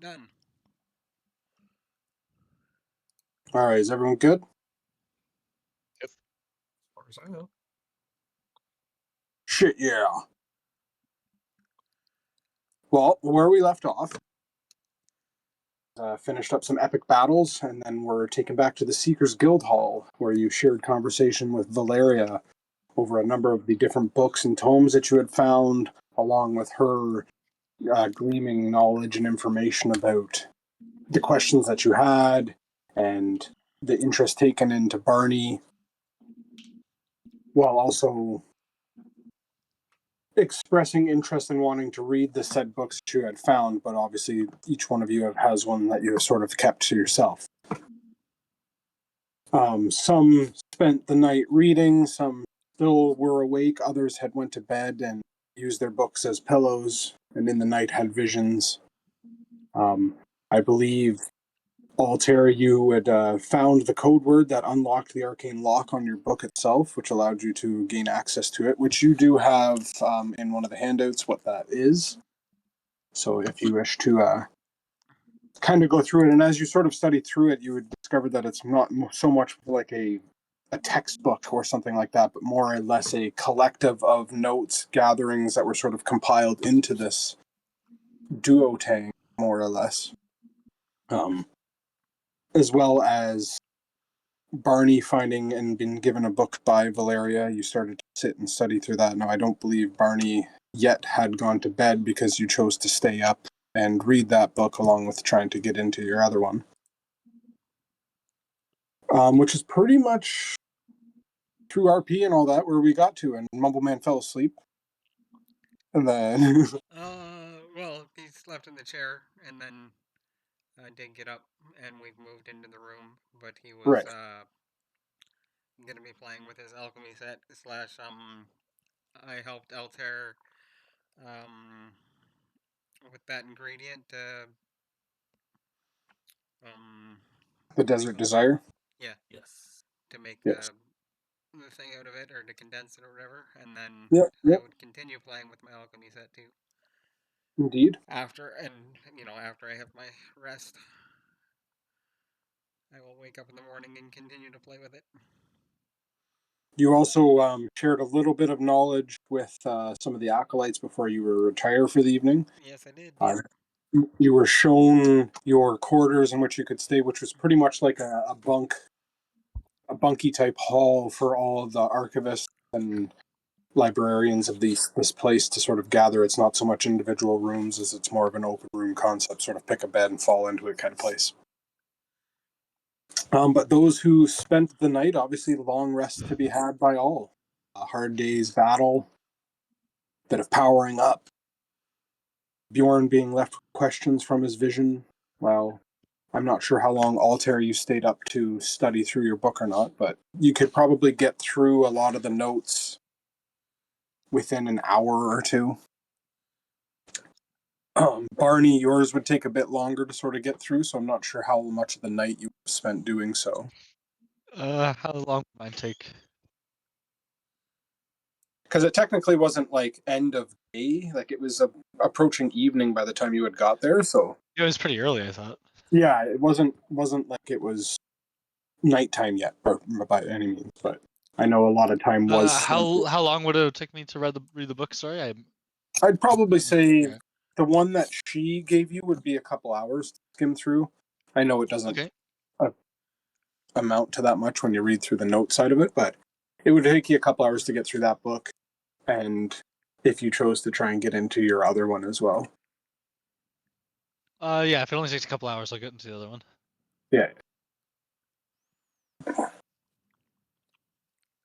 Done. All right, is everyone good? Yep. As far as I know. Shit, yeah. Well, where we left off, finished up some epic battles, and then we're taken back to the Seekers Guild Hall, where you shared conversation with Valeria over a number of the different books and tomes that you had found, along with her gleaming knowledge and information about the questions that you had, and the interest taken into Barney, while also expressing interest in wanting to read the said books that you had found, but obviously each one of you has one that you have sort of kept to yourself. Some spent the night reading, some still were awake, others had went to bed and used their books as pillows, and in the night had visions. I believe, Altair, you had found the code word that unlocked the arcane lock on your book itself, which allowed you to gain access to it, which you do have in one of the handouts what that is. So if you wish to kind of go through it, and as you sort of study through it, you would discover that it's not so much like a textbook or something like that, but more or less a collective of notes, gatherings that were sort of compiled into this duotang, more or less. As well as Barney finding and being given a book by Valeria. You started to sit and study through that. Now, I don't believe Barney yet had gone to bed because you chose to stay up and read that book along with trying to get into your other one. Which is pretty much through RP and all that where we got to, and Mumbleman fell asleep. And then... Well, he slept in the chair, and then did get up, and we've moved into the room, but he was, right. Gonna be playing with his alchemy set, slash, I helped Altair, with that ingredient, The Desert Desire? yeah. Yes. To make Yes. the thing out of it, or to condense it or whatever, and then I Yep. would continue playing with my alchemy set too. Indeed. After I have my rest, I will wake up in the morning and continue to play with it. You also shared a little bit of knowledge with some of the acolytes before you were retired for the evening. Yes, I did. You were shown your quarters in which you could stay, which was pretty much like a bunky type hall for all of the archivists and librarians of this place to sort of gather. It's not so much individual rooms as it's more of an open room concept, sort of pick a bed and fall into it kind of place. But those who spent the night, obviously long rest to be had by all. A hard day's battle, bit of powering up, Bjorn being left with questions from his vision. Well, I'm not sure how long Altair you stayed up to study through your book or not, but you could probably get through a lot of the notes within an hour or two. Barney, yours would take a bit longer to sort of get through, so I'm not sure how much of the night you spent doing so. How long would mine take? Because it technically wasn't like end of day, like it was approaching evening by the time you had got there. So It was pretty early, I thought. yeah, it wasn't like it was nighttime yet, by any means. But I know a lot of time was. How long would it take me to read the book? Sorry, I'd probably say the one that she gave you would be a couple hours to skim through. I know it doesn't amount to that much when you read through the note side of it, but it would take you a couple hours to get through that book, and if you chose to try and get into your other one as well. Yeah, if it only takes a couple hours, I'll get into the other one. Yeah.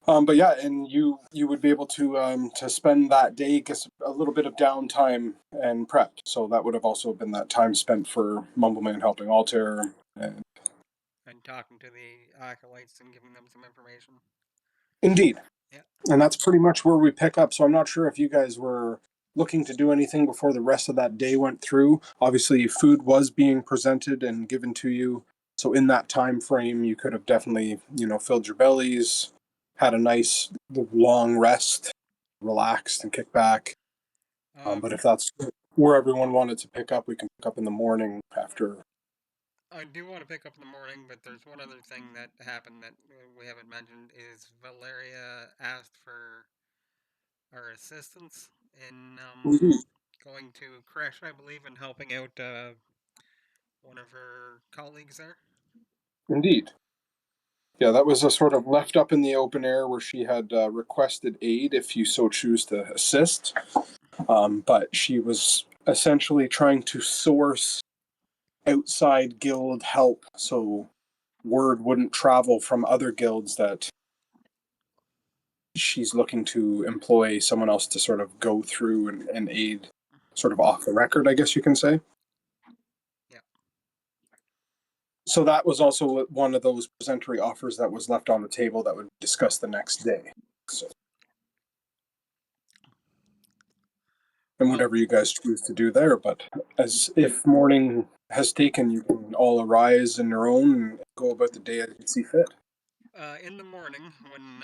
But yeah, and you would be able to spend that day, get a little bit of downtime and prep. So that would have also been that time spent for Mumbleman helping Altair and talking to the acolytes and giving them some information. Indeed. Yeah. And that's pretty much where we pick up. So I'm not sure if you guys were looking to do anything before the rest of that day went through. Obviously, food was being presented and given to you. So in that time frame, you could have definitely, filled your bellies, had a nice long rest, relaxed and kick back. But if that's where everyone wanted to pick up, we can pick up in the morning after. I do want to pick up in the morning, but there's one other thing that happened that we haven't mentioned is Valeria asked for our assistance in Mhm. going to crash, I believe, and helping out one of her colleagues there. Indeed. Yeah, that was a sort of left up in the open air where she had requested aid if you so choose to assist. But she was essentially trying to source outside guild help so word wouldn't travel from other guilds that she's looking to employ someone else to sort of go through and aid, sort of off the record, I guess you can say. Yeah. So that was also one of those presentory offers that was left on the table that would be discussed the next day. So, and Well, whatever you guys choose to do there, but as if morning has taken, you can all arise in your own and go about the day as you see fit. in the morning, when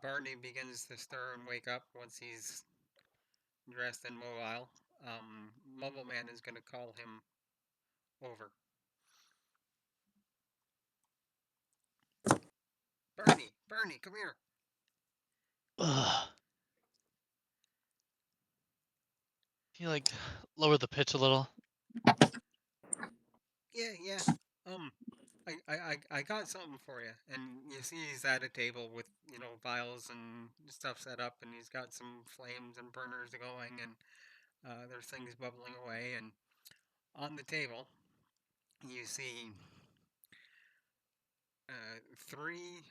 Barney begins to stir and wake up once he's dressed and mobile, Mumble Man is going to call him over. Barney, come here. Ugh. Can you like lower the pitch a little? Yeah. Um, I got something for you. And you see he's at a table with, vials and stuff set up, and he's got some flames and burners going, and there's things bubbling away. And on the table, you see three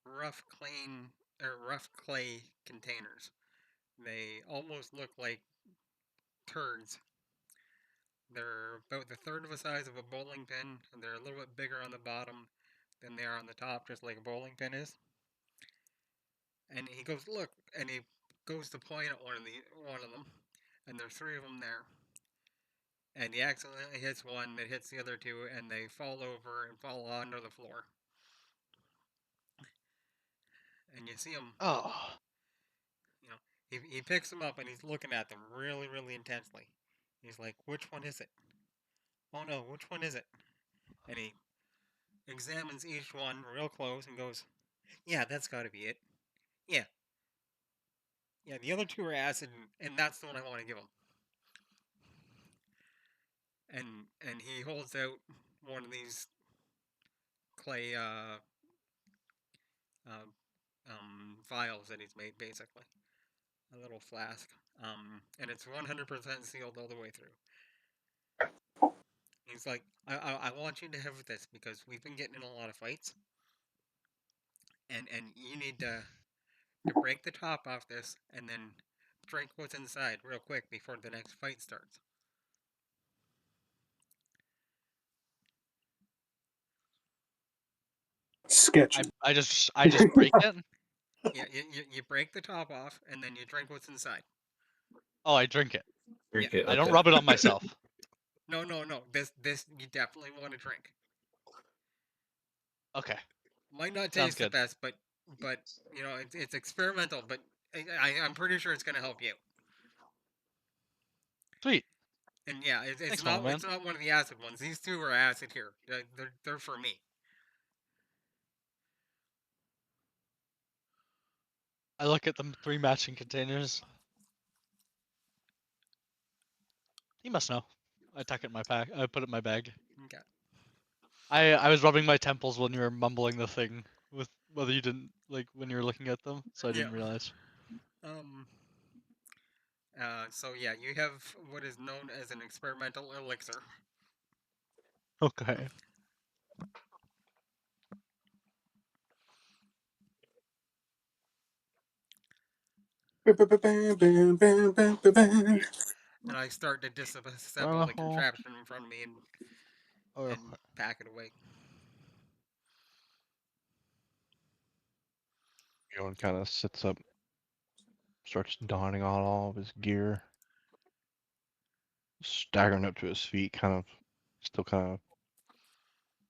rough clay containers. They almost look like turds. They're about the third of the size of a bowling pin, and they're a little bit bigger on the bottom than they are on the top, just like a bowling pin is. And he goes, "Look," and he goes to point at one of them, and there's three of them there. And he accidentally hits one that hits the other two, and they fall over and fall onto the floor. And you see him, Oh. you know, he picks them up and he's looking at them really, really intensely. He's like, "Which one is it? Oh no, which one is it?" And he examines each one real close and goes, "Yeah, that's got to be it. Yeah, yeah. The other two are acid, and that's the one I want to give him." And he holds out one of these clay uh, vials that he's made, basically a little flask, and it's 100% sealed all the way through. He's like, I want you to have this because we've been getting in a lot of fights, and you need to break the top off this and then drink what's inside real quick before the next fight starts. Sketchy. I just break it. Yeah, you break the top off and then you drink what's inside. Oh, I drink it. Yeah. Drink it. I don't Okay. rub it on myself. No. This you definitely want to drink. Okay, Might not sounds taste the good. best, but it's experimental. But I'm pretty sure it's gonna help you. Sweet. And yeah, Thanks, Mama Man. it's not one of the acid ones. These two are acid here. They're for me. I look at the three matching containers. He must know. I tuck it in my pack. I put it in my bag. Okay. I was rubbing my temples when you were mumbling the thing with whether you didn't like when you were looking at them, so I Yeah. didn't realize. Um. So yeah, you have what is known as an experimental elixir. Okay. And I start to disassemble the Oh, contraption in front of me and pack it away. Bjorn kind of sits up, starts donning on all of his gear, staggering up to his feet, still kind of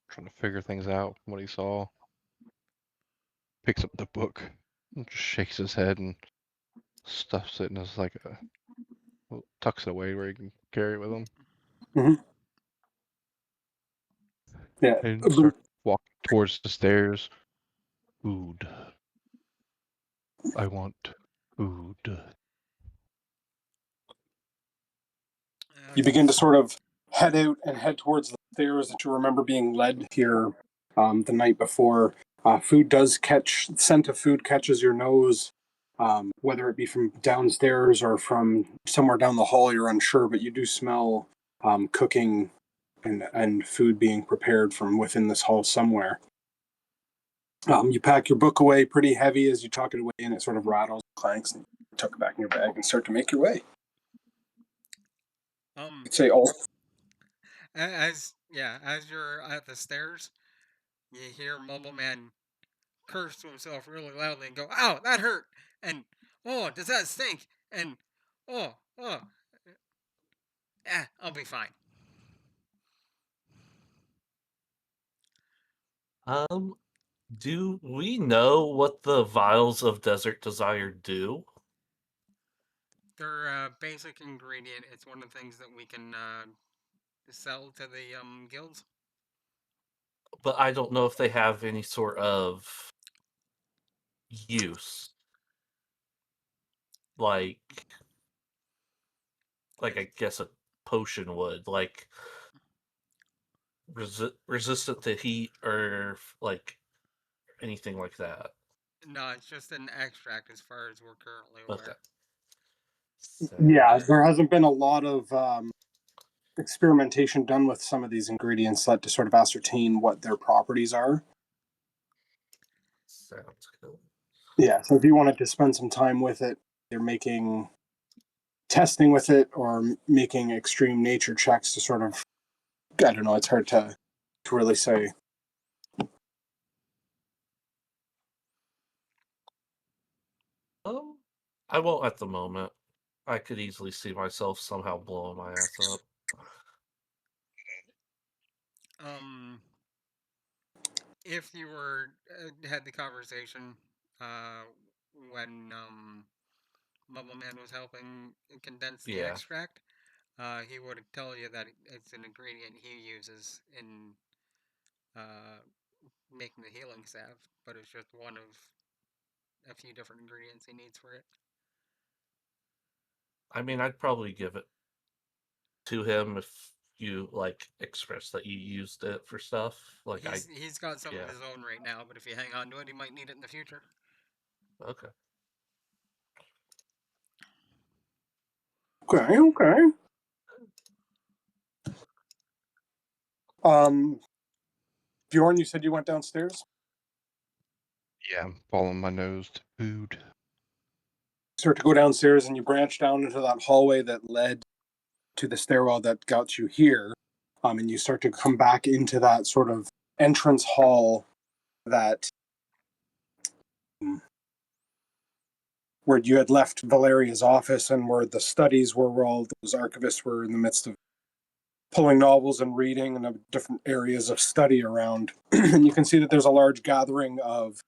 trying to figure things out from what he saw. Picks up the book, and just shakes his head and stuffs it in his tucks it away where he can carry with him, Yeah. and start walking towards the stairs. Food. I want food. You begin to sort of head out and head towards the stairs that you remember being led here the night before. Scent of food catches your nose, whether it be from downstairs or from somewhere down the hall, you're unsure, but you do smell cooking and food being prepared from within this hall somewhere. You pack your book away pretty heavy as you tuck it away, and it sort of rattles, clanks, and you tuck it back in your bag and start to make your way. I'd say all. as you're at the stairs, you hear Mumble Man curse to himself really loudly and go, "Ow, that hurt!" And "Oh, does that stink?" And "Oh, I'll be fine." Do we know what the vials of Desert Desire do? They're a basic ingredient. It's one of the things that we can sell to the guilds. But I don't know if they have any sort of use. Like I guess a potion would. Like resistant to heat or like anything like that. No, it's just an extract as far as we're currently Okay. aware. Yeah, there hasn't been a lot of experimentation done with some of these ingredients to sort of ascertain what their properties are. Sounds cool. Yeah, so if you wanted to spend some time with it, you're making testing with it or making extreme nature checks to sort of, I don't know, it's hard to really say. I won't at the moment. I could easily see myself somehow blowing my ass up. Um, if you were had the conversation uh, when Mumble Man was helping condense the Yeah. extract, he would tell you that it's an ingredient he uses in uh, making the healing salve, but it's just one of a few different ingredients he needs for it. I mean, I'd probably give it to him if you like express that you used it for stuff. Like He's got some of yeah. his own right now, but if you hang on to it, he might need it in the future. Okay. Okay. Bjorn, you said you went downstairs? Yeah, I'm following my nose to food. Start to go downstairs and you branch down into that hallway that led to the stairwell that got you here. And you start to come back into that sort of entrance hall that where you had left Valeria's office and where the studies were, where all those archivists were in the midst of pulling novels and reading and of different areas of study around. And you can see that there's a large gathering of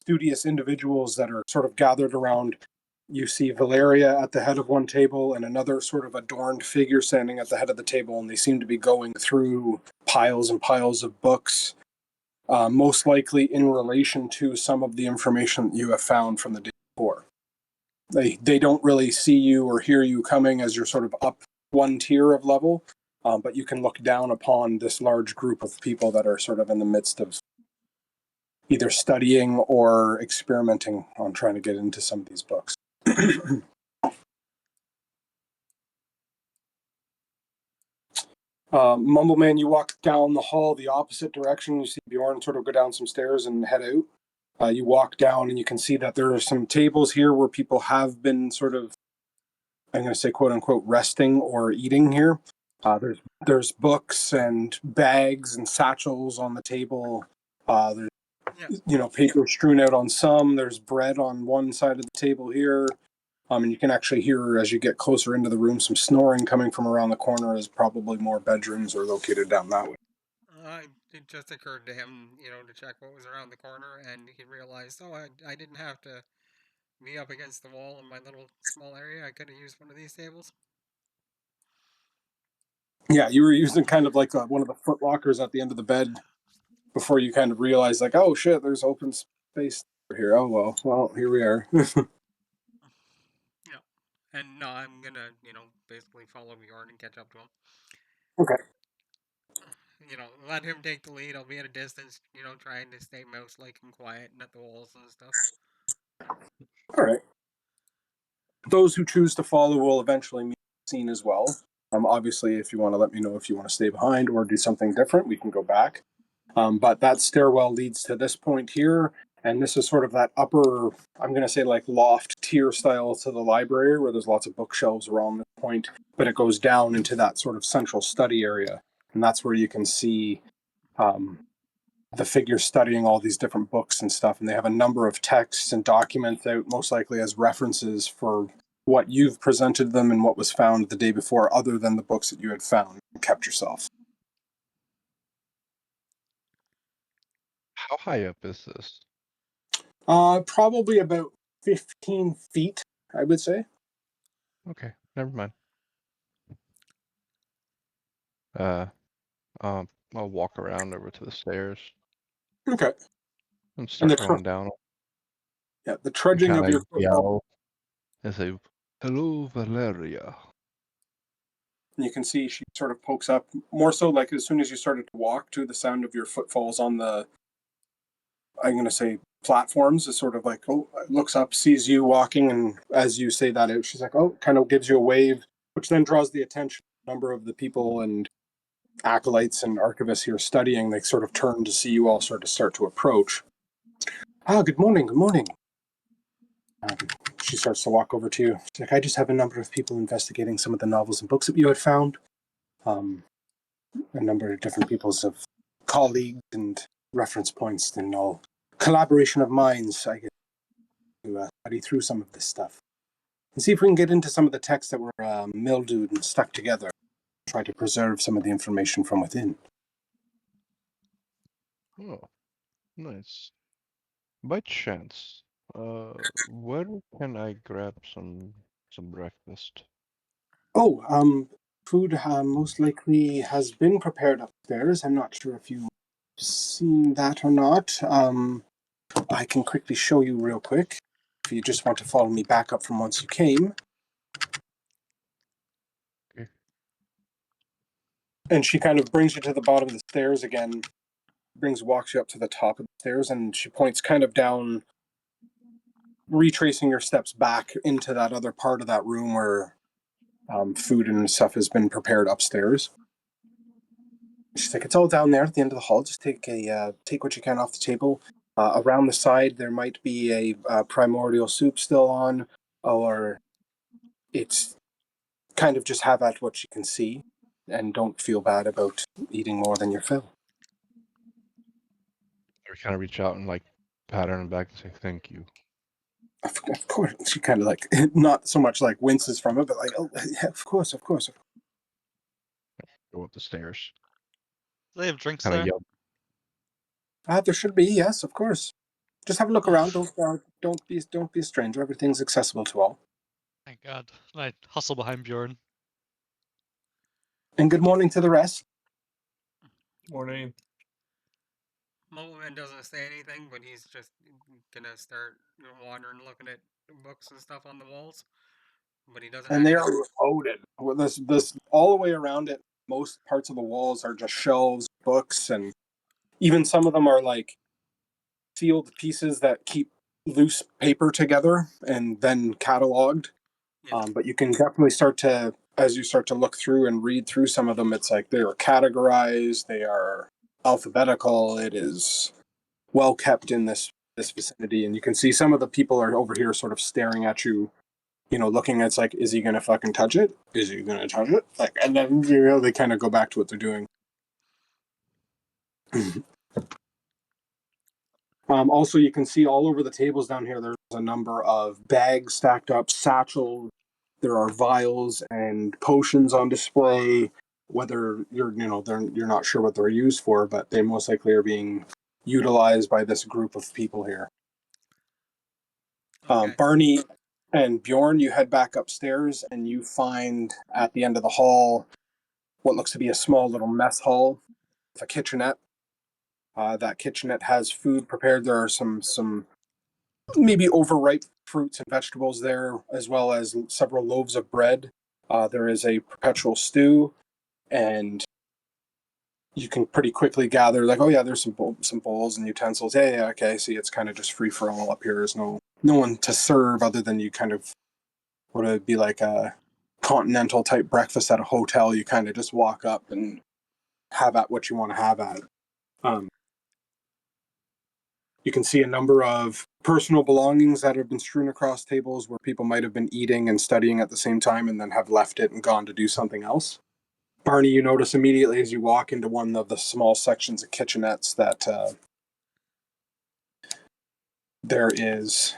studious individuals that are sort of gathered around. You see Valeria at the head of one table and another sort of adorned figure standing at the head of the table, and they seem to be going through piles and piles of books, most likely in relation to some of the information that you have found from the day before. They don't really see you or hear you coming as you're sort of up one tier of level, but you can look down upon this large group of people that are sort of in the midst of either studying or experimenting on trying to get into some of these books. Mumbleman, you walk down the hall the opposite direction. You see Bjorn sort of go down some stairs and head out. You walk down and you can see that there are some tables here where people have been sort of, I'm going to say, quote unquote, resting or eating here. There's books and bags and satchels on the table. There's paper strewn out on some. There's bread on one side of the table here. And you can actually hear as you get closer into the room some snoring coming from around the corner, as probably more bedrooms are located down that way. It just occurred to him, to check what was around the corner, and he realized, oh, I didn't have to be up against the wall in my little small area. I could have used one of these tables. Yeah, you were using kind of like one of the foot lockers at the end of the bed before you kind of realized, like, oh shit, there's open space here. Oh well, here we are. Yeah. And no, I'm gonna, basically follow Bjorn and catch up to him. Okay. Let him take the lead. I'll be at a distance, trying to stay mouse-like and quiet and at the walls and stuff. All right. Those who choose to follow will eventually meet the scene as well. Obviously, if you want to let me know if you want to stay behind or do something different, we can go back. But that stairwell leads to this point here, and this is sort of that upper, I'm going to say like loft tier style to the library where there's lots of bookshelves around this point, but it goes down into that sort of central study area, and that's where you can see the figures studying all these different books and stuff, and they have a number of texts and documents out, most likely as references for what you've presented them and what was found the day before, other than the books that you had found and kept yourself. How high up is this? Probably about 15 feet, I would say. Okay, never mind. Uh, I'll walk around over to the stairs Okay. and And start going down the and trudging kind of of your footfall, yell and say, "Hello, Valeria." and you can see she sort of pokes up, more so like as soon as you started to walk to the sound of your footfalls on the, I'm going to say, platforms, is sort of like, oh, looks up, sees you walking, and as you say that out, she's like, oh, kind of gives you a wave, which then draws the attention of a number of the people and acolytes and archivists here studying. They sort of turn to see you all sort of start to approach. Ah, good morning, good morning. Um, she starts to walk over to you. She's like, I just have a number of people investigating some of the novels and books that you had found. A number of different people's of colleagues and reference points and all collaboration of minds. I get to study through some of this stuff and see if we can get into some of the texts that were mildewed and stuck together. Try to preserve some of the information from within. Oh, nice. By chance, where can I grab some breakfast? Oh, food most likely has been prepared upstairs. I'm not sure if you've seen that or not. I can quickly show you real quick. If you just want to follow me back up from whence you came. Okay. And she kind of brings you to the bottom of the stairs again, walks you up to the top of the stairs, and she points kind of down, retracing your steps back into that other part of that room where food and stuff has been prepared upstairs. She's like, it's all down there at the end of the hall. Just take what you can off the table. Around the side, there might be a primordial soup still on, or it's kind of just have at what you can see, and don't feel bad about eating more than your fill. I kind of reach out and like pat her on the back and say thank you. Of course, she kind of like not so much like winces from it, but like, oh, yeah, of course. Go up the stairs. Do they have drinks Kind of there? yell. There should be, yes, of course. Just have a look around. Don't be a stranger. Everything's accessible to all. Thank God. And I hustle behind Bjorn. And good morning to the rest. Morning. Moleman doesn't say anything, but he's just gonna start wandering, looking at books and stuff on the walls. But he doesn't And they actually. are loaded. This all the way around it. Most parts of the walls are just shelves, books, and even some of them are like sealed pieces that keep loose paper together and then cataloged. Yeah. But you can definitely start to, as you start to look through and read through some of them, it's like they are categorized, they are alphabetical. It is well kept in this vicinity, and you can see some of the people are over here, sort of staring at you. Looking at, it's like, is he gonna fucking touch it? Is he gonna touch it? Like, and then they kind of go back to what they're doing. Also, you can see all over the tables down here, there's a number of bags stacked up, satchels. There are vials and potions on display. Whether you're not sure what they're used for, but they most likely are being utilized by this group of people here. Okay. Barney and Bjorn, you head back upstairs and you find at the end of the hall what looks to be a small little mess hall with a kitchenette. That kitchenette has food prepared. There are some maybe overripe fruits and vegetables there, as well as several loaves of bread. There is a perpetual stew, and you can pretty quickly gather, like, oh yeah, there's some bowls and utensils. Yeah, okay. See, it's kind of just free for all up here. There's no one to serve other than you kind of, what would it be, like a continental type breakfast at a hotel. You kind of just walk up and have at what you want to have at. Um, you can see a number of personal belongings that have been strewn across tables where people might have been eating and studying at the same time and then have left it and gone to do something else. Barney, you notice immediately as you walk into one of the small sections of kitchenettes that there is.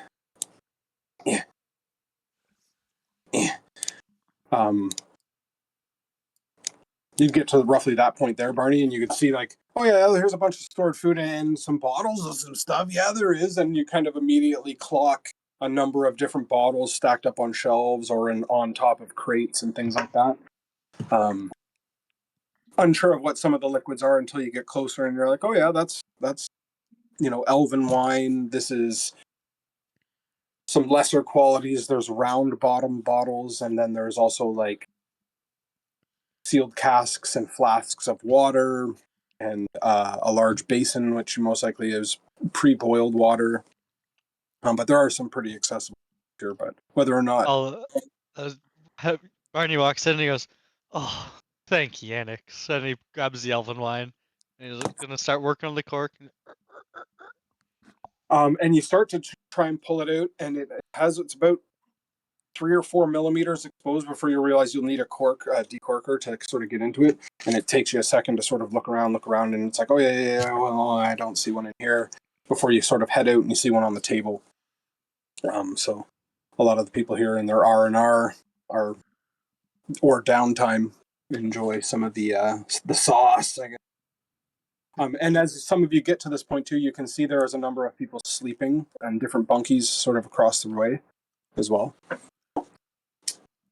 Um, you'd get to roughly that point there, Barney, and you could see, like, oh yeah, here's a bunch of stored food and some bottles of some stuff. Yeah, there is, and you kind of immediately clock a number of different bottles stacked up on shelves or on top of crates and things like that. Unsure of what some of the liquids are until you get closer, and you're like, oh yeah, that's elven wine. This is some lesser qualities. There's round bottom bottles, and then there's also like sealed casks and flasks of water, and a large basin, which most likely is pre-boiled water. But there are some pretty accessible here. But whether or not, I'll, uh, Barney walks in and he goes, "Oh, thank you, Yannick." And he grabs the elven wine and he's gonna start working on the cork. and you start to try and pull it out, and it's about 3 or 4 millimeters exposed before you realize you'll need a decorker to sort of get into it. And it takes you a second to sort of look around, and it's like, oh yeah, well, I don't see one in here. Before you sort of head out and you see one on the table. So a lot of the people here in their R&R or downtime enjoy some of the sauce, I guess. And as some of you get to this point too, you can see there is a number of people sleeping in different bunkies sort of across the way as well.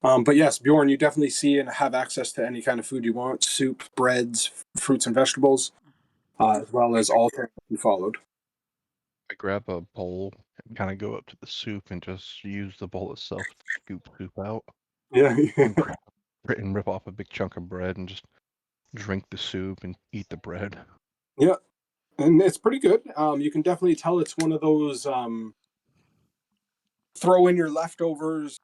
But yes, Bjorn, you definitely see and have access to any kind of food you want: soup, breads, fruits and vegetables, as well as all things you followed. I grab a bowl and kind of go up to the soup and just use the bowl itself to scoop soup out Yeah. and grab and rip off a big chunk of bread and just drink the soup and eat the bread. Yeah, and it's pretty good. You can definitely tell it's one of those throw in your leftovers,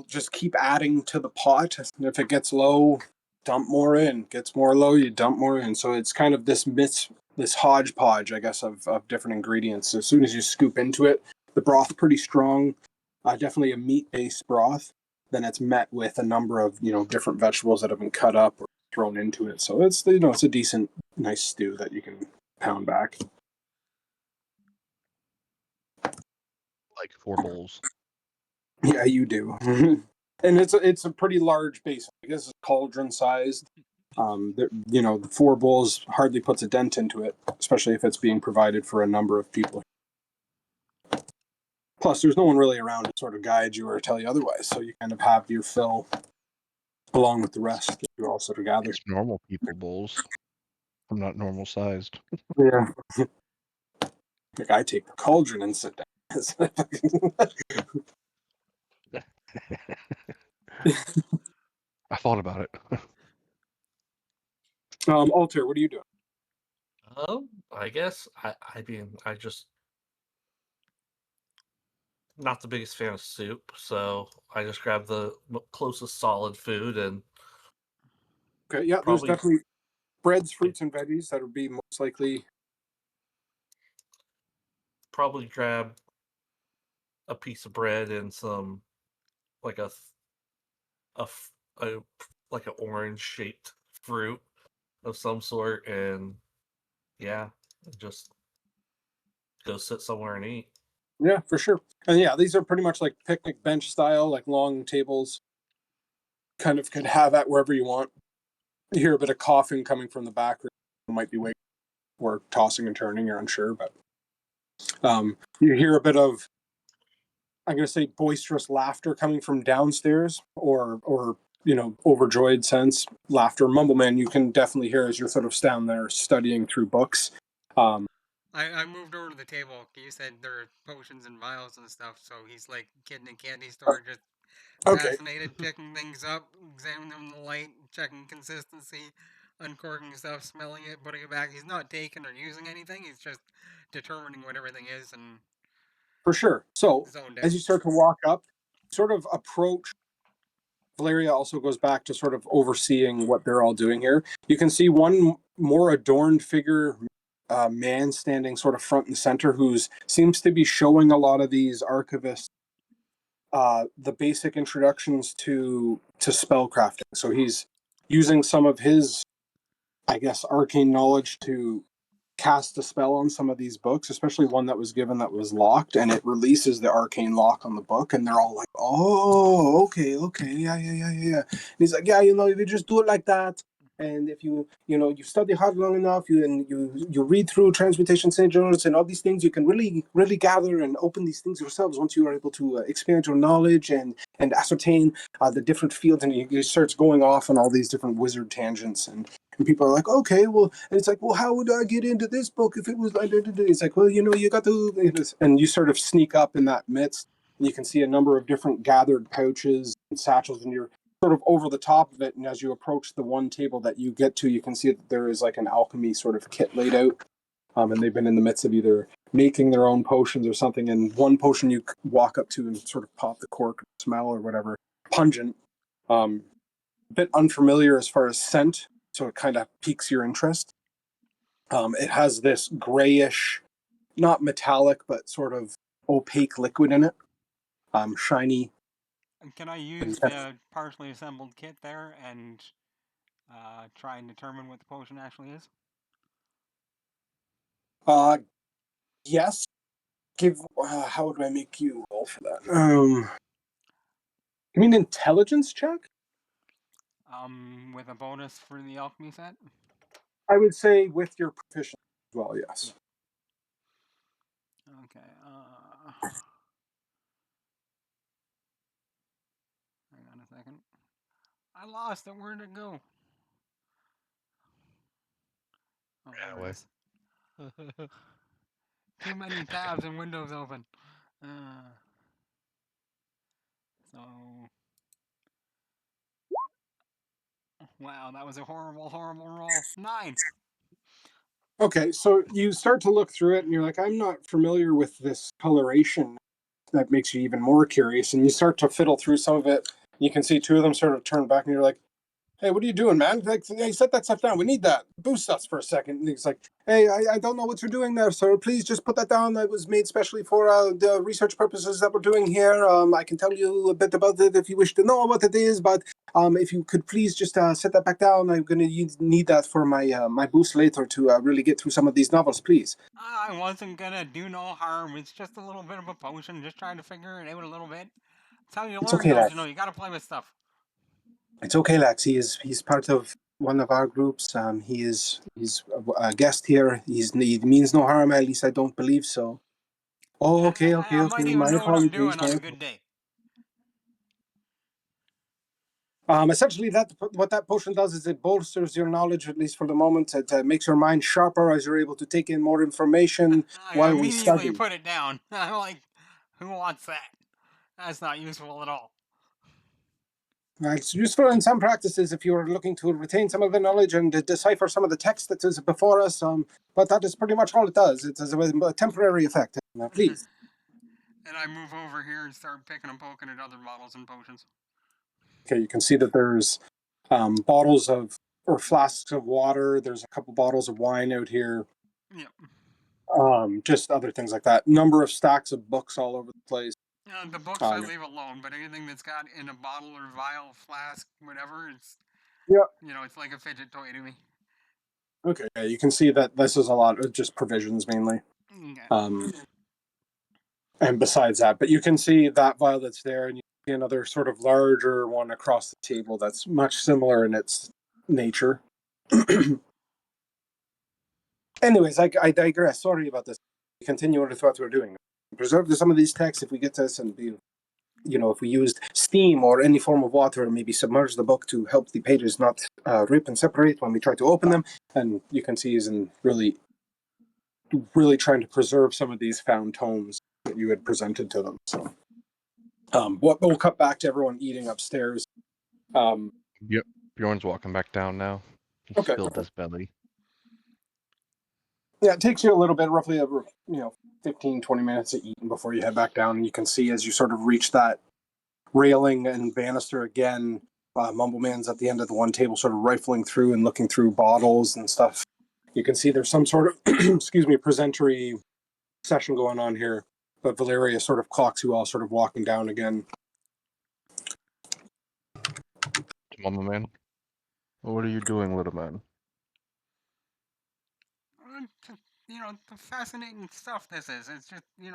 just keep adding to the pot. And if it gets low, dump more in. Gets more low, you dump more in. So it's kind of this hodgepodge, I guess, of different ingredients. So as soon as you scoop into it, the broth pretty strong, definitely a meat-based broth. Then it's met with a number of different vegetables that have been cut up or thrown into it. So it's it's a decent, nice stew that you can pound back. Like 4 bowls. Yeah, you do. And it's a pretty large basin. I guess it's cauldron sized. The 4 bowls hardly puts a dent into it, especially if it's being provided for a number of people. Plus, there's no one really around to sort of guide you or tell you otherwise, so you kind of have your fill along with the rest that you all sort of gather. It's normal people bowls. I'm not normal sized. Yeah. Like, I take the cauldron and sit down. I thought about it. Alter, what are you doing? I guess I mean I just not the biggest fan of soup, so I just grabbed the closest solid food and Okay, yeah, there's probably definitely breads, fruits, and veggies that would be most likely. probably grab a piece of bread and some like a, a like an orange shaped fruit of some sort, and yeah, just go sit somewhere and eat. Yeah, for sure. And yeah, these are pretty much like picnic bench style, like long tables. Kind of could have at wherever you want. You hear a bit of coughing coming from the back, or might be waiting or tossing and turning. You're unsure, but you hear a bit of, I'm going to say, boisterous laughter coming from downstairs, or overjoyed sense. Laughter. Mumbleman, you can definitely hear as you're sort of down there studying through books. I moved over to the table. You said there are potions and vials and stuff, so he's like kid in a candy store, just Okay, fascinated, picking things up, examining them in the light, checking consistency, uncorking stuff, smelling it, putting it back. He's not taking or using anything. He's just determining what everything is and for sure. So zoned as out. you start to walk up, sort of approach. Valeria also goes back to sort of overseeing what they're all doing here. You can see one more adorned figure, man standing sort of front and center, who seems to be showing a lot of these archivists the basic introductions to spellcrafting. So he's using some of his, I guess, arcane knowledge to cast a spell on some of these books, especially one that was given that was locked, and it releases the arcane lock on the book, and they're all like, "Oh, okay, yeah." And he's like, "Yeah, if you just do it like that, and if you study hard long enough, you read through transmutation journals and all these things, you can really gather and open these things yourselves once you are able to expand your knowledge and ascertain the different fields." And he starts going off on all these different wizard tangents and people are like, okay, well, and it's like, well, how would I get into this book if it was like, it's like, well, you got to, and you sort of sneak up in that midst, and you can see a number of different gathered pouches and satchels, and you're sort of over the top of it. And as you approach the one table that you get to, you can see that there is like an alchemy sort of kit laid out. And they've been in the midst of either making their own potions or something. And one potion you walk up to and sort of pop the cork, smell or whatever, pungent. A bit unfamiliar as far as scent, so it kind of piques your interest. It has this grayish, not metallic, but sort of opaque liquid in it, shiny. Can I use And, the partially assembled kit there and try and determine what the potion actually is? uh, yes. Give. How do I make you roll for that? You mean intelligence check? With a bonus for the alchemy set? I would say with your proficiency as well. Yes. Okay, hang on a second. I lost it. Where'd it go? Oh, Ran there it away. is. Too many tabs and windows open. Uh, so, wow, that was a horrible, horrible roll. 9. Okay, so you start to look through it, and you're like, I'm not familiar with this coloration. That makes you even more curious, and you start to fiddle through some of it. You can see two of them sort of turn back, and you're like, "Hey, what are you doing, man? Like, hey, set that stuff down. We need that. Boost us for a second." And he's like, "Hey, I don't know what you're doing there, sir. Please just put that down. That was made specially for the research purposes that we're doing here. I can tell you a bit about it if you wish to know what it is, but if you could please just set that back down. I'm going to need that for my boost later to really get through some of these novels, please." I wasn't gonna do no harm. It's just a little bit of a potion. Just trying to figure it out a little bit. It's how you It's learn, okay, don't you Lex. know? You gotta play with stuff. It's okay, Lex. He's part of one of our groups. He's a guest here. He means no harm. At least I don't believe so. Oh, I okay. might even My know what I'm apologies. doing on a good day. Essentially, that what that potion does is it bolsters your knowledge, at least for the moment. It makes your mind sharper as you're able to take in more information I while we immediately study. put it down. I'm like, who wants that? That's not useful at all. It's useful in some practices if you are looking to retain some of the knowledge and decipher some of the text that is before us. But that is pretty much all it does. It is a temporary effect. Please. And I move over here and start picking and poking at other bottles and potions. Okay, you can see that there's bottles of or flasks of water. There's a couple bottles of wine out here. Yep. Just other things like that. Number of stacks of books all over the place. The books I Um, leave alone, but anything that's got in a bottle or vial, flask, whatever, it's yeah. it's like a fidget toy to me. Okay. Yeah, you can see that this is a lot of just provisions mainly. Okay. Um, and besides that, but you can see that vial that's there, and you see another sort of larger one across the table that's much similar in its nature. Anyways, I digress. Sorry about this. Continue with what we're doing. Preserve some of these texts if we get to this and be. if we used steam or any form of water, maybe submerge the book to help the pages not rip and separate when we try to open them. And you can see he's in really trying to preserve some of these found tomes that you had presented to them. So we'll cut back to everyone eating upstairs. Yep. Bjorn's walking back down now. He's Okay. filled his belly. Yeah, it takes you a little bit, roughly 15, 20 minutes of eating before you head back down. And you can see as you sort of reach that railing and banister again, Mumbleman's at the end of the one table sort of rifling through and looking through bottles and stuff. You can see there's some sort of, presentory session going on here. But Valeria sort of clocks you all sort of walking down again. Mama man. What are you doing, little man? The fascinating stuff this is. It's just, they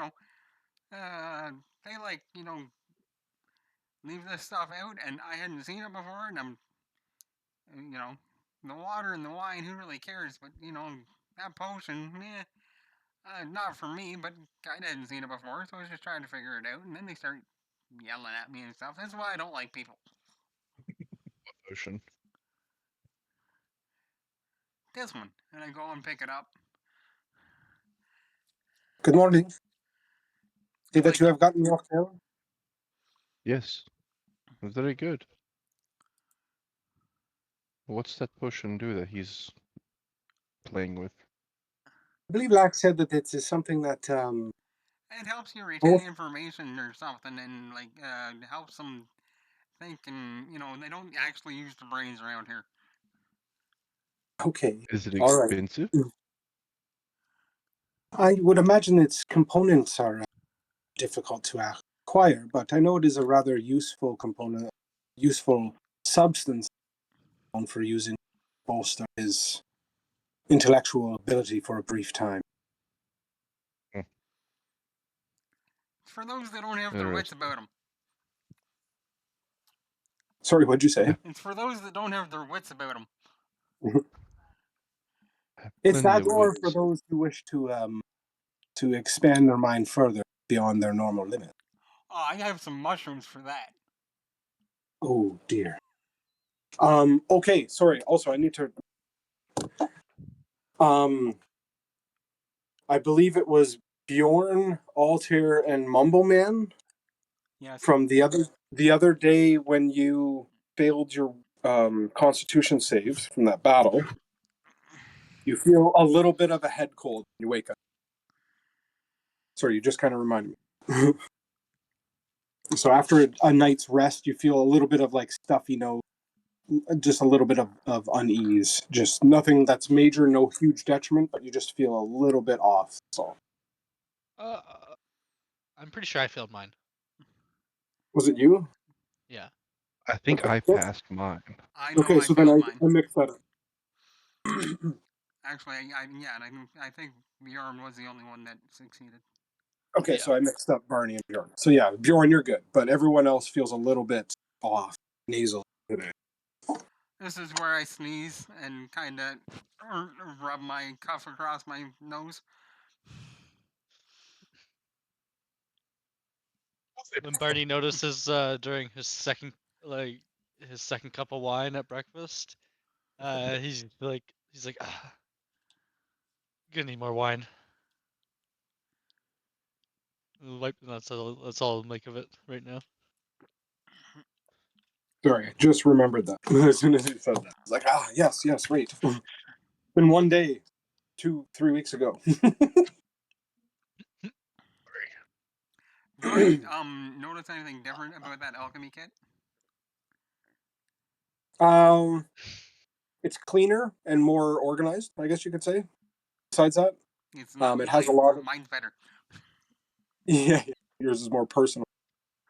leave this stuff out, and I hadn't seen it before, and I'm, the water and the wine, who really cares? But, that potion, not for me, but I hadn't seen it before, so I was just trying to figure it out, and then they start yelling at me and stuff. That's why I don't like people. Potion. This one. And I go and pick it up. Good morning. See that Like, you have gotten walked down? Yes. Very good. What's that potion do that he's playing with? I believe Lax said that it is something that it helps you retain information or something, and helps them think, and they don't actually use the brains around here. Okay. Is it All right. expensive? I would imagine its components are difficult to acquire, but I know it is a rather useful component, useful substance for using to bolster his intellectual ability for a brief time. For those that don't have their wits about them. Sorry, what'd you say? It's for those that don't have their wits about them. It's that, or for those who wish to expand their mind further beyond their normal limit. Oh, I have some mushrooms for that. Oh dear. Okay, sorry. Also, I need to. I believe it was Bjorn, Altair, and Mumbleman. Yes. From the other day when you failed your Constitution saves from that battle. You feel a little bit of a head cold when you wake up. Sorry, you just kind of reminded me. So after a night's rest, you feel a little bit of stuffy nose, just a little bit of unease. Just nothing that's major, no huge detriment, but you just feel a little bit off. That's all. I'm pretty sure I failed mine. Was it you? Yeah. I think Okay. I passed mine. I know Okay, I so then failed I mine. mixed that up. Actually, I think Bjorn was the only one that succeeded. Okay, Yeah. so I mixed up Barney and Bjorn. So yeah, Bjorn, you're good, but everyone else feels a little bit off, nasal today. This is where I sneeze and kind of rub my cuff across my nose. When Barney notices during his second cup of wine at breakfast, he's like, gonna need more wine. That's all I'll make of it right now. Sorry, I just remembered that as soon as you said that. I was like, yes, right. Been one day, 2-3 weeks ago. Bjorn, notice anything different about that alchemy kit? It's cleaner and more organized, I guess you could say. Besides that, It's not it has a lot of. mine's better. Yeah, yours is more personal.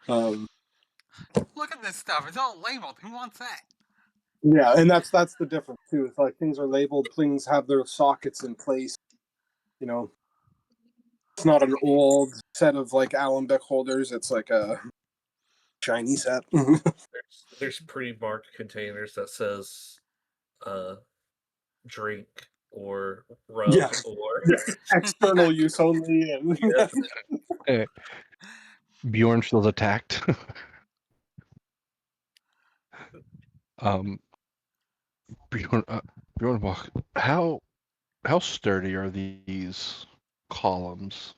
Look at this stuff. It's all labeled. Who wants that? Yeah, and that's the difference too. It's like things are labeled, things have their sockets in place. It's not an old set of Alembic holders. It's like a shiny set. There's pre-marked containers that says drink or rub or external use only. And yes. Bjorn feels attacked. Bjorn, Bjorn walk. How sturdy are these columns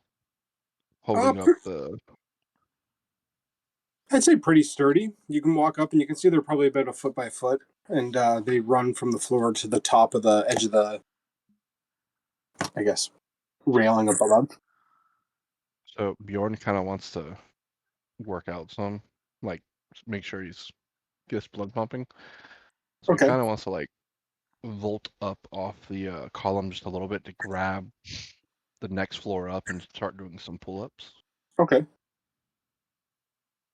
holding up the? I'd say pretty sturdy. You can walk up and you can see they're probably about a foot by foot, and they run from the floor to the top of the edge of the, I guess, railing above. So Bjorn kind of wants to work out some, like make sure he's gets blood pumping. So he Okay. kind of wants to like vault up off the column just a little bit to grab the next floor up and start doing some pull-ups. Okay.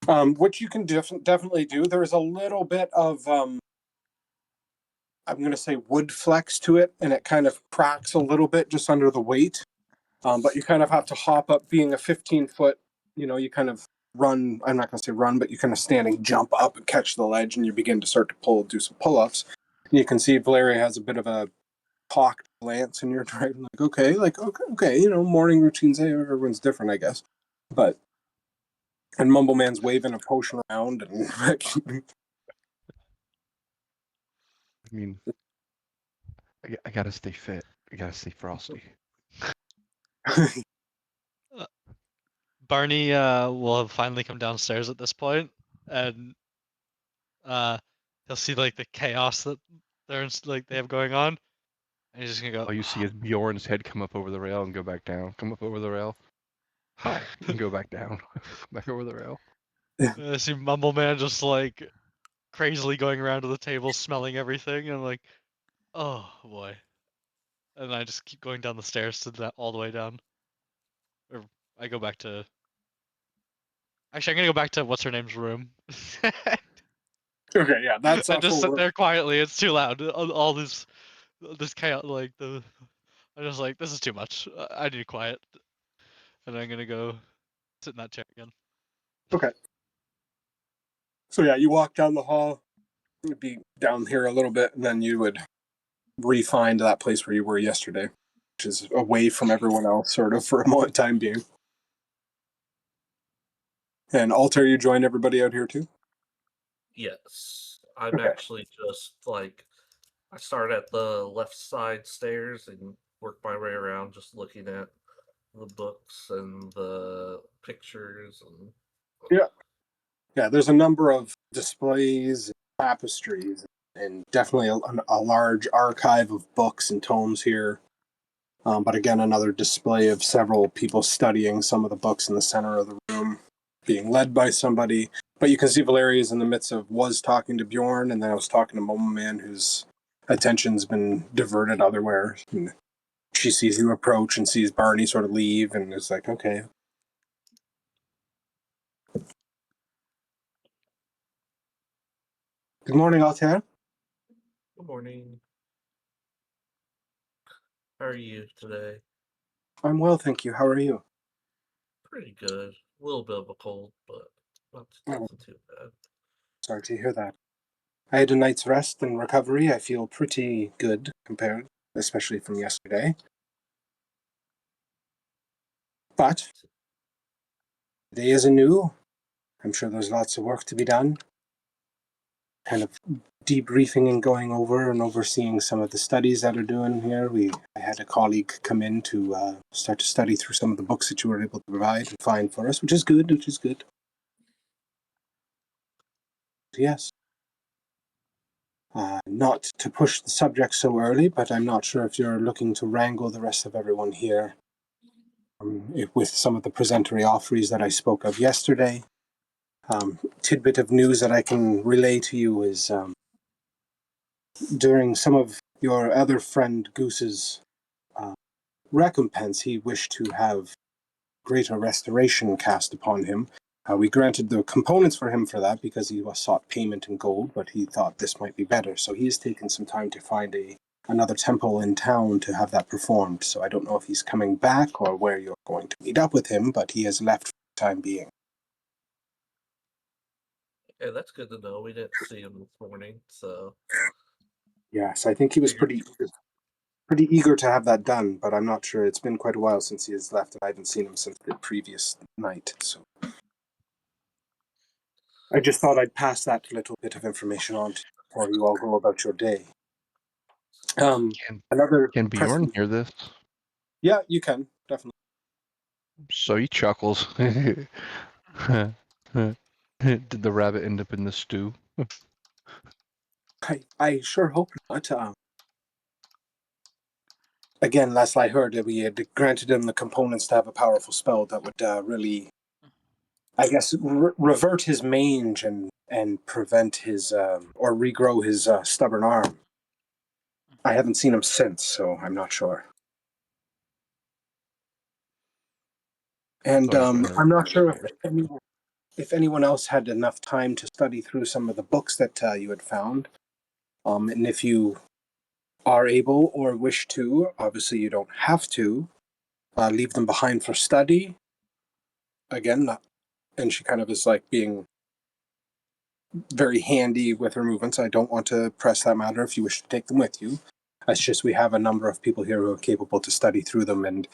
What you can definitely do. There's a little bit of I'm going to say wood flex to it, and it kind of cracks a little bit just under the weight. But you kind of have to hop up, being a 15-foot. You kind of run. I'm not going to say run, but you kind of standing jump up and catch the ledge, and you begin to start to do some pull-ups. And you can see Valeria has a bit of a hawked glance in your direction, like okay, morning routines. Hey, everyone's different, I guess. But and Mumble Man's waving a potion around, and I mean, I gotta stay fit. I gotta stay frosty. Barney will have finally come downstairs at this point, and he'll see like the chaos that they have going on, and he's just gonna go. All you see is Bjorn's head come up over the rail and go back down. Come up over the rail. Hi, and go back down. Back over the rail. I see Mumble Man just like crazily going around to the table, smelling everything, and I'm like, oh boy. And I just keep going down the stairs to that all the way down. Or I go back to. Actually, I'm gonna go back to what's her name's room. Okay, yeah, that's And just full sit work. there quietly. It's too loud. All this chaos, like I'm just like, this is too much. I need quiet. And I'm gonna go sit in that chair again. Okay. So yeah, you walk down the hall, you'd be down here a little bit, and then you would re-find that place where you were yesterday, which is away from everyone else, sort of, for a time being. And Alter, you joined everybody out here too? Yes. I'm Okay. actually just like I start at the left side stairs and work my way around just looking at the books and the pictures and Yeah. Yeah, there's a number of displays, and tapestries, and definitely a large archive of books and tomes here. But again, another display of several people studying some of the books in the center of the room, being led by somebody. But you can see Valeria's in the midst of was talking to Bjorn, and then I was talking to Momo Man, whose attention's been diverted otherwhere. And she sees you approach and sees Barney sort of leave, and is like, okay. Good morning, Altair. good morning. How are you today? I'm well, thank you. How are you? Pretty good. A little bit of a cold, but Oh, nothing too bad. sorry to hear that. I had a night's rest and recovery. I feel pretty good compared, especially from yesterday. But the day is anew. I'm sure there's lots of work to be done. Kind of debriefing and going over and overseeing some of the studies that are doing here. I had a colleague come in to start to study through some of the books that you were able to provide and find for us, which is good. Yes. Not to push the subject so early, but I'm not sure if you're looking to wrangle the rest of everyone here with some of the presentory offerings that I spoke of yesterday. Tidbit of news that I can relay to you is during some of your other friend Goose's recompense, he wished to have greater restoration cast upon him. We granted the components for him for that because he was sought payment in gold, but he thought this might be better. So he has taken some time to find another temple in town to have that performed. So I don't know if he's coming back or where you're going to meet up with him, but he has left for the time being. Yeah, that's good to know. We didn't see him this morning, so Yes, I think he was figured pretty eager to have that done, but I'm not sure. It's been quite a while since he has left, and I haven't seen him since the previous night. So I just thought I'd pass that little bit of information on to you before you all go about your day. Another Can Bjorn pressing... hear this? Yeah, you can, definitely. So he chuckles. Did the rabbit end up in the stew? I sure hope not. Again, last I heard, we had granted him the components to have a powerful spell that would really, I guess, revert his mange and prevent his, or regrow his stubborn arm. I haven't seen him since, so I'm not sure. And I'm not sure if anyone else had enough time to study through some of the books that you had found. And if you are able or wish to, obviously you don't have to, leave them behind for study. Again, and she kind of is like being very handy with her movements. I don't want to press that matter if you wish to take them with you. It's just we have a number of people here who are capable to study through them and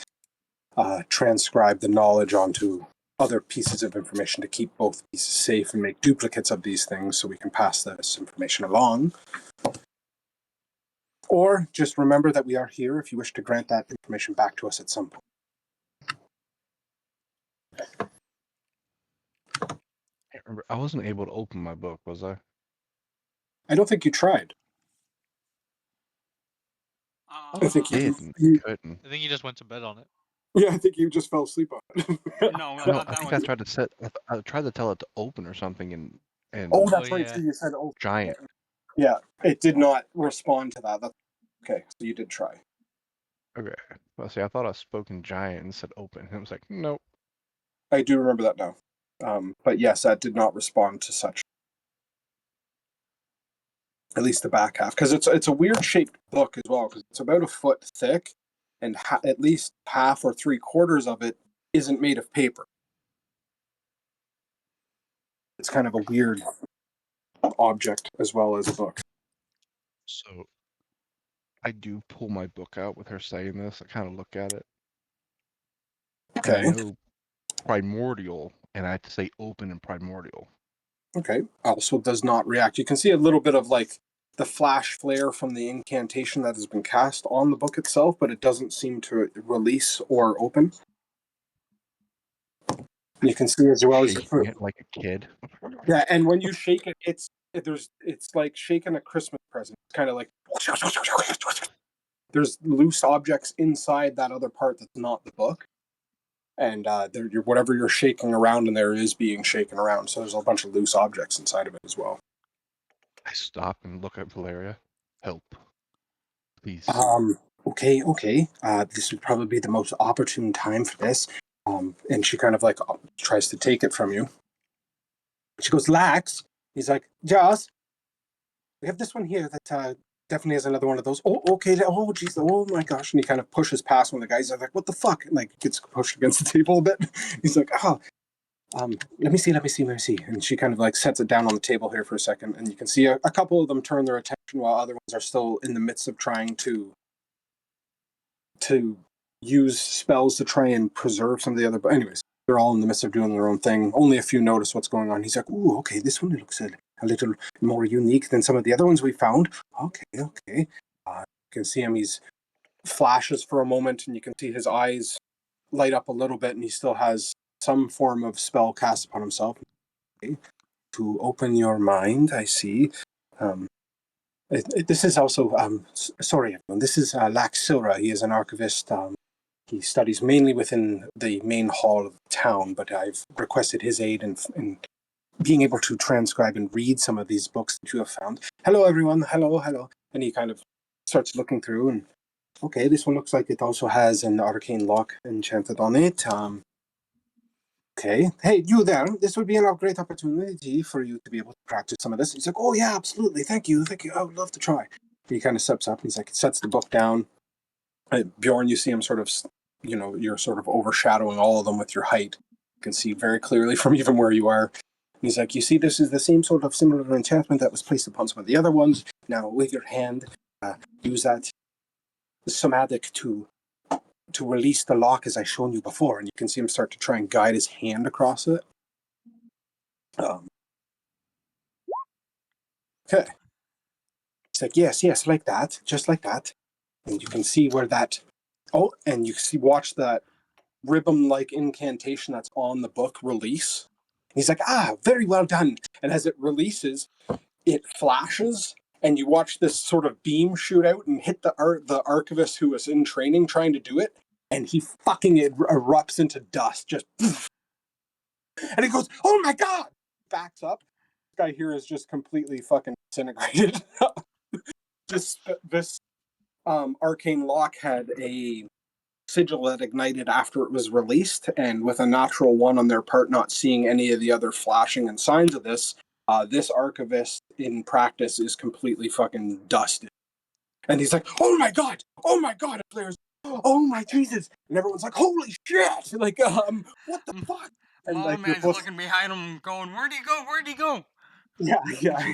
transcribe the knowledge onto other pieces of information to keep both pieces safe and make duplicates of these things so we can pass this information along. Or just remember that we are here if you wish to grant that information back to us at some point. I remember. I wasn't able to open my book, was I? I don't think you tried. I think I you couldn't. I think you just went to bed on it. yeah, I think you just fell asleep on it. No, No, I that think was I tried to tell it to open or something, and Oh, Oh that's right. yeah. So you said, "Oh, giant. yeah." It did not respond to that. That's okay. So you did try. Okay. Well, see, I thought I spoke in giant and said open. And it was like, nope. I do remember that now. But yes, that did not respond to such. At least the back half, because it's a weird shaped book as well, because it's about a foot thick, and at least half or 3/4 of it isn't made of paper. It's kind of a weird object as well as a book. So I do pull my book out with her saying this. I kind of look at it, and I Okay. know primordial, and I have to say open and primordial. Okay. Also does not react. You can see a little bit of like the flash flare from the incantation that has been cast on the book itself, but it doesn't seem to release or open. You can see as well as Shaking it like a kid. yeah, and when you shake it, it's like shaking a Christmas present. It's kind of like there's loose objects inside that other part that's not the book, and whatever you're shaking around in there is being shaken around. So there's a bunch of loose objects inside of it as well. I stop and look at Valeria. Help, please. Okay. This would probably be the most opportune time for this. And she kind of like tries to take it from you. She goes, Lax. He's like, Joss, we have this one here that definitely has another one of those. Oh, okay. Oh, geez. Oh, my gosh. And he kind of pushes past one of the guys. I'm like, what the fuck? And like gets pushed against the table a bit. He's like, let me see. And she kind of like sets it down on the table here for a second. And you can see a couple of them turn their attention while other ones are still in the midst of trying to use spells to try and preserve some of the other. But anyways, they're all in the midst of doing their own thing. Only a few notice what's going on. He's like, ooh, okay, this one looks a little more unique than some of the other ones we found. Okay. You can see him. He's flashes for a moment, and you can see his eyes light up a little bit, and he still has some form of spell cast upon himself. Okay. To open your mind, I see. This is also, sorry everyone, this is Lax Silra. He is an archivist. He studies mainly within the main hall of the town, but I've requested his aid in being able to transcribe and read some of these books that you have found. Hello everyone, hello. And he kind of starts looking through and, okay, this one looks like it also has an arcane lock enchanted on it. Okay. Hey, you there. This would be a great opportunity for you to be able to practice some of this. He's like, oh, yeah, absolutely. Thank you. I would love to try. He kind of steps up. He's like, sets the book down. Bjorn, you see him sort of, you're sort of overshadowing all of them with your height. You can see very clearly from even where you are. He's like, you see, this is the same sort of similar enchantment that was placed upon some of the other ones. Now, with your hand, use that somatic to release the lock as I shown you before, and you can see him start to try and guide his hand across it. Okay. He's like, yes, like that, just like that. And you can see where that. Oh, and you see, watch that ribbon-like incantation that's on the book release. He's like, very well done. And as it releases, it flashes, and you watch this sort of beam shoot out and hit the archivist who was in training trying to do it, and he fucking erupts into dust, just. And he goes, "Oh my god!" Backs up. This guy here is just completely fucking disintegrated. This arcane lock had a sigil that ignited after it was released, and with a natural one on their part, not seeing any of the other flashing and signs of this, this archivist in practice is completely fucking dusted. And he's like, oh my god, and players, oh my Jesus, and everyone's like, holy shit, like, what the fuck? And Mama like your Man's book, looking behind him, going, "Where'd he go? Where'd he go?" yeah,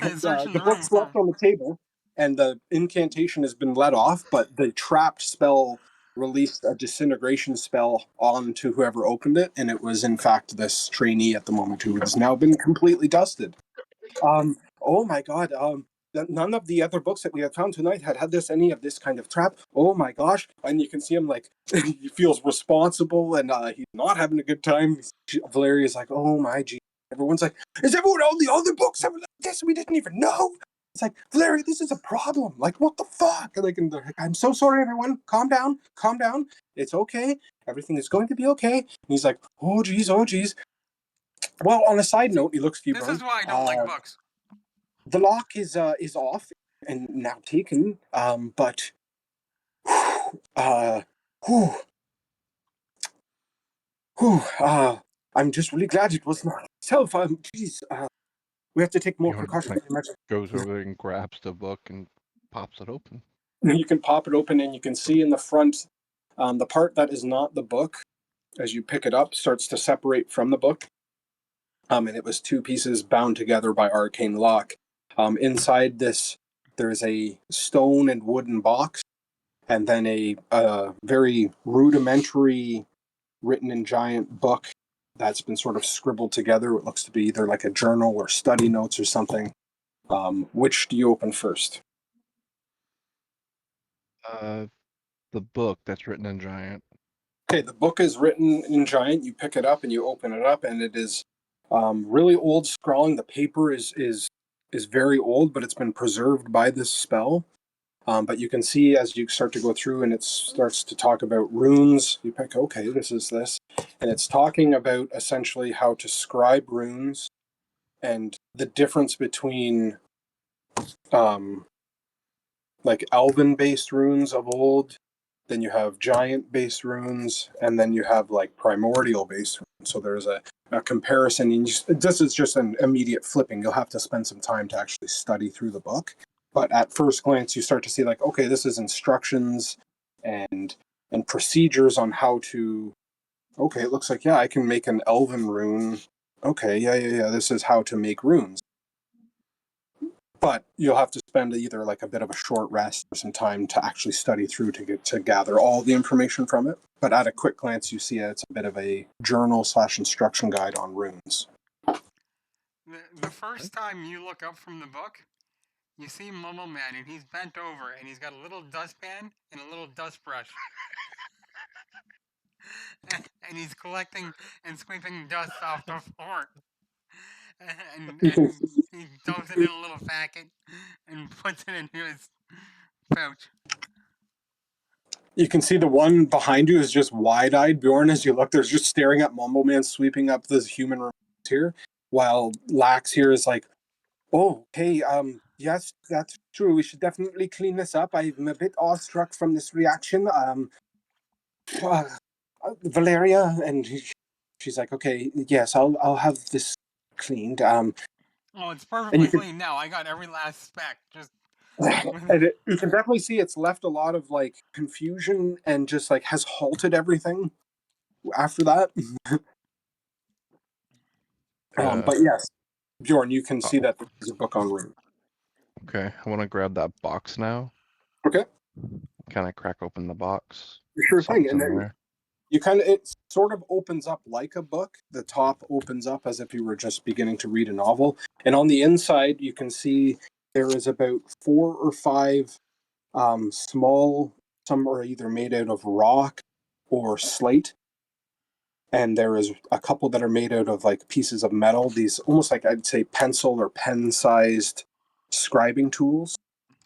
and Searching the the room book's for left him. on the table, and the incantation has been let off, but the trapped spell released a disintegration spell onto whoever opened it, and it was in fact this trainee at the moment who has now been completely dusted. Oh my god. None of the other books that we had found tonight had any of this kind of trap. Oh my gosh! And you can see him like he feels responsible, and he's not having a good time. Valeria's like, oh my gee. Everyone's like, is everyone all the other books have like this? We didn't even know. It's like, Valeria, this is a problem. Like, what the fuck? And they're like, I'm so sorry, everyone. Calm down. Calm down. It's okay. Everything is going to be okay. And he's like, oh geez, oh geez. Well, on a side note, he looks to you, This Bjorn. is why I don't like books. The lock is off and now taken, but uh, whew, I'm just really glad it was not myself. Geez, we have to take more Bjorn precautionary measures. goes over there and grabs the book and pops it open. You can pop it open, and you can see in the front, the part that is not the book, as you pick it up, starts to separate from the book. And it was two pieces bound together by arcane lock. Inside this, there's a stone and wooden box, and then a very rudimentary, written in giant book that's been sort of scribbled together. It looks to be either like a journal or study notes or something. Which do you open first? The book that's written in giant. Okay, the book is written in giant. You pick it up and you open it up, and it is really old scrawling. The paper is very old, but it's been preserved by this spell. But you can see as you start to go through and it starts to talk about runes, you pick, okay, this is this. And it's talking about essentially how to scribe runes and the difference between um, like elven based runes of old, then you have giant based runes, and then you have like primordial based runes. So there's a comparison. And this is just an immediate flipping. You'll have to spend some time to actually study through the book. But at first glance, you start to see like, okay, this is instructions and procedures on how to. Okay, it looks like yeah, I can make an elven rune. Okay, yeah. This is how to make runes. But you'll have to spend either like a bit of a short rest or some time to actually study through to get to gather all the information from it. But at a quick glance, you see it's a bit of a journal/instruction guide on runes. The first time you look up from the book, you see Mumble Man, and he's bent over, and he's got a little dustpan and a little dust brush. And he's collecting and sweeping dust off the floor. You can And he dumps it in a little packet and puts it into his pouch. you can see the one behind you is just wide-eyed. Bjorn, as you look, there's just staring at Mumbleman sweeping up this human remains here, while Lax here is like, "Oh, hey, yes, that's true. We should definitely clean this up. I'm a bit awestruck from this reaction. Uh, Valeria," and she's like, "Okay, yes, I'll have this cleaned." Oh, it's And you perfectly can clean now. I got every last speck. Just you can definitely see it's left a lot of like confusion and just like has halted everything after that. Yeah. But yes, Bjorn, you can Uh, see that there's a book on room. okay, I want to grab that box now. Okay, Kind of crack open the box. sure thing. Something's And in then there. you kind of it sort of opens up like a book. The top opens up as if you were just beginning to read a novel, and on the inside you can see there is about 4 or 5 small, some are either made out of rock or slate, and there is a couple that are made out of like pieces of metal, these almost like I'd say pencil or pen sized scribing tools.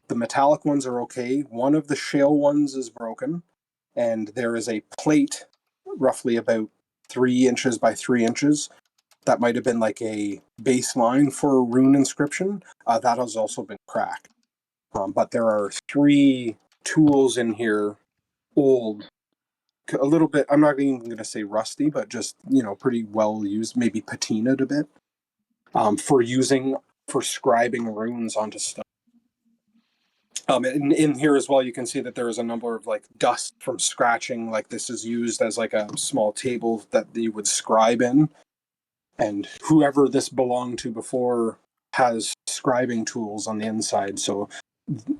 The metallic ones are okay. One of the shale ones is broken, and there is a plate roughly about 3 inches by 3 inches that might have been like a baseline for a rune inscription. That has also been cracked. But there are 3 tools in here, old, a little bit, I'm not even going to say rusty, but just, pretty well used, maybe patinaed a bit, for scribing runes onto stone. In here as well, you can see that there is a number of like dust from scratching. Like this is used as like a small table that you would scribe in. And whoever this belonged to before has scribing tools on the inside. So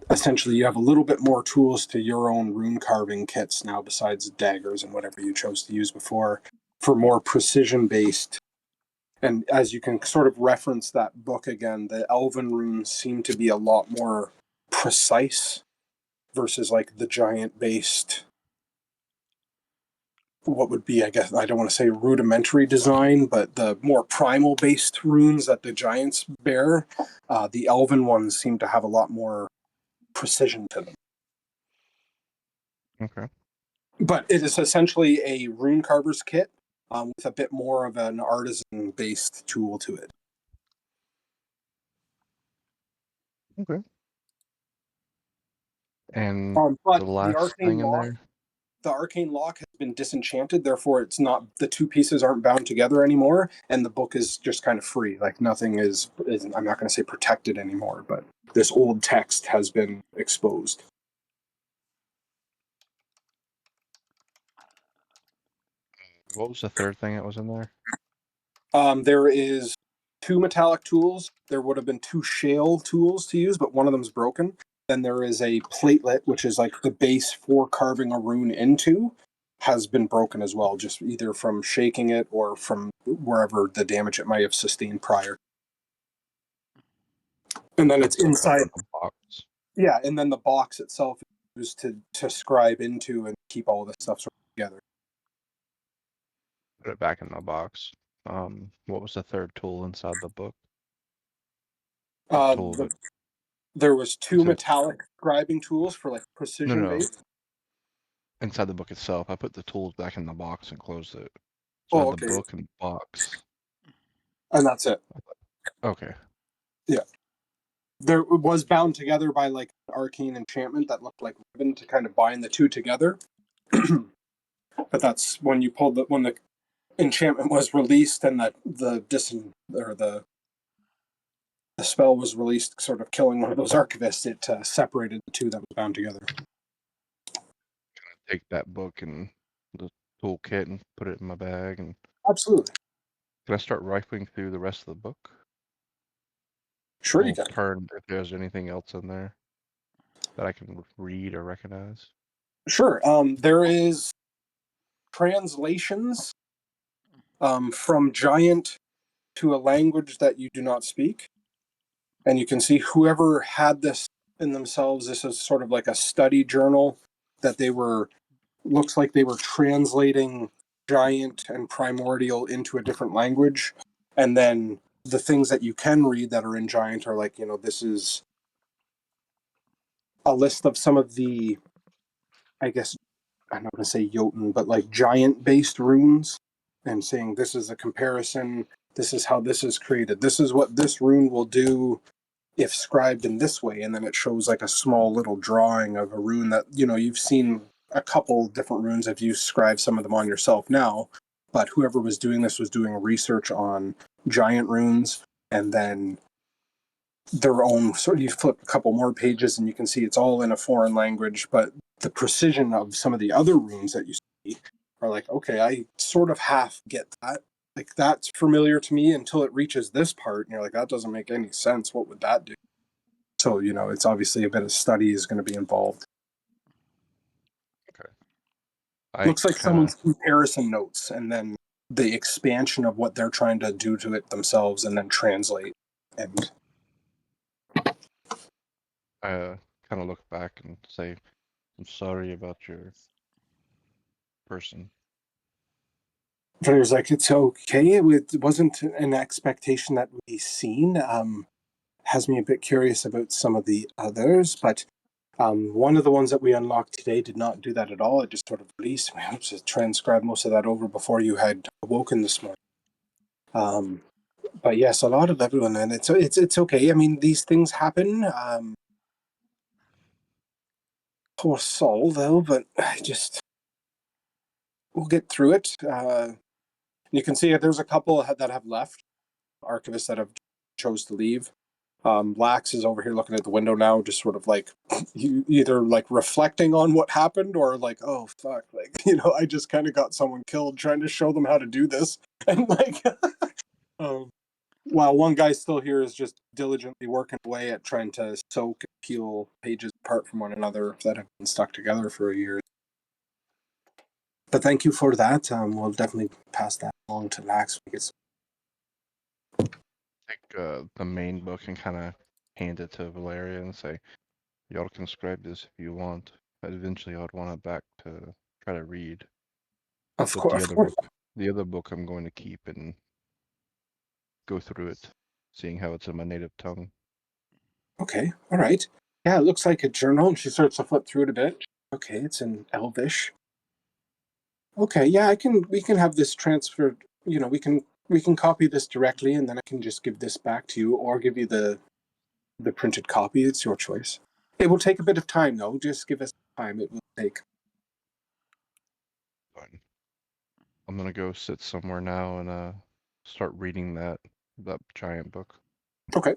essentially you have a little bit more tools to your own rune carving kits now besides daggers and whatever you chose to use before for more precision based. And as you can sort of reference that book again, the elven runes seem to be a lot more precise versus like the giant based, what would be, I guess, I don't want to say rudimentary design, but the more primal based runes that the giants bear, the elven ones seem to have a lot more precision to them. Okay. But it is essentially a rune carver's kit with a bit more of an artisan based tool to it. Okay. And But the the last arcane thing in lock, there. the arcane lock has been disenchanted, therefore it's not, the 2 pieces aren't bound together anymore, and the book is just kind of free. Like nothing is I'm not going to say protected anymore, but this old text has been exposed. What was the third thing that was in there? There is 2 metallic tools. There would have been 2 shale tools to use, but one of them's broken. Then there is a platelet, which is like the base for carving a rune into, has been broken as well, just either from shaking it or from wherever the damage it might have sustained prior. And then it's inside. The box. Yeah, and then the box itself is used to scribe into and keep all this stuff sort of together. Put it back in the box. What was the third tool inside the book? There was 2 Is it- metallic scribing tools for like precision No. based. Inside the book itself, I put the tools back in the box and closed it. So I Oh, had okay. the book and box. And that's it. Okay. Yeah. There was bound together by like an arcane enchantment that looked like ribbon to kind of bind the 2 together. But that's when the enchantment was released and the spell was released, sort of killing one of those archivists. It separated the 2 that was bound together. Take that book and the toolkit and put it in my bag. And Absolutely. can I start rifling through the rest of the book? Sure, you I'll can. turn if there's anything else in there that I can read or recognize. Sure. There is translations from Giant to a language that you do not speak. And you can see whoever had this in themselves, this is sort of like a study journal that looks like they were translating Giant and Primordial into a different language. And then the things that you can read that are in Giant are like, this is a list of some of the, I guess, I'm not going to say Jotun, but like giant-based runes, and saying this is a comparison, this is how this is created, this is what this rune will do if scribed in this way, and then it shows like a small little drawing of a rune that, you've seen a couple different runes if you scribe some of them on yourself now, but whoever was doing this was doing research on giant runes, and then their own sort of, you flip a couple more pages and you can see it's all in a foreign language, but the precision of some of the other runes that you see are like, okay, I sort of half get that. Like that's familiar to me until it reaches this part, and you're like, that doesn't make any sense. What would that do? So, it's obviously a bit of study is going to be involved. Okay. I Looks like kind of someone's comparison notes and then the expansion of what they're trying to do to it themselves and then translate. And I kind of look back and say, I'm sorry about your person. Valeria's like, it's okay. It wasn't an expectation that we seen. Has me a bit curious about some of the others, but one of the ones that we unlocked today did not do that at all. It just sort of released. We have to transcribe most of that over before you had awoken this morning. But yes, a lot of everyone, and it's okay. I mean, these things happen. Poor soul, though, but I just we'll get through it. You can see there's a couple that have left, archivists that have chose to leave. Lax is over here looking at the window now, just sort of like either like reflecting on what happened or like, oh fuck, like I just kind of got someone killed trying to show them how to do this, and like, while one guy still here is just diligently working away at trying to soak and peel pages apart from one another that have been stuck together for a year. But thank you for that. We'll definitely pass that along to Lax. Take the main book and kind of hand it to Valeria and say, y'all can scribe this if you want. But eventually I'd want it back to try to read. Of But course, of course. the other book I'm going to keep and go through it, seeing how it's in my native tongue. Okay, all right. Yeah, it looks like a journal, and she starts to flip through it a bit. Okay, it's in Elvish. Okay, yeah, we can have this transferred. We can copy this directly, and then I can just give this back to you, or give you the printed copy. It's your choice. It will take a bit of time, though. Just give us time. It will take. Fine. I'm gonna go sit somewhere now and start reading that giant book. Okay.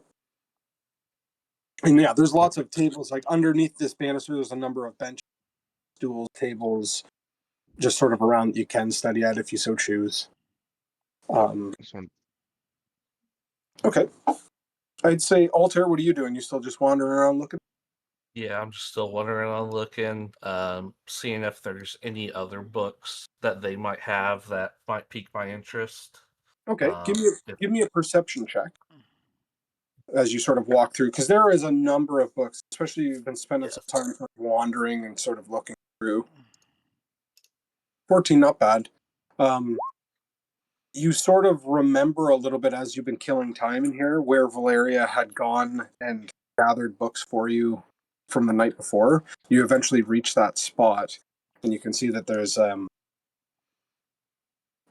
And yeah, there's Yep. lots of tables. Like underneath this banister, there's a number of benches, stools, tables, just sort of around you can study at if you so choose. This one, Okay. I'd say, Altair, what are you doing? You still just wandering around looking? Yeah, I'm just still wondering on looking, seeing if there's any other books that they might have that might pique my interest. Okay, If, give me a perception check as you sort of walk through, because there is a number of books, especially you've been spending yes. some time sort of wandering and sort of looking through. 14, not bad. You sort of remember a little bit as you've been killing time in here where Valeria had gone and gathered books for you from the night before. You eventually reach that spot, and you can see that there's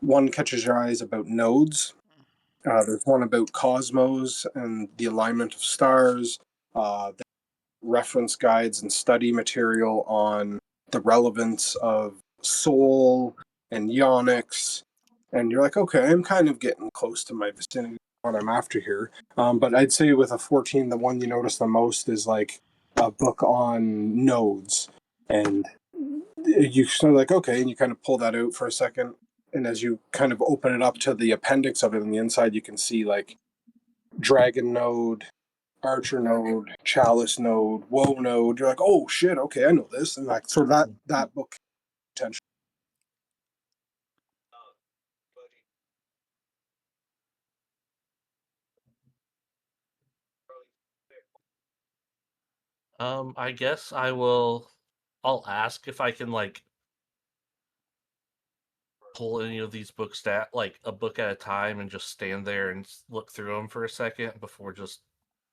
one catches your eyes about nodes. There's one about cosmos and the alignment of stars. Reference guides and study material on the relevance of soul and yonics. And you're like, okay, I'm kind of getting close to my vicinity, what I'm after here. But I'd say with a 14, the one you notice the most is like a book on nodes. And you sort of like, okay, and you kind of pull that out for a second. And as you kind of open it up to the appendix of it on the inside, you can see like Dragon Node, Archer Node, Chalice Node, Woe Node. You're like, oh shit, okay, I know this, and like sort of that book potential. I guess I'll ask if I can like pull any of these books like a book at a time and just stand there and look through them for a second before just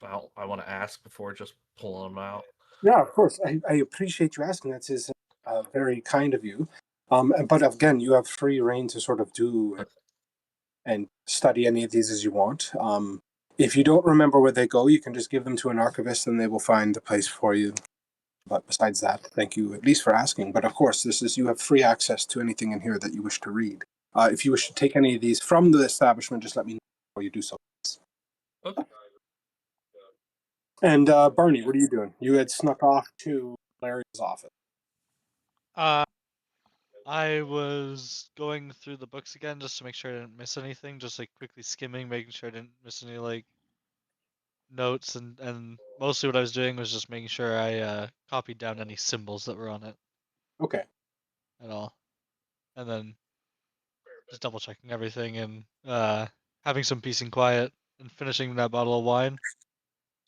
I want to ask before just pulling them out. Yeah, of course. I appreciate you asking. That is very kind of you. But again, you have free reign to sort of do Okay. and study any of these as you want. If you don't remember where they go, you can just give them to an archivist and they will find the place for you. But besides that, thank you at least for asking. But of course, you have free access to anything in here that you wish to read. If you wish to take any of these from the establishment, just let me know before you do so. Okay. And Barney, what are you doing? You had snuck off to Larry's office. I was going through the books again just to make sure I didn't miss anything, just like quickly skimming, making sure I didn't miss any like notes, and mostly what I was doing was just making sure I copied down any symbols that were on it Okay. at all, and then just double checking everything and having some peace and quiet and finishing that bottle of wine,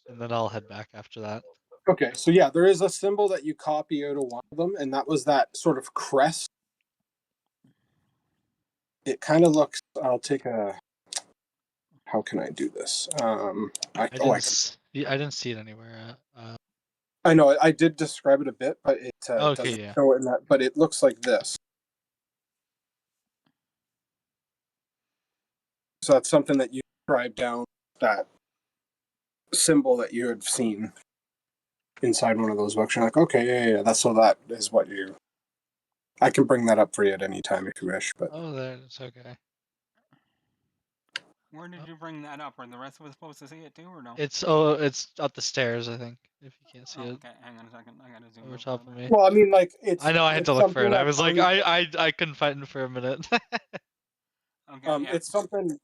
and then I'll head back after that. Okay, so yeah, there is a symbol that you copy out of one of them, and that was that sort of crest. It kind of looks. I'll take a. How can I do this? I didn't see it anywhere. I know I did describe it a bit, but it Okay, doesn't yeah. show it in that. But it looks like this. So that's something that you scribe down, that symbol that you had seen inside one of those books. You're like, okay, yeah. That's so that is what you. I can bring that up for you at any time if you wish. But Oh, that's okay. Where did you bring that up? Are the rest of us supposed to see it too, or no? It's up the stairs, I think. If you can't see Oh, it okay. Hang on a second. I gotta zoom over out top for of a me. bit. well, I mean, like I know I had to it's look for something it. I that was like, Bernie, I couldn't find it for a minute. Okay, yeah. it's something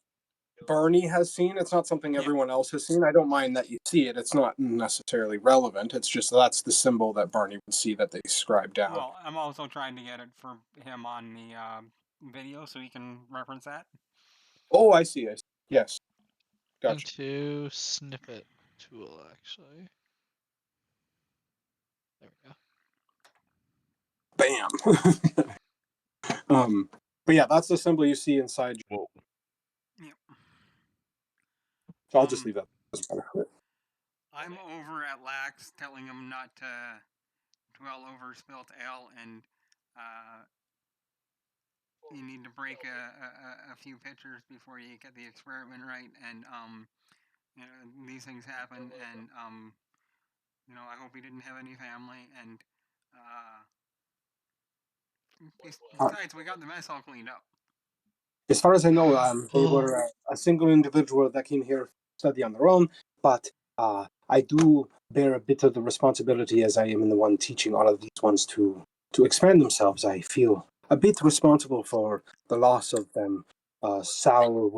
Bernie has seen. It's not something Yeah. everyone else has seen. I don't mind that you see it. It's not necessarily relevant. It's just that's the symbol that Bernie would see that they scribe down. Well, I'm also trying to get it for him on the video so he can reference that. Oh, I see. Yes, gotcha. Into snippet tool, actually. There we go. Bam. But yeah, that's the symbol you see inside. Whoa. Yep. So I'll just leave that. Doesn't matter. I'm over at Lax telling him not to dwell over spilt ale, and you need to break a few pitchers before you get the experiment right. And you know, these things happen, and you know, I hope he didn't have any family. And besides, we got the mess all cleaned up. As far as I know, they Oh. were a single individual that came here to study on their own, but I do bear a bit of the responsibility as I am the one teaching all of these ones to expand themselves. I feel a bit responsible for the loss of them. Sal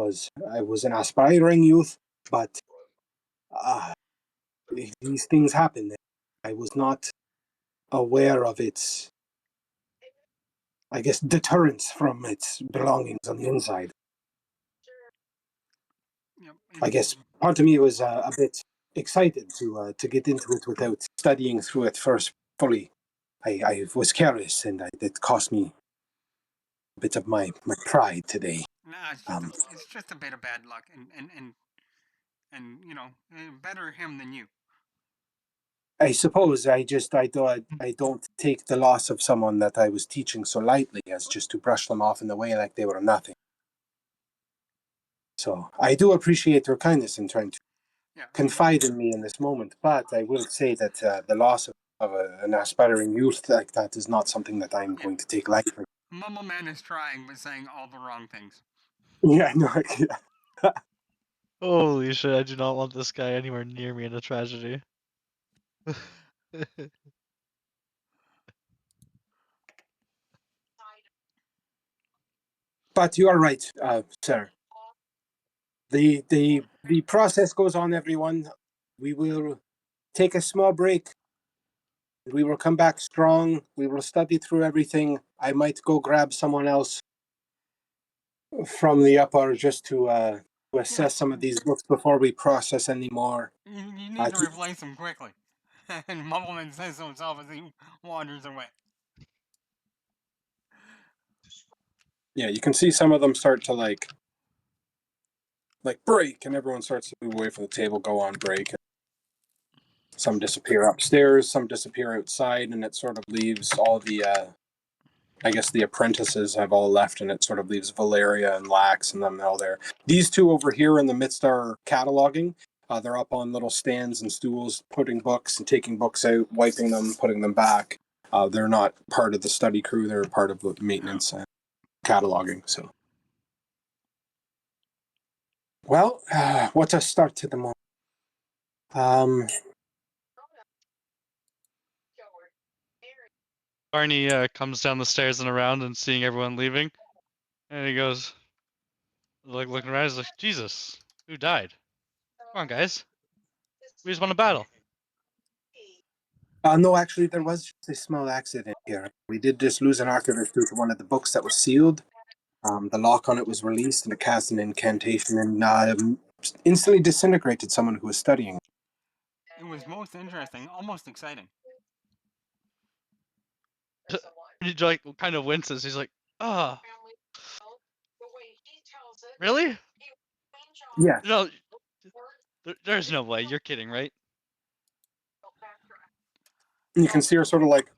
I was an aspiring youth, but these things happen. I was not aware of its, I guess, deterrence from its belongings on the inside. Yep. I guess part of me was a bit excited to get into it without studying through it first fully. I was careless, and it cost me a bit of my pride today. Nah, it's just a bit of bad luck, and you know, better him than you. I suppose I don't take the loss of someone that I was teaching so lightly as just to brush them off in the way like they were nothing. So I do appreciate your kindness in trying to Yeah. confide in me in this moment, but I will say that the loss of an aspiring youth like that is not something that I'm going to take lightly. Mumble Man is trying, but saying all the wrong things. Yeah, no, Holy shit, I do not want this guy anywhere near me in a tragedy. but you are right, sir. The process goes on, everyone. We will take a small break. We will come back strong. We will study through everything. I might go grab someone else from the upper just to assess some of these books before we process any more. You need to replace him quickly. And Mumbleman says to himself as he wanders away. Yeah, you can see some of them start to like break, and everyone starts to move away from the table, go on break. Some disappear upstairs, some disappear outside, and it sort of leaves all the I guess the apprentices have all left, and it sort of leaves Valeria and Lax and them all there. These two over here in the midst are cataloging. They're up on little stands and stools, putting books and taking books out, wiping them, putting them back. They're not part of the study crew. They're part of the maintenance and cataloging. So, well, what a start to the morning. Barney comes down the stairs and around and seeing everyone leaving, and he goes, looking around, he's like, Jesus, who died? Come on, guys. We just won a battle. No, actually, there was just a small accident here. We did just lose an archivist due to one of the books that was sealed. The lock on it was released, and it cast an incantation and instantly disintegrated someone who was studying. It was most interesting, almost exciting. He like kind of winces. He's like, "Ah, really? Yeah, No, there's no way. You're kidding, right?" and you can see her sort of like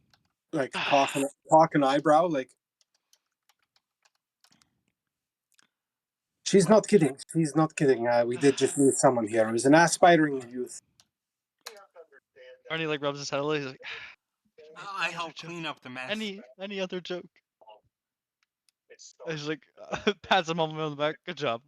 cock an eyebrow, like she's not kidding. She's not kidding. We did just meet someone here. He was an aspiring youth. Barney like rubs his head a little. He's like, I helped clean up the mess. any other joke? He's like, pats him on the back. Good job.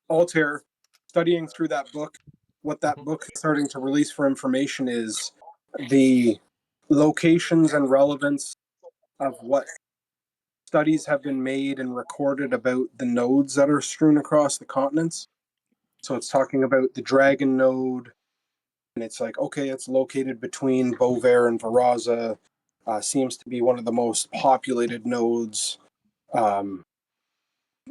Altair, studying through that book, what that Mhm. book is starting to release for information is the locations and relevance of what studies have been made and recorded about the nodes that are strewn across the continents. So it's talking about the Dragon node, and it's like, okay, it's located between Beauvais and Veraza. Seems to be one of the most populated nodes.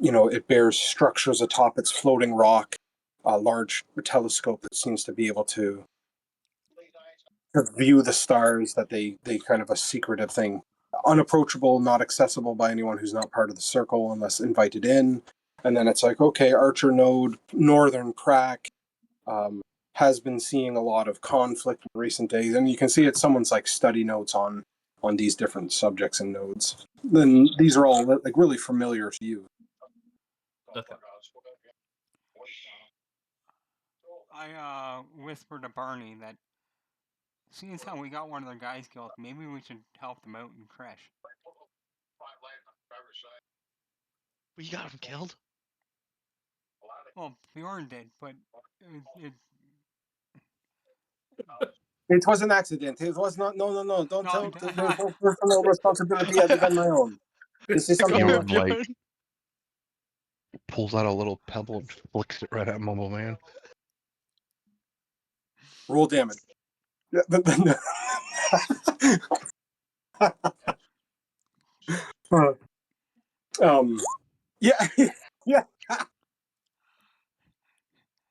It bears structures atop its floating rock, a large telescope that seems to be able to view the stars, that they kind of a secretive thing. Unapproachable, not accessible by anyone who's not part of the circle unless invited in. And then it's like, okay, Archer Node, Northern Crack, has been seeing a lot of conflict in recent days. And you can see it's someone's like study notes on these different subjects and nodes. Then these are all like really familiar to you. Okay. I whispered to Barney that, seeing as how we got one of their guys killed, maybe we should help them out and crash. We got him killed. Well, Bjorn did, but it It was an accident. It was not. No. Don't no, tell. There's no personal responsibility other than my own. This is something. Bjorn, like, pulls out a little pebble and flicks it right at Mumble Man. Roll damage. um. Yeah. Yeah.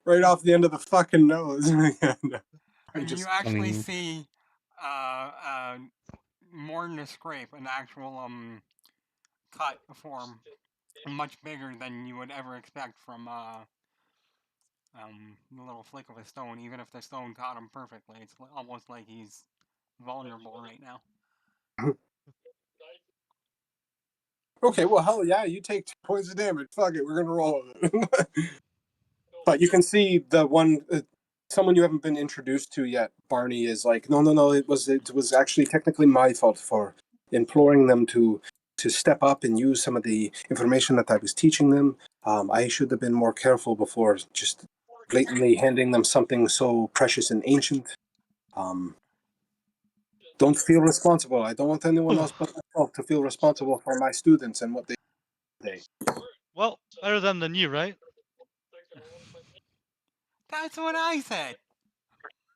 Right off the end of the fucking nose. and you actually see more than a scrape, an actual cut form, much bigger than you would ever expect from the little flick of a stone. Even if the stone caught him perfectly, it's almost like he's vulnerable right now. Okay, well, hell yeah, you take 2 points of damage. Fuck it, we're gonna roll with it. But you can see the one, someone you haven't been introduced to yet. Barney is like, no. It was actually technically my fault for imploring them to step up and use some of the information that I was teaching them. I should have been more careful before just blatantly handing them something so precious and ancient. Don't feel responsible. I don't want anyone else but myself to feel responsible for my students and what they say. Well, better them than you, right? That's what I said.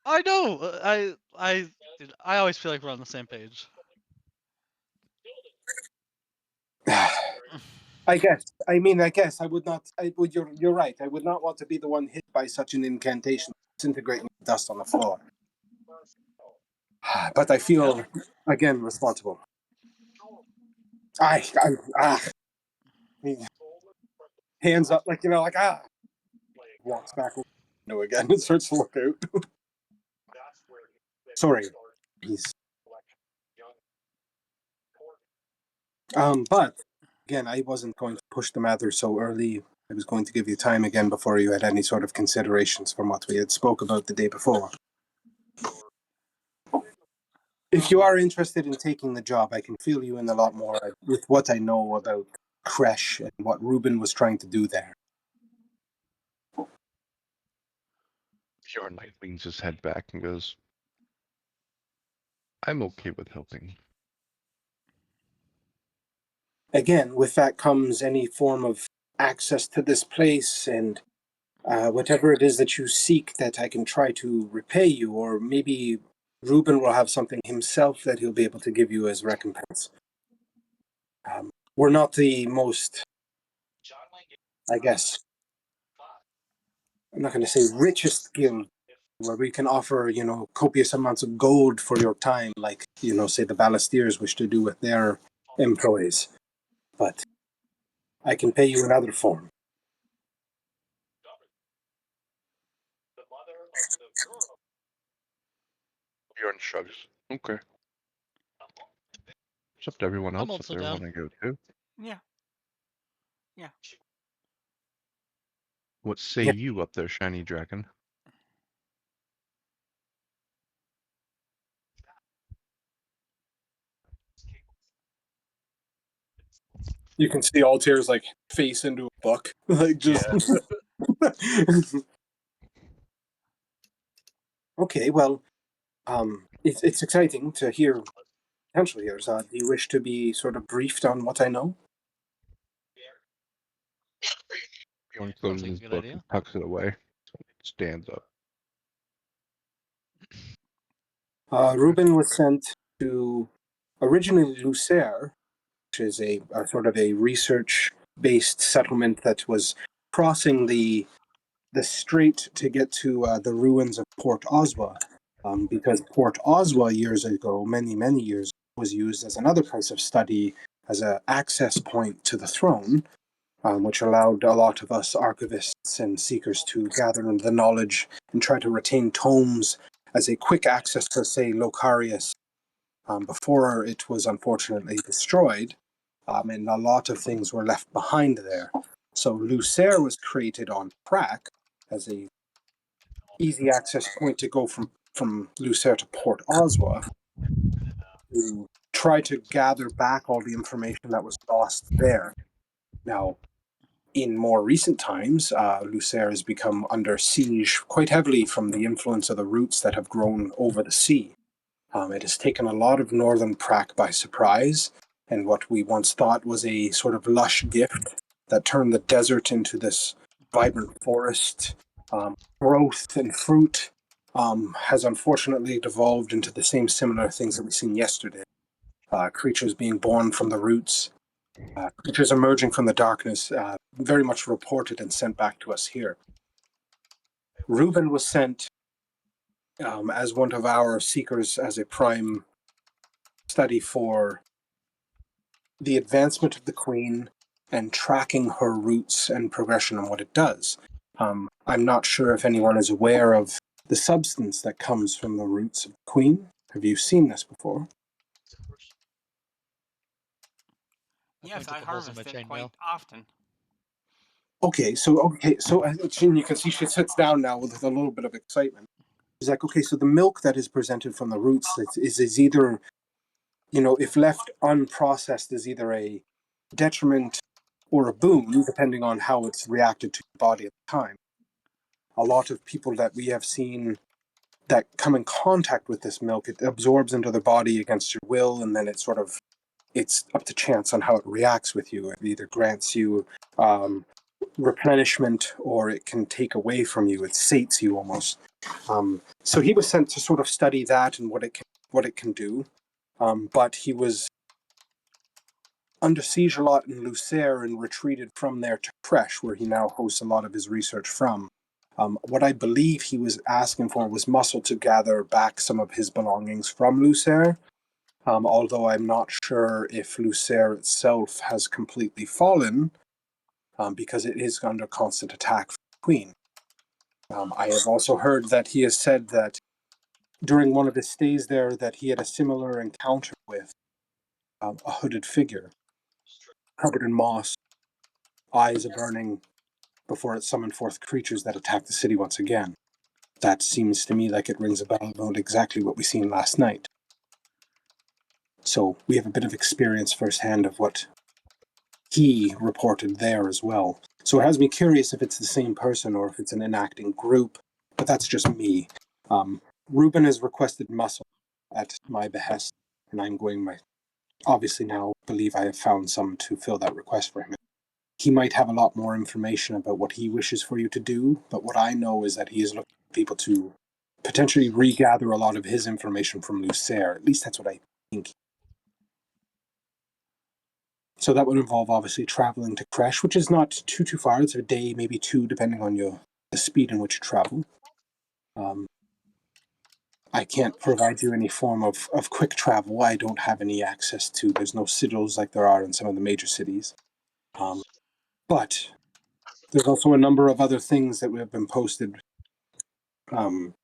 I know. Dude, I always feel like we're on the same page. I guess. I guess I would not. You're right. I would not want to be the one hit by such an incantation, disintegrating dust on the floor. But I feel again responsible. I hands up, like walks back again and starts to look out. Sorry, he's but again, I wasn't going to push the matter so early. I was going to give you time again before you had any sort of considerations from what we had spoke about the day before. If you are interested in taking the job, I can fill you in a lot more with what I know about Kresh and what Ruben was trying to do there. Bjorn like leans his head back and goes, I'm okay with helping. Again, with that comes any form of access to this place and whatever it is that you seek that I can try to repay you, or maybe Ruben will have something himself that he'll be able to give you as recompense. We're not the most, I guess, I'm not going to say richest guild, where we can offer, copious amounts of gold for your time, like, say the Ballasteers wish to do with their employees. But I can pay you in other form. Bjorn shrugs. Okay. It's up to everyone I'm else if also they down. want to go too. Yeah. Yeah. What say Yeah. you up there, shiny dragon? You can see Altair's like face into a book, like just. Yeah. Okay, well, it's exciting to hear potential here. So, do you wish to be sort of briefed on what I know? Bjorn Sounds closes like a his good book and idea. tucks it away. So he stands up. Reuben was sent to originally Lucer, which is a sort of a research-based settlement that was crossing the strait to get to the ruins of Port Oswa, because Port Oswa years ago, many years, was used as another place of study as an access point to the throne, which allowed a lot of us archivists and seekers to gather the knowledge and try to retain tomes as a quick access to, say, Locarius, before it was unfortunately destroyed, and a lot of things were left behind there. So Lucer was created on Prac as a easy access point to go from Lucer to Port Oswa to try to gather back all the information that was lost there. Now, in more recent times, Lucer has become under siege quite heavily from the influence of the roots that have grown over the sea. It has taken a lot of northern Prac by surprise, and what we once thought was a sort of lush gift that turned the desert into this vibrant forest, growth and fruit, has unfortunately devolved into the same similar things that we've seen yesterday. Creatures being born from the roots, creatures emerging from the darkness, very much reported and sent back to us here. Reuben was sent as one of our seekers as a prime study for the advancement of the Queen and tracking her roots and progression and what it does. I'm not sure if anyone is aware of the substance that comes from the roots of the Queen. Have you seen this before? Yes, point at I the holes in my harvest it chainmail. quite often. Okay, so you can see she sits down now with a little bit of excitement. She's like, okay, so the milk that is presented from the roots is either, if left unprocessed, is either a detriment or a boon, depending on how it's reacted to your body at the time. A lot of people that we have seen that come in contact with this milk, it absorbs into the body against your will, and then it's up to chance on how it reacts with you. It either grants you replenishment or it can take away from you. It sates you almost. So he was sent to sort of study that and what it can do. But he was under siege a lot in Lucer and retreated from there to Kresh, where he now hosts a lot of his research from. What I believe he was asking for was muscle to gather back some of his belongings from Lucer, although I'm not sure if Lucer itself has completely fallen, because it is under constant attack from the Queen. I have also heard that he has said that during one of his stays there that he had a similar encounter with a hooded figure, covered in moss, eyes burning, before it summoned forth creatures that attacked the city once again. That seems to me like it rings a bell about exactly what we seen last night. So we have a bit of experience firsthand of what he reported there as well. So it has me curious if it's the same person or if it's an enacting group, but that's just me. Reuben has requested muscle at my behest, and I'm going my obviously now believe I have found some to fill that request for him. He might have a lot more information about what he wishes for you to do, but what I know is that he is looking for people to potentially regather a lot of his information from Lucer. At least that's what I think. So that would involve obviously traveling to Kresh, which is not too far. It's a day, maybe two, depending on you the speed in which you travel. I can't provide you any form of quick travel. I don't have any access to. There's no sigils like there are in some of the major cities. But there's also a number of other things that have been posted along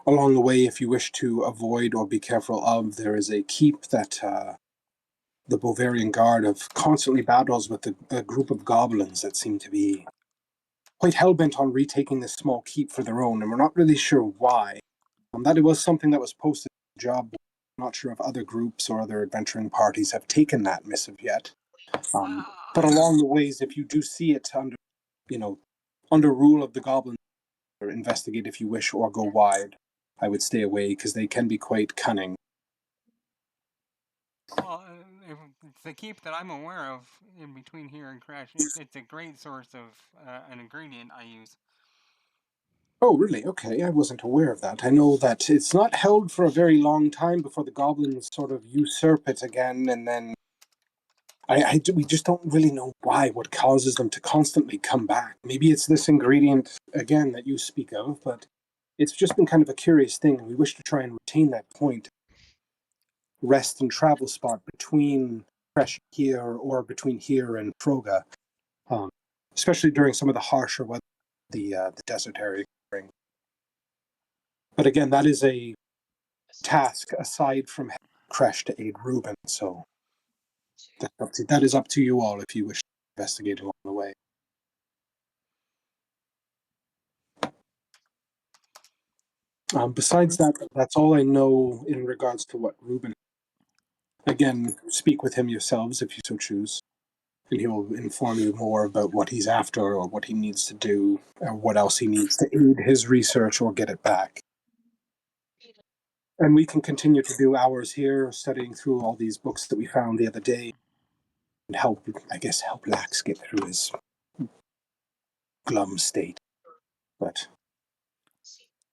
the way. If you wish to avoid or be careful of, there is a keep that the Bavarian Guard have constantly battles with a group of goblins that seem to be quite hell-bent on retaking this small keep for their own, and we're not really sure why. That it was something that was posted in the job. I'm not sure if other groups or other adventuring parties have taken that missive yet. But along the ways, if you do see it under rule of the goblins, or investigate if you wish, or go wide, I would stay away because they can be quite cunning. Well, it's the keep that I'm aware of in between here and Crash. It's a great source of an ingredient I use. Oh, really? Okay, I wasn't aware of that. I know that it's not held for a very long time before the goblins sort of usurp it again, and then we just don't really know why, what causes them to constantly come back. Maybe it's this ingredient, again, that you speak of, but it's just been kind of a curious thing, and we wish to try and retain that point, rest and travel spot between Fresh here or between here and Froga, especially during some of the harsher weather, the desert area. But again, that is a task aside from Crash to aid Reuben, so that is up to you all if you wish to investigate along the way. Besides that, that's all I know in regards to what Reuben. Again, speak with him yourselves if you so choose, and he will inform you more about what he's after or what he needs to do or what else he needs to aid his research or get it back. And we can continue to do hours here, studying through all these books that we found the other day, and help Lax get through his glum state. But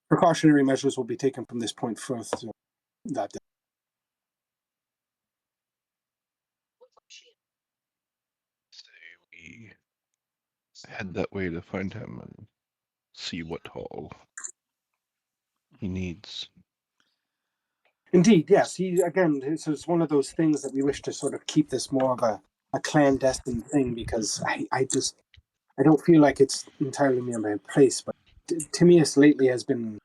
precautionary measures will be taken from this point forth. So that We head that way to find him and see what all he needs. Indeed, yes. This is one of those things that we wish to sort of keep this more of a clandestine thing because I don't feel like it's entirely me on my place, but Timaeus lately has been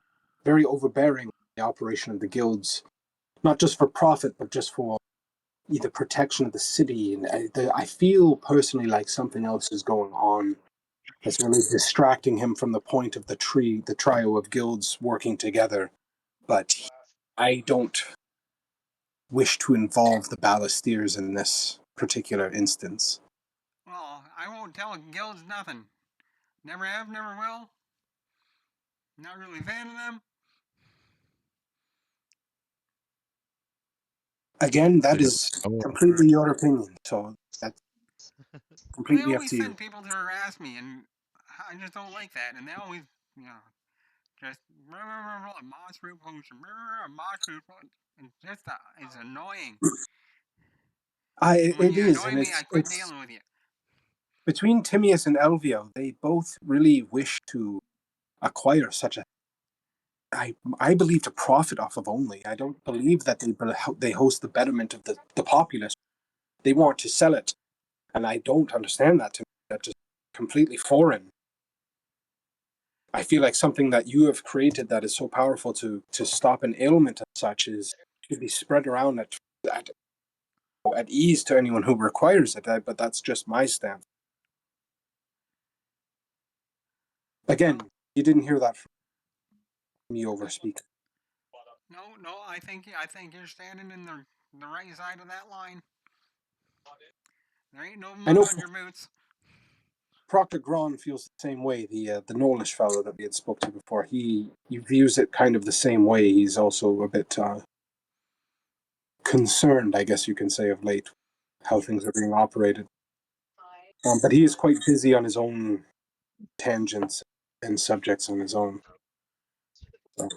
very overbearing in the operation of the guilds, not just for profit, but just for either protection of the city. And I feel personally like something else is going on that's really distracting him from the point of the trio of guilds working together. But I don't wish to involve the Ballasteers in this particular instance. Well, I won't tell guilds nothing. Never have, never will. Not really a fan of them. Again, that They have is no completely your opinion, so that's They completely up always to you. send people to harass me, and I just don't like that. And they always, just moss root potion, moss root potion. It's annoying. And when It you is, annoy and me, I quit it's dealing with you. between Timaeus and Elvio. They both really wish to acquire such a. I believe to profit off of only. I don't believe that they host the betterment of the populace. They want to sell it, and I don't understand that. To me, that's just completely foreign. I feel like something that you have created that is so powerful to stop an ailment and such is should be spread around at ease to anyone who requires it. But that's just my stance. Again, you didn't hear that from me over speaker. No, I think you're standing in the right side of that line. There ain't no I mud know on your boots. Proctor Gron feels the same way. The Nolish fellow that we had spoke to before, he views it kind of the same way. He's also a bit concerned, I guess you can say, of late how things are being operated. But he is quite busy on his own tangents and subjects on his own. So,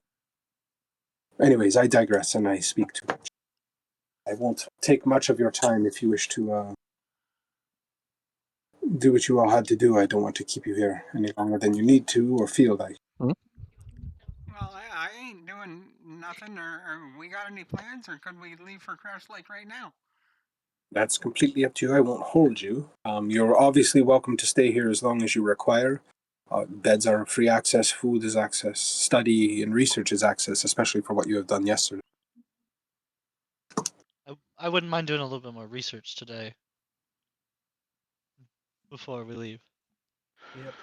anyways, I digress and I speak too much. I won't take much of your time if you wish to do what you all had to do. I don't want to keep you here any longer than you need to or feel like. Well, I ain't doing nothing. Or we got any plans, or could we leave for Crash Lake right now? That's completely up to you. I won't hold you. You're obviously welcome to stay here as long as you require. Beds are free access, food is access, study and research is access, especially for what you have done yesterday. I wouldn't mind doing a little bit more research today before we leave. Yep.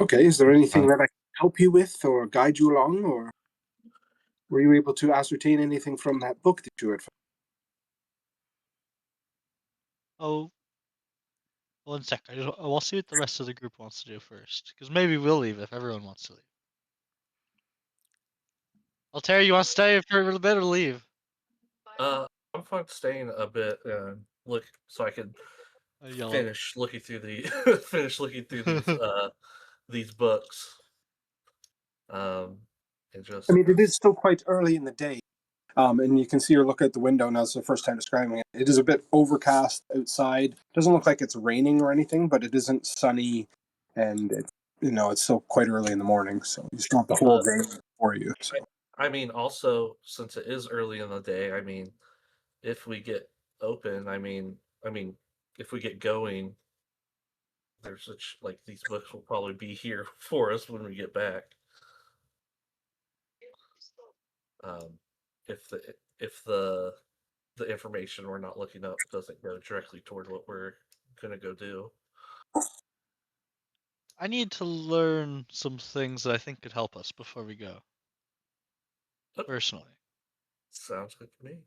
Okay, is there That's anything fine. that I can help you with or guide you along, or were you able to ascertain anything from that book that you had found? Oh, one sec. I'll see what the rest of the group wants to do first, because maybe we'll leave if everyone wants to leave. Altair, you want to stay for a little bit or leave? I'm fine staying a bit and look so I can I yell out. finish looking through the finish looking through these books. And I just mean, it is still quite early in the day, and you can see her look out the window now. It's the first time describing it. It is a bit overcast outside. Doesn't look like it's raining or anything, but it isn't sunny, and it's still quite early in the morning. So you still have the whole day before you. So. I mean, also since it is early in the day, I mean, if we get open, I mean, if we get going, there's such like these books will probably be here for us when we get back. Um, if the information we're not looking up doesn't go directly toward what we're gonna go do. I need to learn some things that I think could help us before we go. Okay. Personally. Sounds good to me.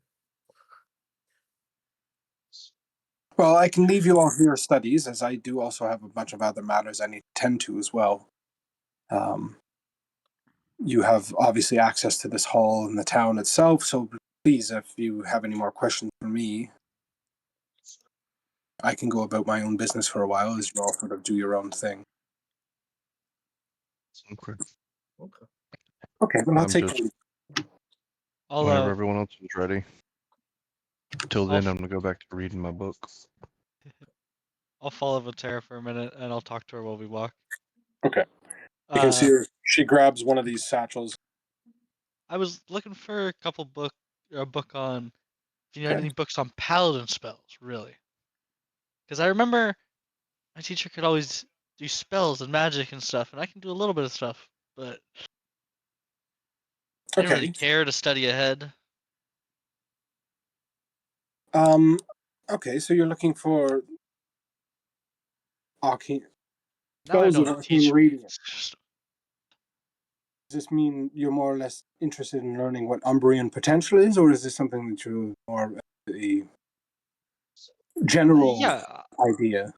Well, I can leave you all for your studies, as I do also have a bunch of other matters I need to tend to as well. You have obviously access to this hall in the town itself, so please, if you have any more questions for me, I can go about my own business for a while as you all sort of do your own thing. Okay. Okay. Okay, well, I'll I'm take just I'll whenever everyone else is ready. Till I'll then, I'm gonna go back to reading my book. I'll follow Vatera for a minute and I'll talk to her while we walk. Okay. You can see Uh, her. She grabs one of these satchels. I was looking for a book on if you had Okay. any books on paladin spells, really. Because I remember my teacher could always do spells and magic and stuff, and I can do a little bit of stuff, but I didn't really Okay. care to study ahead. Um. Okay, so you're looking for arcane Now I spells know with what arcane teach radiance. means. Does this mean you're more or less interested in learning what Umbrian potential is, or is this something that you're more a general Yeah, idea?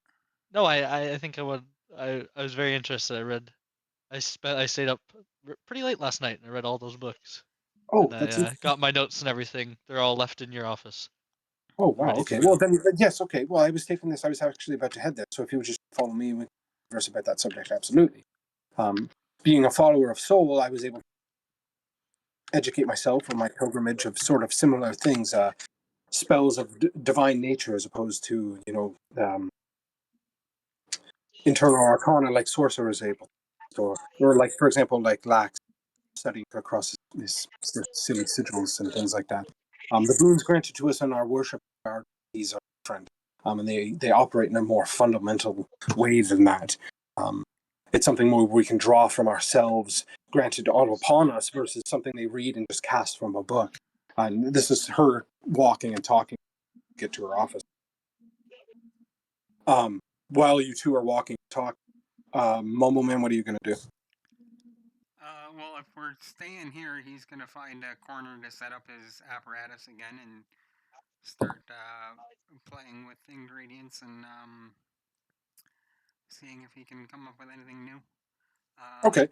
no, I think I would. I was very interested. I stayed up pretty late last night and I read all those books. Oh, And I that's interesting. got my notes and everything. They're all left in your office, Oh, wow. ready to Okay. Well, go. then, yes. Okay. Well, I was taking this. I was actually about to head there. So if you would just follow me, we can converse about that subject. Absolutely. Um, Being a follower of Soul, I was able to educate myself on my pilgrimage of sort of similar things, spells of divine nature, as opposed to internal arcana like sorcerers able, or like for example, like Lax studying across these silly sigils and things like that. The boons granted to us in our worship are these are different, and they operate in a more fundamental way than that. Um, it's something more we can draw from ourselves, granted all upon us, versus something they read and just cast from a book. And this is her walking and talking to get to her office. While you two are walking, talk, Mumble Man, what are you going to do? Well, if we're staying here, he's gonna find a corner to set up his apparatus again and start playing with ingredients and seeing if he can come up with anything new. Okay.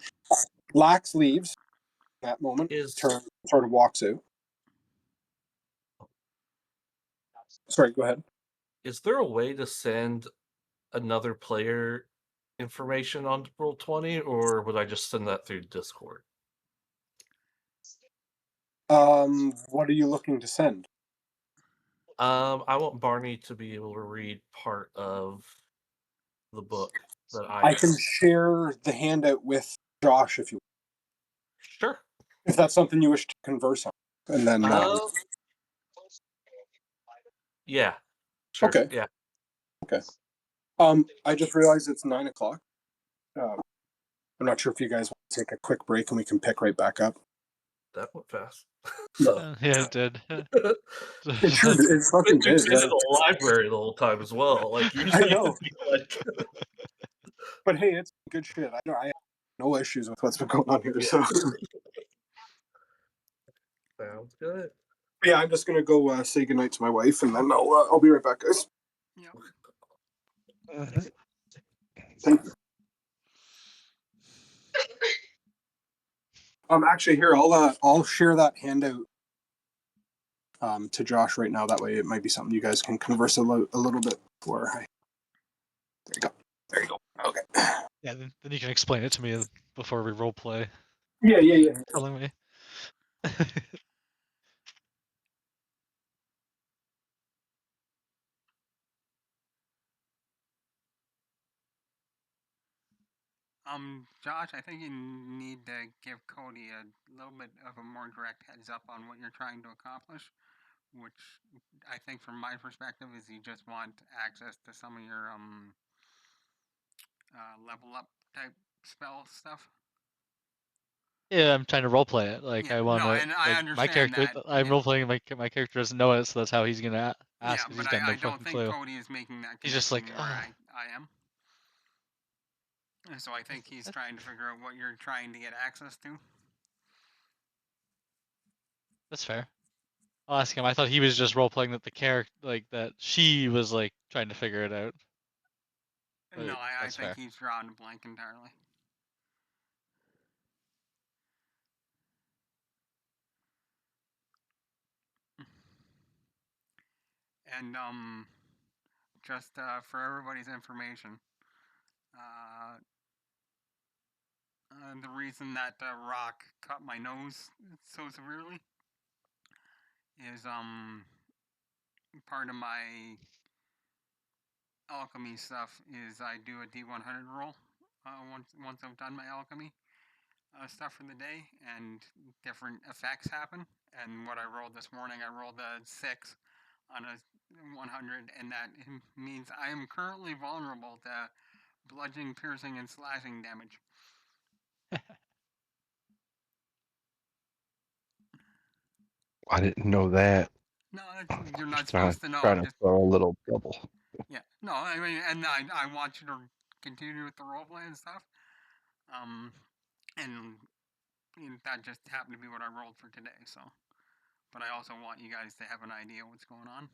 Lax leaves at that moment, Is turn, sort of walks out. Sorry, go ahead. is there a way to send another player information on Roll20, or would I just send that through Discord? What are you looking to send? I want Barney to be able to read part of the book that I I can share the handout with Josh Sure. if that's something you wish to converse on. And then, Yeah. Sure. okay. Yeah. Okay. I just realized it's 9:00. I'm not sure if you guys want to take a quick break and we can pick right back up. That went fast. No. Yeah, it did. It sure did. It fucking We've did. been Yeah. in the library the whole time as well. Like I usually know. it'd be like But hey, it's good shit. I have no issues with what's been going on here. So sounds good. yeah, I'm just gonna go say goodnight to my wife, and then I'll be right back, guys. Yep. Thank you. Actually, here I'll share that handout to Josh right now. That way, it might be something you guys can converse a little bit before. There you go. There you go. Okay. Yeah, then you can explain it to me before we role play. Yeah. Telling me. Josh, I think you need to give Cody a little bit of a more direct heads up on what you're trying to accomplish, which I think, from my perspective, is you just want access to some of your level up type spell stuff. Yeah, I'm trying to role play it. Like Yeah, I want no, to and I like my understand character. that. I'm Yeah, role playing my character doesn't know it, so that's how he's gonna yeah, ask because but he's got no I don't fucking think clue. Cody is making that He's just connection like, where oh, I am. And so I think he's trying to figure out what you're trying to get access to. that's fair. I'll ask him. I thought he was just role playing that the character, like that she was like trying to figure it out. No, But I that's think fair. he's drawn a blank entirely. And just for everybody's information, uh, the reason that rock cut my nose so severely is part of my alchemy stuff is I do a D100 roll once I've done my alchemy stuff for the day, and different effects happen. And what I rolled this morning, I rolled a 6 on a 100, and that means I am currently vulnerable to bludgeoning, piercing, and slashing damage. I didn't know that. No, you're not Trying, supposed to know. trying to Just throw a little trouble. yeah, no. I mean, and I want you to continue with the roleplay and stuff. Um, and that just happened to be what I rolled for today. So, but I also want you guys to have an idea what's going on,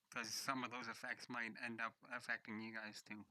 because some of those effects might end up affecting you guys too.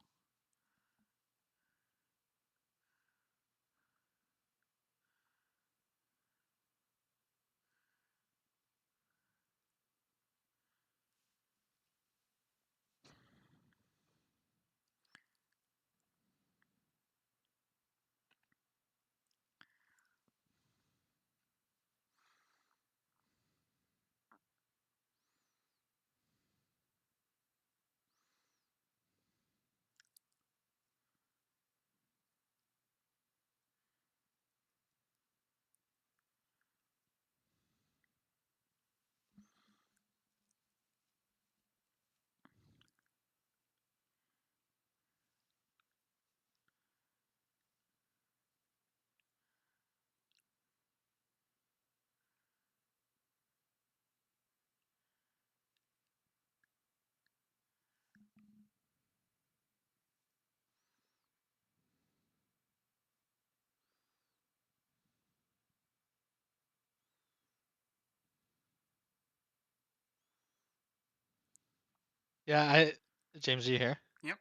Yeah, James, are you here? Yep.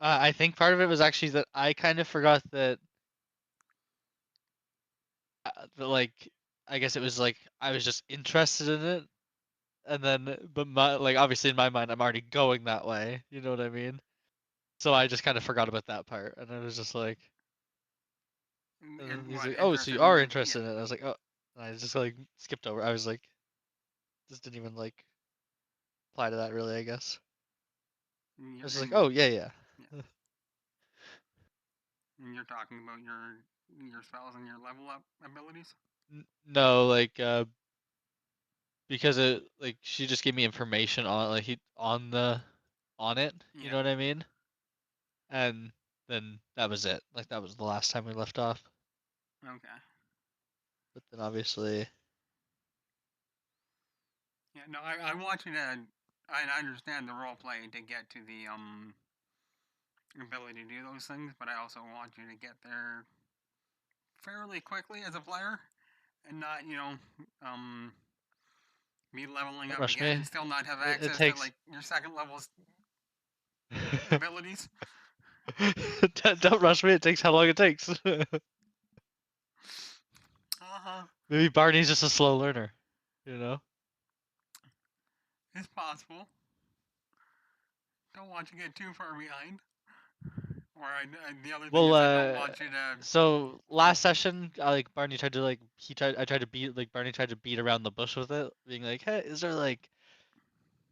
I think part of it was actually that I kind of forgot that like I guess it was like I was just interested in it, and then but my like obviously in my mind I'm already going that way. You know what I mean? So I just kind of forgot about that part, and I was just like, and then he's What like, "Oh, so interested you are in? Yeah. interested in it?" I was like, "Oh." And I just like skipped over. I was like, this didn't even like apply to that really. I guess I was just like, And, oh yeah, yeah. and you're talking about your spells and your level up abilities. No, like because it like she just gave me information on like on it. You Yeah. know what I mean? And then that was it. Like that was the last time we left off. Okay. But then obviously, Yeah. No, I want you to. I understand the role play to get to the ability to do those things, but I also want you to get there fairly quickly as a player, and not be leveling don't up rush again me. and still not have It access to takes. like your second level abilities. Don't rush me. It takes how long it takes. Uh-huh. Maybe Barney's just a slow learner. You know. It's possible. Don't want you to get too far behind. Or the other thing Well, is I don't want you to. so last session, like Barney tried to like I tried to beat like Barney tried to beat around the bush with it, being like, hey, is there like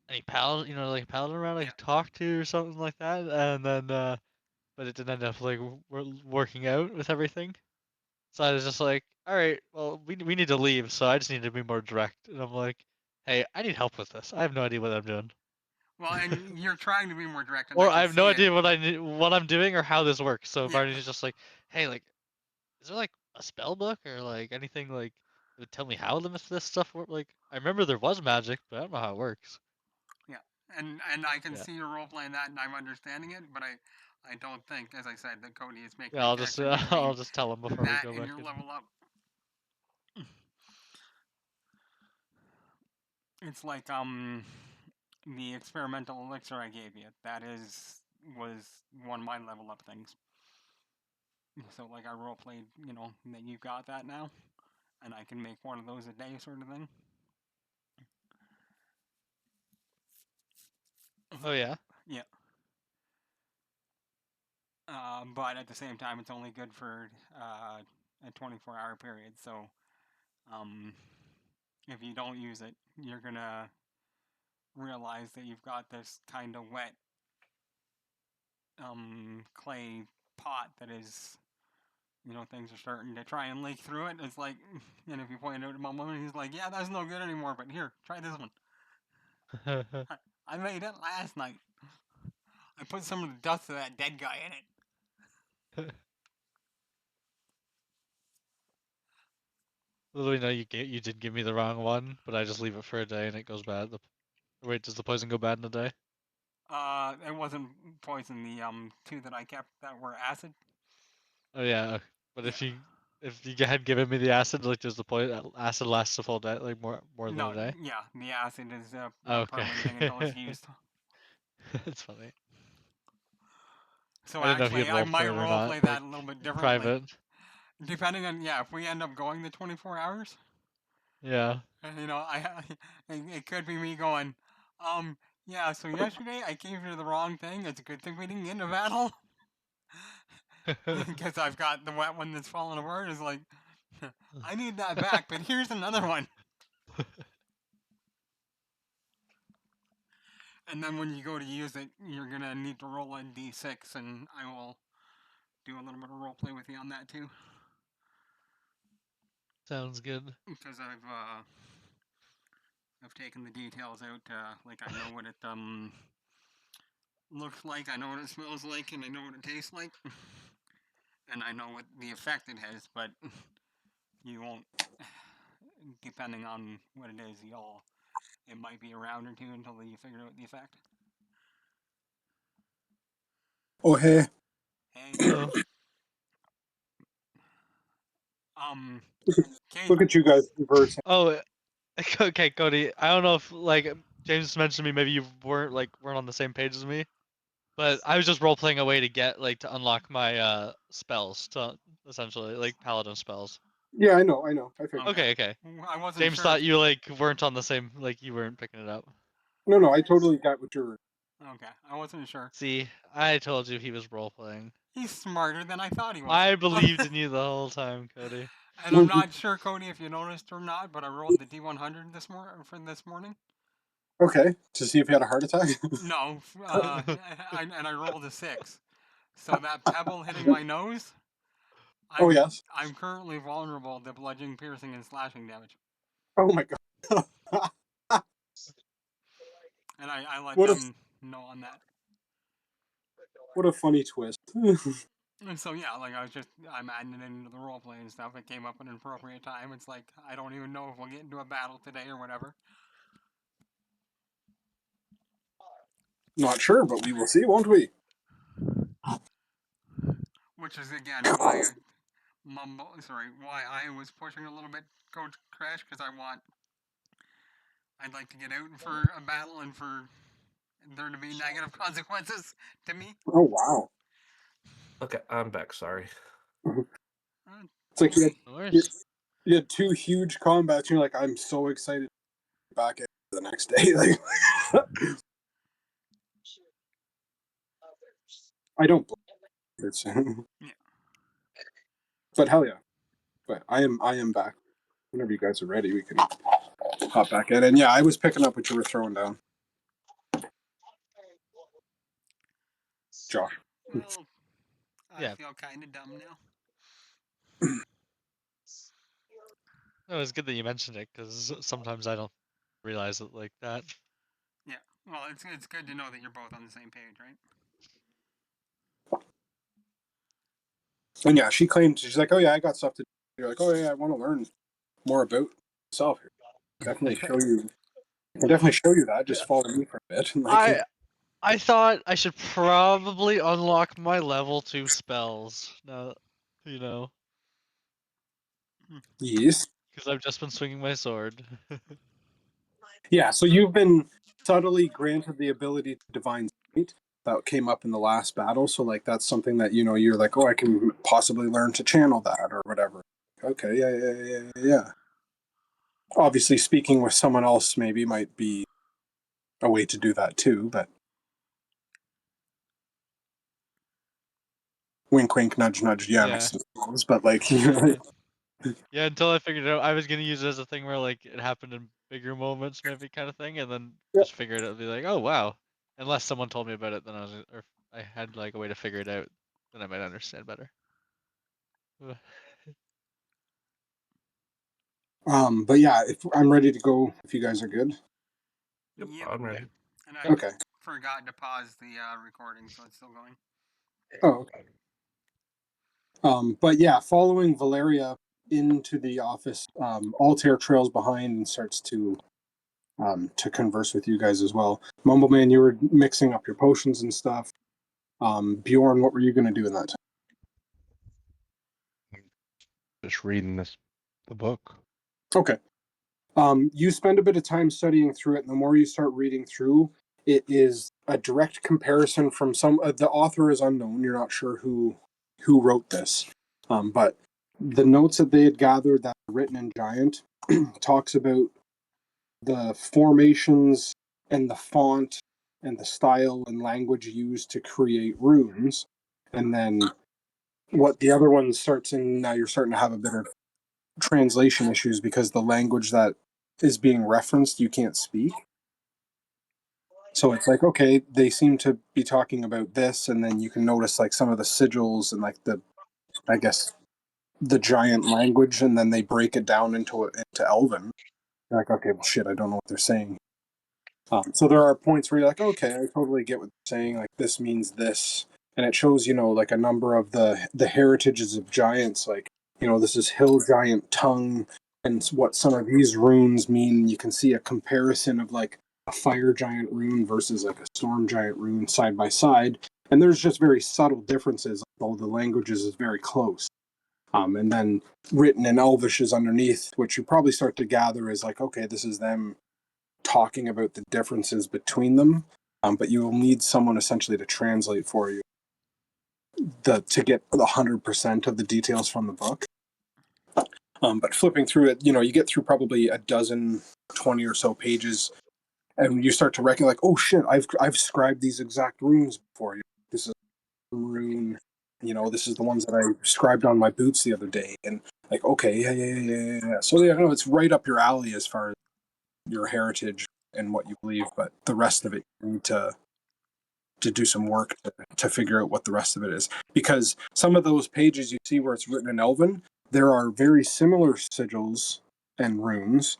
any paladin, like a paladin around I Yeah. could talk to or something like that? And then, but it didn't end up like working out with everything. So I was just like, all right, well, we need to leave, so I just need to be more direct. And I'm like, hey, I need help with this. I have no idea what I'm doing. Well, and you're trying to be more direct, and I Or I can have no see it. idea what I'm doing or how this works. So Yeah. Barney's just like, hey, like, is there like a spell book or like anything like that would tell me how this stuff works? Like, I remember there was magic, but I don't know how it works. Yeah. And I can Yeah, see your role playing that, and I'm understanding it, but I don't think, as I said, that Cody is making yeah. a I'll just connection I'll between just tell him before we that go and back your in. level up. It's like the experimental elixir I gave you. That was one of my level up things. So like I role played, that you got that now, and I can make one of those a day, sort of thing. Oh yeah. Yeah. But at the same time, it's only good for a 24-hour period. So um, if you don't use it, you're gonna realize that you've got this kind of wet clay pot that is, things are starting to try and leak through it. It's like, and if you point it out to my mom, he's like, "Yeah, that's no good anymore. But here, try this one. I made it last night. I put some of the dust of that dead guy in it." Literally, no, you did give me the wrong one, but I just leave it for a day and it goes bad. Wait, does the poison go bad in a day? It wasn't poison. The two that I kept that were acid. Oh yeah, but Yeah. if you had given me the acid, like does the poison acid last a full day, like more than No, a day? yeah, the acid is a Okay, permanent thing until it's used. that's funny. So I didn't know if you had actually, I roll might played or not, roleplay like that a little bit in differently, private. depending on if we end up going the 24 hours. Yeah. It could be me going, um, yeah. So yesterday I gave you the wrong thing. It's a good thing we didn't get into battle because I've got the wet one that's falling apart. It's like, I need that back, but here's another one. And then when you go to use it, you're gonna need to roll a d6, and I will do a little bit of roleplay with you on that too, Sounds good. because I've taken the details out. Like I know what it looks like, I know what it smells like, and I know what it tastes like, and I know what the effect it has. But you won't, depending on what it is, it might be a round or two until you figure out the effect. Oh, hey. Hey, Hello. Kate, Look at you guys conversing. Oh, okay, Cody. I don't know if like James mentioned to me, maybe you weren't on the same page as me, but I was just role playing a way to get like to unlock my spells to essentially like paladin spells. Yeah, I know. I figured. okay. Okay. I wasn't James sure. thought you like weren't on the same like you weren't picking it up. No, I totally got what you're. Okay, I wasn't sure. See, I told you he was role playing. He's smarter than I thought he was. I believed in you the whole time, Cody. And I'm not sure, Cody, if you noticed or not, but I rolled the D100 this morning. Okay, to see if you had a heart attack. No, and I rolled a 6. So that pebble hitting my nose, Oh yes. I'm currently vulnerable to bludgeoning, piercing, and slashing damage. Oh my god. And I let What a them know on that. what a funny twist. And so yeah, like I'm adding it into the role play and stuff. It came up at an appropriate time. It's like I don't even know if we'll get into a battle today or whatever. Not sure, but we will see, won't we? Which is again why why I was pushing a little bit, Coach Crash, because I'd like to get out for a battle and for there to be negative consequences to me. Oh wow. Okay, I'm back. Sorry. It's like No worries. you had two huge combats. You're like, I'm so excited to be back at the next day. Like, I don't believe it's, Yeah. but hell yeah. But I am back. Whenever you guys are ready, we can hop back in. And yeah, I was picking up what you were throwing down, Josh. Well, I Yeah. feel kind of dumb now. It was good that you mentioned it because sometimes I don't realize it like that. Yeah. Well, it's good to know that you're both on the same page, right? And yeah, she claimed she's like, oh yeah, I got stuff to do. You're like, oh yeah, I want to learn more about myself. Definitely show you. I can definitely show you that. Just follow me for a bit. And like, I thought I should probably unlock my level 2 spells. Now, you know, yes, because I've just been swinging my sword. yeah. So you've been subtly granted the ability to divine sight. That came up in the last battle. So like, that's something that you're like, oh, I can possibly learn to channel that or whatever. Okay, yeah. Obviously, speaking with someone else maybe might be a way to do that too. But wink, wink, nudge, nudge. Yeah, Yeah. makes sense. But like, Yeah, until I figured it out, I was gonna use it as a thing where like it happened in bigger moments, maybe kind of thing, and then yeah. just figured it out. Be like, oh wow. Unless someone told me about it, then or if I had like a way to figure it out, then I might understand better. But yeah, if I'm ready to go, if you guys are good. Yep, Yep. I'm ready. And I Okay. forgot to pause the recording, so it's still going. Oh, okay. But yeah, following Valeria into the office, Altair trails behind and starts to converse with you guys as well. Mumbleman, you were mixing up your potions and stuff. Bjorn, what were you going to do in that time? Just reading the book. Okay. You spend a bit of time studying through it, and the more you start reading through, it is a direct comparison from some. The author is unknown. You're not sure who wrote this, but the notes that they had gathered that were written in Giant talks about the formations and the font and the style and language used to create runes, and then what the other one starts in. Now you're starting to have a bit of translation issues because the language that is being referenced you can't speak. So it's like, okay, they seem to be talking about this, and then you can notice like some of the sigils and like I guess the giant language, and then they break it down into Elven. You're like, okay, well, shit, I don't know what they're saying. So there are points where you're like, okay, I totally get what they're saying. Like this means this, and it shows, like a number of the heritages of giants. Like, this is hill giant tongue, and what some of these runes mean. You can see a comparison of like a fire giant rune versus like a storm giant rune side by side, and there's just very subtle differences. Although the languages is very close. And then written in Elvish is underneath, which you probably start to gather is like, okay, this is them talking about the differences between them, but you will need someone essentially to translate for you to get 100% of the details from the book. But flipping through it, you get through probably a dozen, 20 or so pages, and you start to reckon like, oh shit, I've scribed these exact runes before. This is rune. This is the ones that I scribed on my boots the other day, and Like, okay, yeah. So yeah, no, it's right up your alley as far as your heritage and what you believe, but the rest of it you need to do some work to figure out what the rest of it is. Because some of those pages you see where it's written in Elven, there are very similar sigils and runes,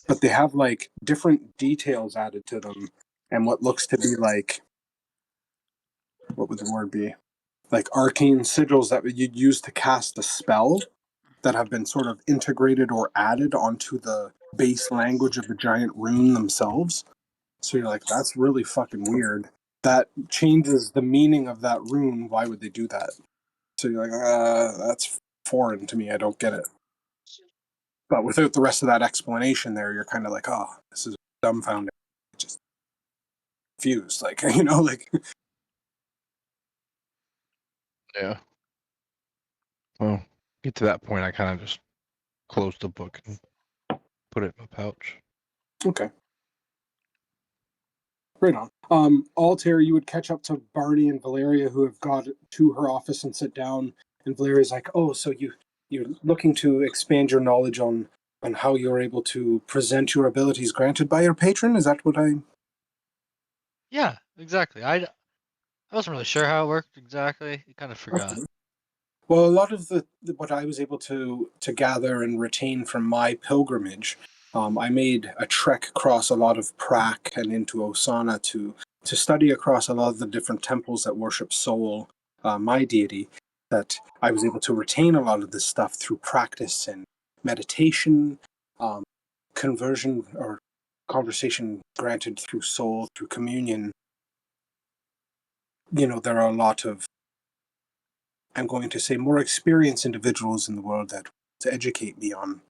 but they have like different details added to them and what looks to be like, what would the word be? Like arcane sigils that you'd use to cast a spell that have been sort of integrated or added onto the base language of the giant rune themselves. So you're like, that's really fucking weird. That changes the meaning of that rune. Why would they do that? So you're like, that's foreign to me. I don't get it. But without the rest of that explanation there, you're kind of like, oh, this is dumbfounded. Just confused. Like, like. Yeah. Well, get to that point, I kind of just closed the book and put it in my pouch. Okay. Right on. Altair, you would catch up to Barney and Valeria, who have got to her office and sit down. And Valeria's like, "Oh, so you're looking to expand your knowledge on how you're able to present your abilities granted by your patron? Is that what I?" Yeah, exactly. I wasn't really sure how it worked exactly. I kind of forgot. Okay. Well, a lot of what I was able to gather and retain from my pilgrimage, I made a trek across a lot of Prak and into Osana to study across a lot of the different temples that worship Sol, my deity. That I was able to retain a lot of this stuff through practice and meditation, um, conversion or conversation granted through Sol, through communion. There are a lot of, I'm going to say, more experienced individuals in the world that to educate me on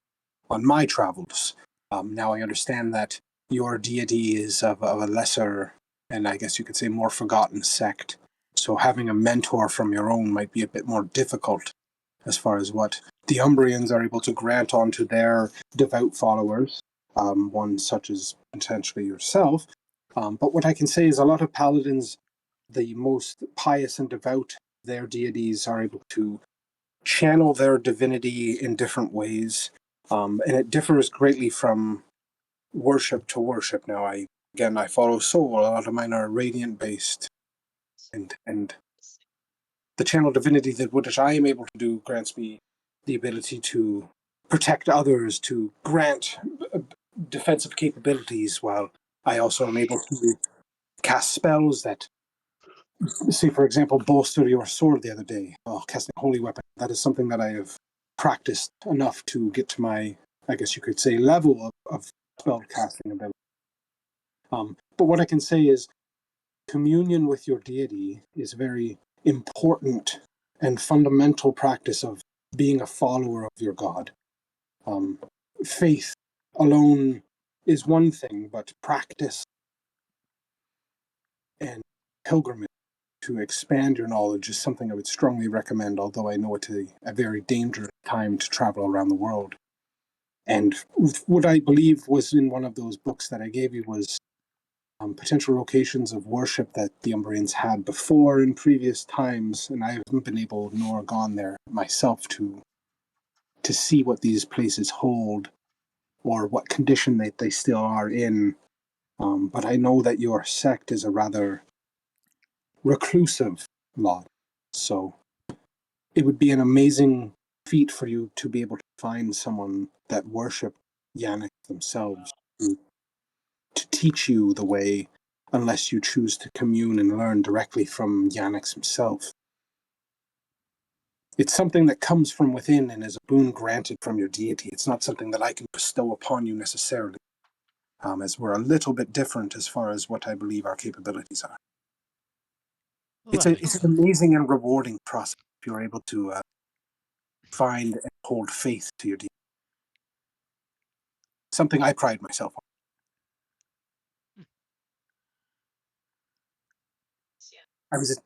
my travels. Now I understand that your deity is of a lesser, and I guess you could say more forgotten sect. So having a mentor from your own might be a bit more difficult as far as what the Umbrians are able to grant onto their devout followers, one such as potentially yourself. But what I can say is a lot of paladins, the most pious and devout, their deities are able to channel their divinity in different ways, and it differs greatly from worship to worship. Now, I follow Soul. A lot of mine are radiant based, and the channel divinity that which I am able to do grants me the ability to protect others, to grant defensive capabilities, while I also am able to cast spells that, say, for example, bolster your sword the other day, casting a holy weapon. That is something that I have practiced enough to get to my, I guess you could say, level of spell casting ability. But what I can say is communion with your deity is a very important and fundamental practice of being a follower of your God. Faith alone is one thing, but practice and pilgrimage to expand your knowledge is something I would strongly recommend, although I know it's a very dangerous time to travel around the world. And what I believe was in one of those books that I gave you was potential locations of worship that the Umbrians had before in previous times, and I haven't been able nor gone there myself to see what these places hold or what condition they still are in. But I know that your sect is a rather reclusive lot, so it would be an amazing feat for you to be able to find someone that worship Yannick themselves to teach you the way, unless you choose to commune and learn directly from Yannick himself. It's something that comes from within and is a boon granted from your deity. It's not something that I can bestow upon you necessarily, as we're a little bit different as far as what I believe our capabilities are. Well, It's that makes it's an sense. amazing and rewarding process if you're able to find and hold faith to your deity. Something I pride myself on. I was,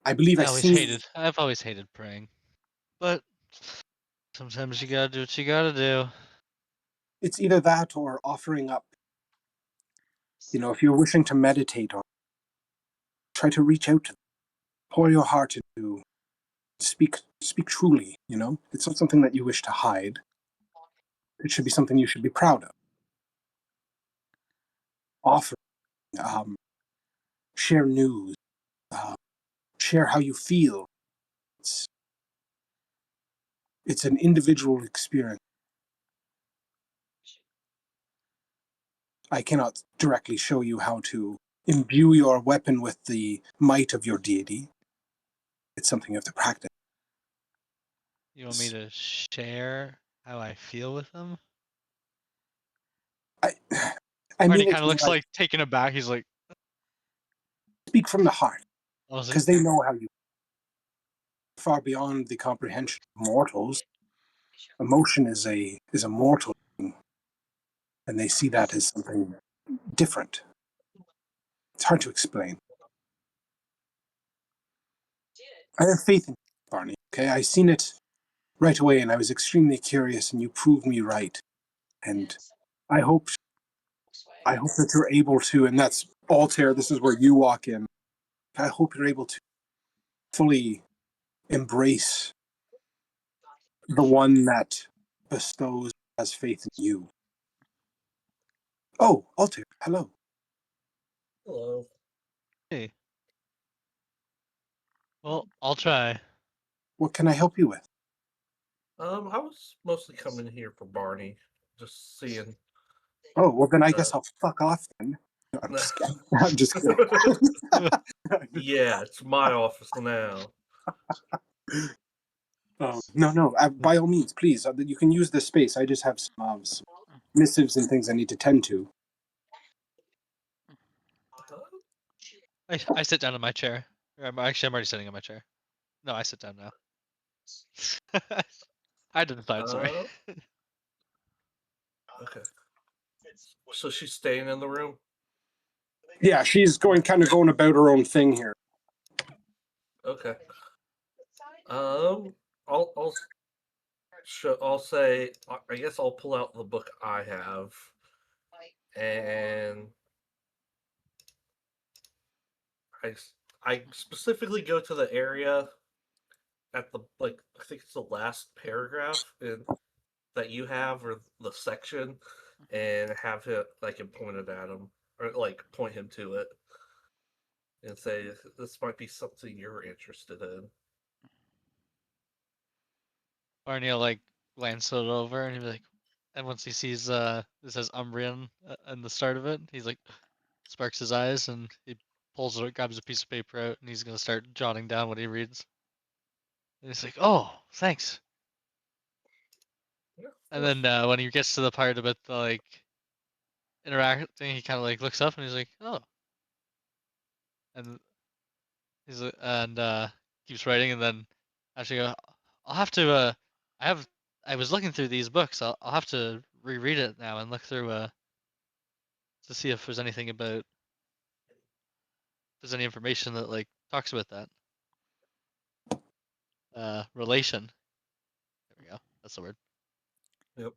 I believe I seen. I've always hated praying, but sometimes you gotta do what you gotta do. It's either that or offering up. If you're wishing to meditate on, try to reach out to them, pour your heart into, speak speak truly, you know? It's not something that you wish to hide. It should be something you should be proud of. Offer, um, share news, uh, share how you feel. It's, it's an individual experience. I cannot directly show you how to imbue your weapon with the might of your deity. It's something you have to practice. You want me to share how I feel with him? I, I Barney mean, kind it's of looks like like taken aback. He's like, speak from the heart, I was like, because they know how you far beyond the comprehension of mortals. Emotion is a mortal thing, and they see that as something different. It's hard to explain. I have faith in you, Barney. Okay, I seen it right away, and I was extremely curious, and you proved me right. And I hope, I hope that you're able to, and that's Altair. This is where you walk in. I hope you're able to fully embrace the one that bestows has faith in you. Oh, Altair, hello. Hello. hey, well, I'll try. What can I help you with? I was mostly coming here for Barney, just seeing. Oh, well, then I Uh, guess I'll fuck off then. No, I'm just kidding. I'm just kidding. yeah, it's my office now. No, no. By all means, please. You can use this space. I just have some missives and things I need to tend to. I sit down in my chair. Actually, I'm already sitting in my chair. No, I sit down now. I didn't decide, sorry. Uh, okay. So she's staying in the room. Yeah, she's going about her own thing here. Okay. I'll I'll say. I guess I'll pull out the book I have, and I I specifically go to the area at the like I think it's the last paragraph that you have or the section, and have it like and point it at him or like point him to it and say this might be something you're interested in. Barney will like glance it over and he'll be like, and once he sees it says Umbrian in the start of it, he's like sparks his eyes and he pulls it, grabs a piece of paper out, and he's gonna start jotting down what he reads. And he's like, "Oh, thanks." Yeah, of And course. then when he gets to the part about the like interacting, he kind of like looks up and he's like, "Oh," and he's and keeps writing, and then actually, I'll have to. I have. I was looking through these books. I'll have to reread it now and look through to see if there's anything about if there's any information that like talks about that relation. There we go. That's the word. Yep.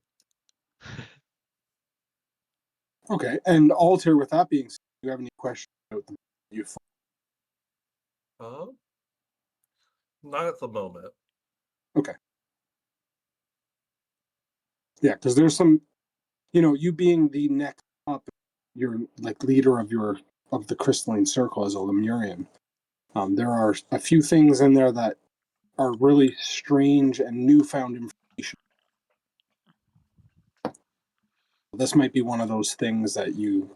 Okay, and Altair, with that being said, do you have any questions about the you? Um, not at the moment. Okay, yeah, because there's some, you being the next up, you're like leader of the crystalline circle as a Lemurian. There are a few things in there that are really strange and newfound information. This might be one of those things that you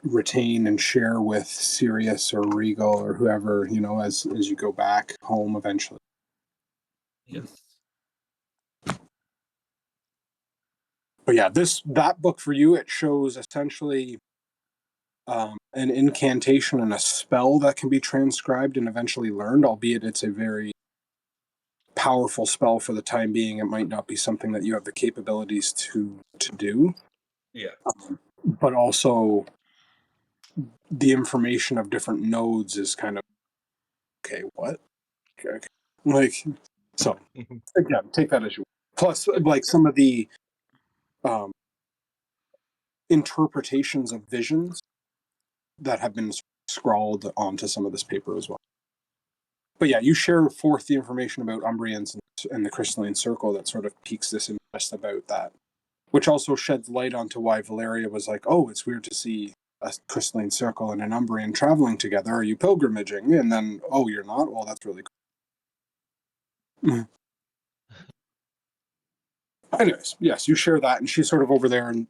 retain and share with Sirius or Regal or whoever, as you go back home eventually. Yes. But yeah, that book for you, it shows essentially an incantation and a spell that can be transcribed and eventually learned, albeit it's a very powerful spell for the time being. It might not be something that you have the capabilities to do, Yeah. but also the information of different nodes is kind of okay. What? Okay. Like, so again, take that as you. Plus, Yep. like some of the um, interpretations of visions that have been scrawled onto some of this paper as well. But yeah, you share forth the information about Umbrians and the crystalline circle that sort of piques this interest about that, which also sheds light onto why Valeria was like, "Oh, it's weird to see a crystalline circle and an Umbrian traveling together. Are you pilgrimaging?" And then, "Oh, you're not. Well, that's really cool." Anyways, yes, you share that, and she's sort of over there, and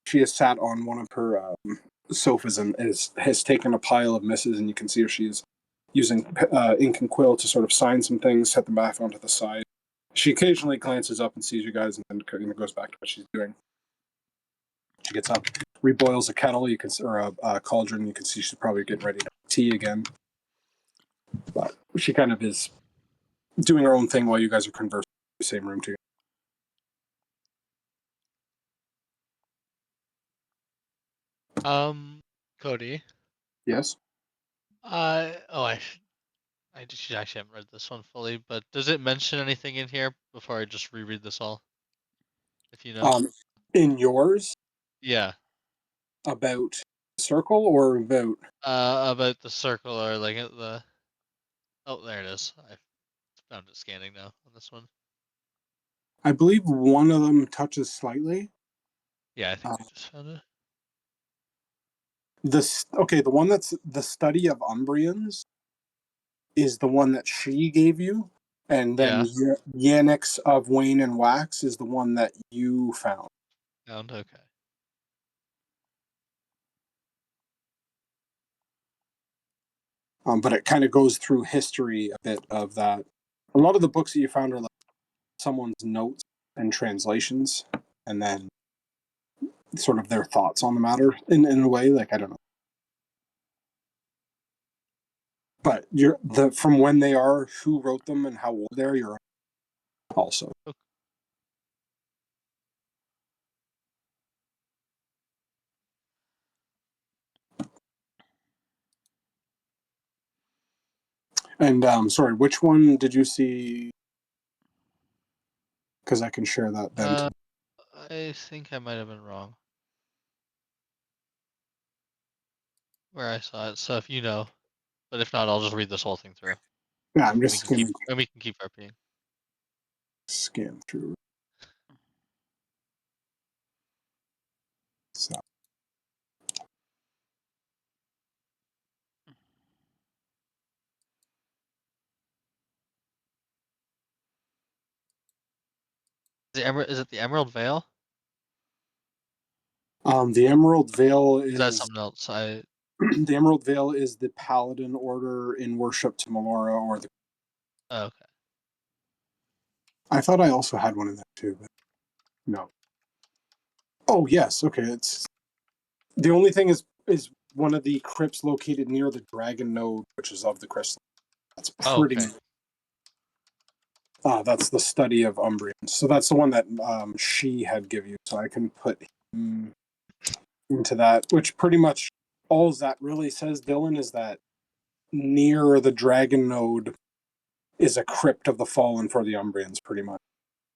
she has sat on one of her sofas and has taken a pile of misses, and you can see her. She's using ink and quill to sort of sign some things, set them back onto the side. She occasionally glances up and sees you guys, and then goes back to what she's doing. She gets up, reboils a kettle, or a cauldron. You can see she's probably getting ready to have tea again. But she kind of is doing her own thing while you guys are conversing in the same room together. Cody. Yes. I actually haven't read this one fully, but does it mention anything in here before I just reread this all? If you know. In yours, Yeah. about circle or about? About the circle or like the. Oh, there it is. I found it scanning now on this one. I believe one of them touches slightly. Yeah, I think I just found it. The one that's the study of Umbrians is the one that she gave you, and then Yeah. Yannick's of Wayne and Wax is the one that you found. Found, okay. But it kind of goes through history a bit of that. A lot of the books that you found are like someone's notes and translations, and then sort of their thoughts on the matter in a way. Like, I don't know. But from when they are, who wrote them, and how old they are. You're also. Okay. And sorry, which one did you see? Because I can share that then. I think I might have been wrong where I saw it. So if you know, but if not, I'll just read this whole thing through. Yeah, I'm And just skimming. we can keep repeating. Scan through. So. Is it the Emerald Veil? The Emerald Veil Is that is something else? the Emerald Veil is the Paladin Order in worship to Melora, or the. Oh, okay. I thought I also had one of that too, but no. Oh yes, okay. It's the only thing is one of the crypts located near the Dragon Node, which is of the crystal. That's Oh, pretty. okay. That's the study of Umbrian. So that's the one that she had give you. So I can put him into that, which pretty much all that really says, Dylan, is that near the Dragon Node is a crypt of the fallen for the Umbrians, pretty much.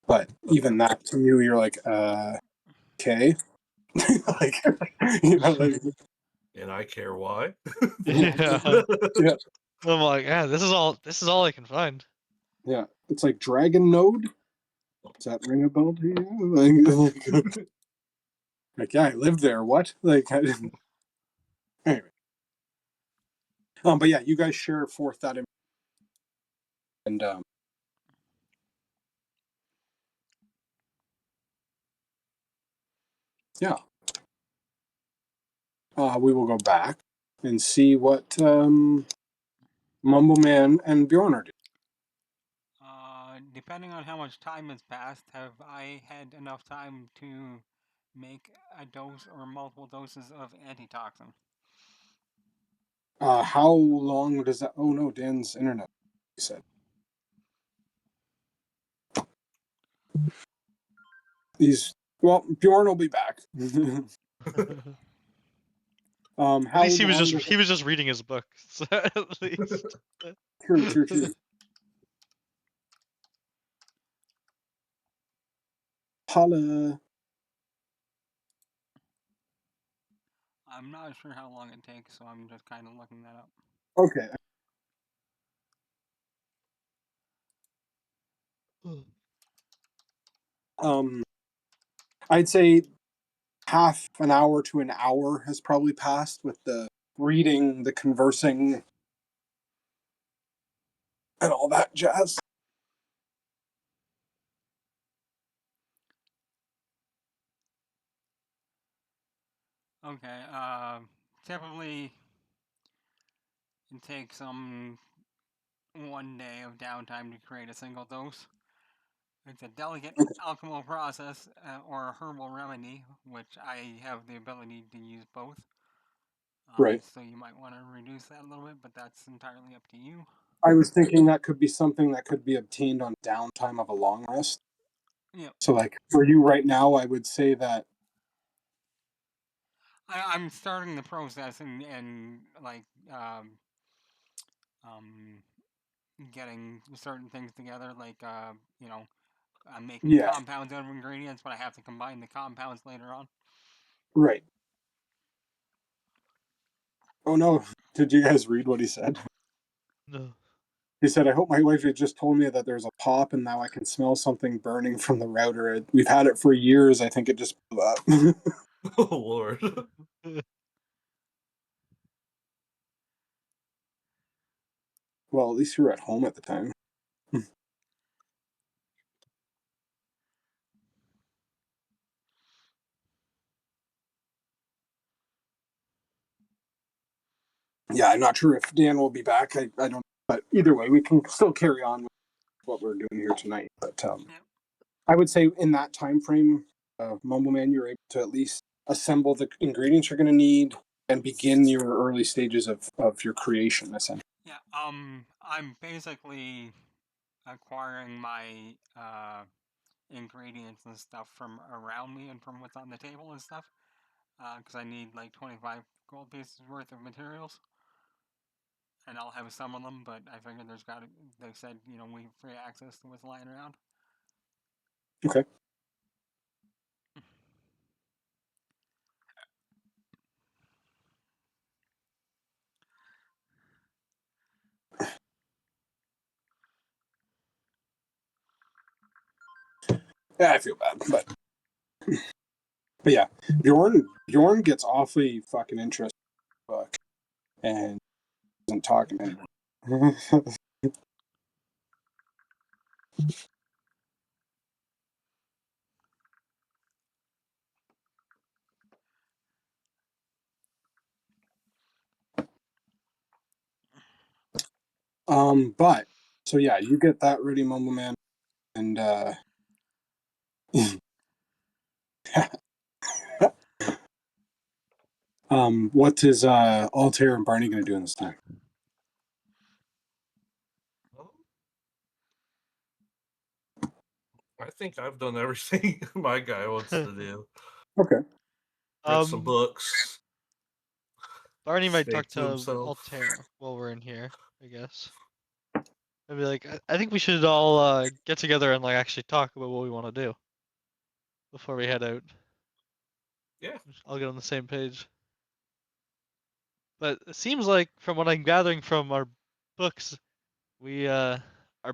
But even that to you, you're like, okay. like, like, And I care why. Yeah. yeah, I'm like, yeah, this is all I can find. yeah. It's like Dragon Node. Does that ring a bell to you? Like, yeah, I lived there. What? Like, anyway. But yeah, you guys share forth that, and yeah, we will go back and see what Mumbleman and Bjorn are doing. Depending on how much time has passed, have I had enough time to make a dose or multiple doses of antitoxin? How long does that? Oh no, Dan's internet. He said he's well. Bjorn will be back. At How least long does he was just reading his book. So at least. True. Holla. I'm not sure how long it takes, so I'm just kind of looking that up. Okay. I'd say half an hour to an hour has probably passed with the reading, the conversing, and all that jazz. Okay. Typically, it takes 1 day of downtime to create a single dose. It's a delicate alchemical process or a herbal remedy, which I have the ability to use both. Right. So you might want to reduce that a little bit, but that's entirely up to you. I was thinking that could be something that could be obtained on downtime of a long rest. Yep. So, like, for you right now, I would say that I'm starting the process and like um, getting certain things together, like I'm making yeah, compounds out of ingredients, but I have to combine the compounds later on. right. Oh no, did you guys read what he said? No. He said, I hope my wife had just told me that there's a pop and now I can smell something burning from the router. We've had it for years. I think it just blew up. Oh Lord. Well, at least you were at home at the time. Yeah, I'm not sure if Dan will be back. I don't, but either way, we can still carry on with what we're doing here tonight. But Yep. I would say in that time frame, Mumble Man, you're able to at least assemble the ingredients you're going to need and begin your early stages of your creation, essentially. Yeah. I'm basically acquiring my ingredients and stuff from around me and from what's on the table and stuff. Because I need like 25 gold pieces worth of materials, and I'll have some of them. But I figured there's got to. They said we have free access to what's lying around. Okay. Yeah, I feel bad, but yeah, Bjorn gets awfully fucking interested in the book and isn't talking anymore. But so yeah, you get that ready, Mumble Man, and what is Altair and Barney gonna do in this time? I think I've done everything my guy wants to do. Okay. Read some books. Barney might Stay talk to to himself. Altair while we're in here, I guess. I'd be like, I think we should all get together and like actually talk about what we want to do before we head out. Yeah. I'll get on the same page. But it seems like, from what I'm gathering from our books, we are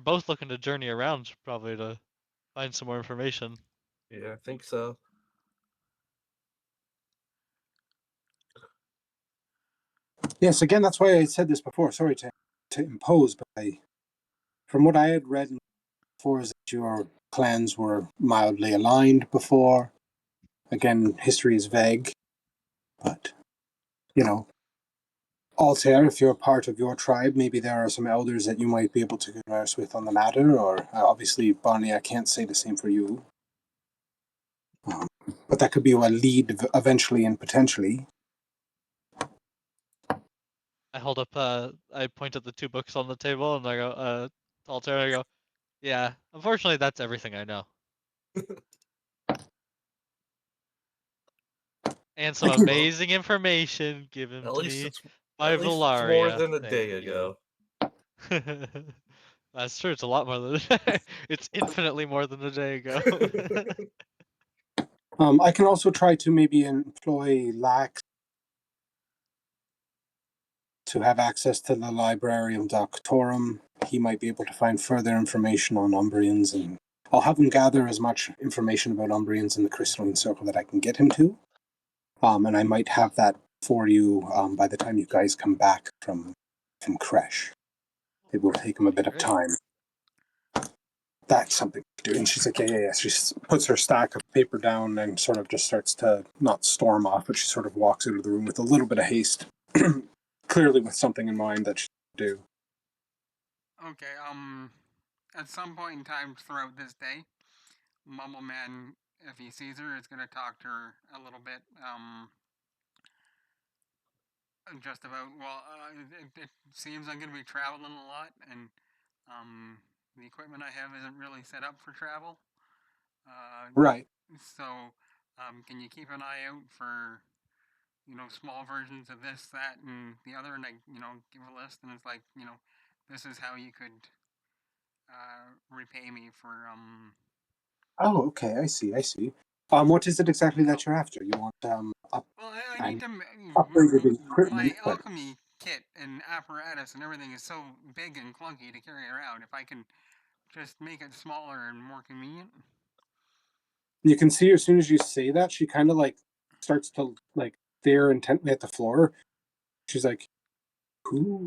both looking to journey around probably to find some more information. Yeah, I think so. Yes, again, that's why I said this before. Sorry to impose, but from what I had read before, is that your clans were mildly aligned before. Again, history is vague, but you know, Altair, if you're part of your tribe, maybe there are some elders that you might be able to converse with on the matter. Or obviously, Barney, I can't say the same for you, but that could be a lead eventually and potentially. I hold up, I point at the two books on the table and I go, to Altair, I go, yeah, unfortunately, that's everything I know. And some Thank you. amazing information given At to least me it's by more Valaria. than a Thank day you. ago. That's true. It's a lot more than it's infinitely more than a day ago. I can also try to maybe employ Lax to have access to the Librarium Doctorum. He might be able to find further information on Umbrians and I'll have him gather as much information about Umbrians in the Crystalline Circle that I can get him to. And I might have that for you by the time you guys come back from Kresh. It will take him a bit of Great. time. That's something to do. And she's like, yeah. She puts her stack of paper down and sort of just starts to not storm off, but she sort of walks out of the room with a little bit of haste, clearly with something in mind that she can do. Okay, at some point in time throughout this day, Mumbleman, if he sees her, is going to talk to her a little bit, just about, well, it seems I'm going to be traveling a lot, and, the equipment I have isn't really set up for travel. Right. So, can you keep an eye out for, small versions of this, that, and the other, and I, give a list, and it's like, this is how you could repay me for Oh, okay. I see. What is it exactly that you're after? You want well, I need to upgraded my equipment, but alchemy kit and apparatus and everything is so big and clunky to carry around. If I can just make it smaller and more convenient, you can see her as soon as you say that, she kind of like starts to like stare intently at the floor. She's like, "Who?"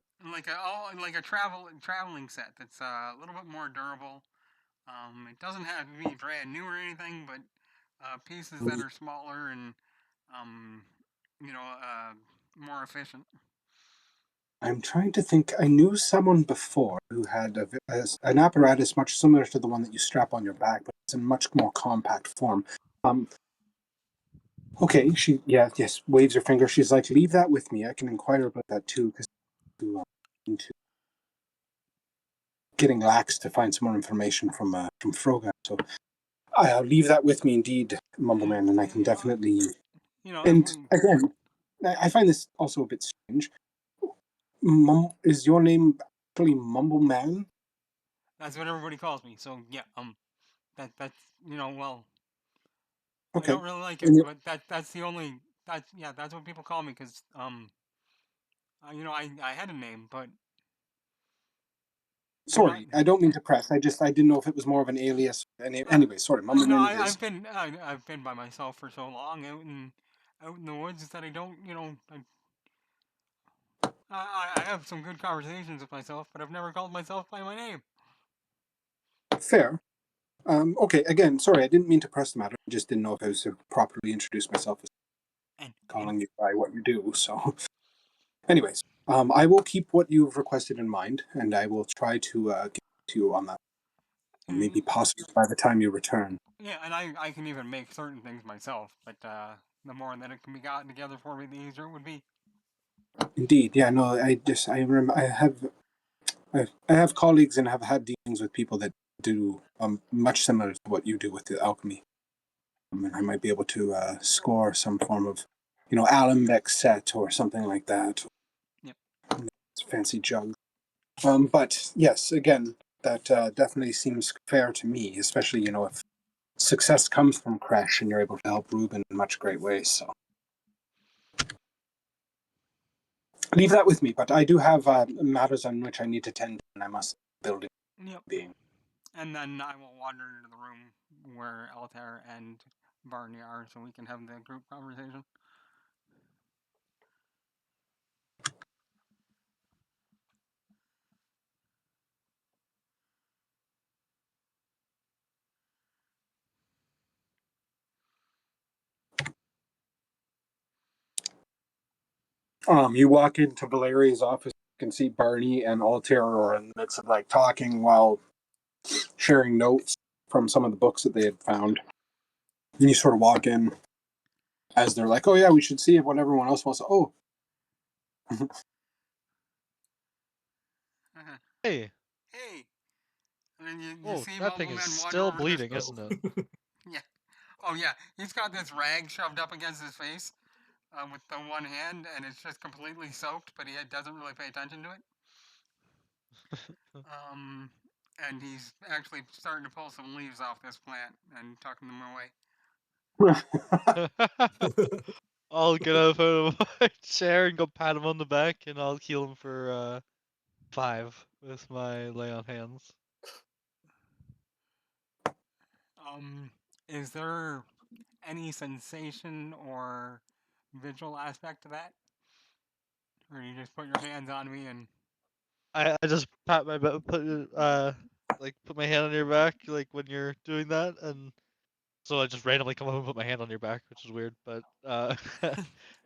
like a traveling set that's a little bit more durable. It doesn't have to be brand new or anything, but pieces that are smaller and um, more efficient. I'm trying to think. I knew someone before who had an apparatus much similar to the one that you strap on your back, but it's in much more compact form. Um, okay, yes, waves her finger. She's like, leave that with me. I can inquire about that too, because into getting lax to find some more information from Froga. So I'll leave that with me, indeed, Mumbleman, and I can definitely. If And again, I find this also a bit strange. Is your name actually Mumbleman? that's what everybody calls me. So yeah, that's well, I Okay. don't really like it, And but that's the only that's what people call me because I had a name, but not sorry, I don't mean to press. I didn't know if it was more of an alias. Anyway, sorry, Mumbleman it is. I've been by myself for so long out in the woods that I don't I have some good conversations with myself, but I've never called myself by my name. Fair. Okay, again, sorry, I didn't mean to press the matter. I just didn't know if I was to properly introduce myself as And calling you by what you do. So, anyways, I will keep what you've requested in mind, and I will try to get to you on that. Maybe and possibly by the time you return. yeah, and I can even make certain things myself, but the more that it can be gotten together for me, the easier it would be. Indeed, yeah. No, I remember I have colleagues and have had dealings with people that do much similar to what you do with the alchemy. And I might be able to score some form of, Alembic set or something like that. Yep. It's a fancy jug. But yes, again, that definitely seems fair to me, especially, if success comes from Crash and you're able to help Ruben in much great ways. So leave that with me. But I do have matters on which I need to tend to, and I must build it Yep. being. And then I will wander into the room where Altair and Barney are, so we can have the group conversation. You walk into Valeria's office, you can see Barney and Altair are in the midst of like talking while sharing notes from some of the books that they had found. And you sort of walk in as they're like, "Oh yeah, we should see if what everyone else wants." Oh, Hey, Hey, and then you whoa, see that thing is Mumbleman wander still over this. bleeding, isn't it? Yeah. Oh yeah, he's got this rag shoved up against his face with the one hand, and it's just completely soaked, but he doesn't really pay attention to it. Um, and he's actually starting to pull some leaves off this plant and tucking them away. I'll get up out of my chair and go pat him on the back, and I'll heal him for 5 with my lay on hands. Is there any sensation or visual aspect to that? Or you just put your hands on me and I just pat my back, put my hand on your back, like when you're doing that, and so I just randomly come up and put my hand on your back, which is weird, but and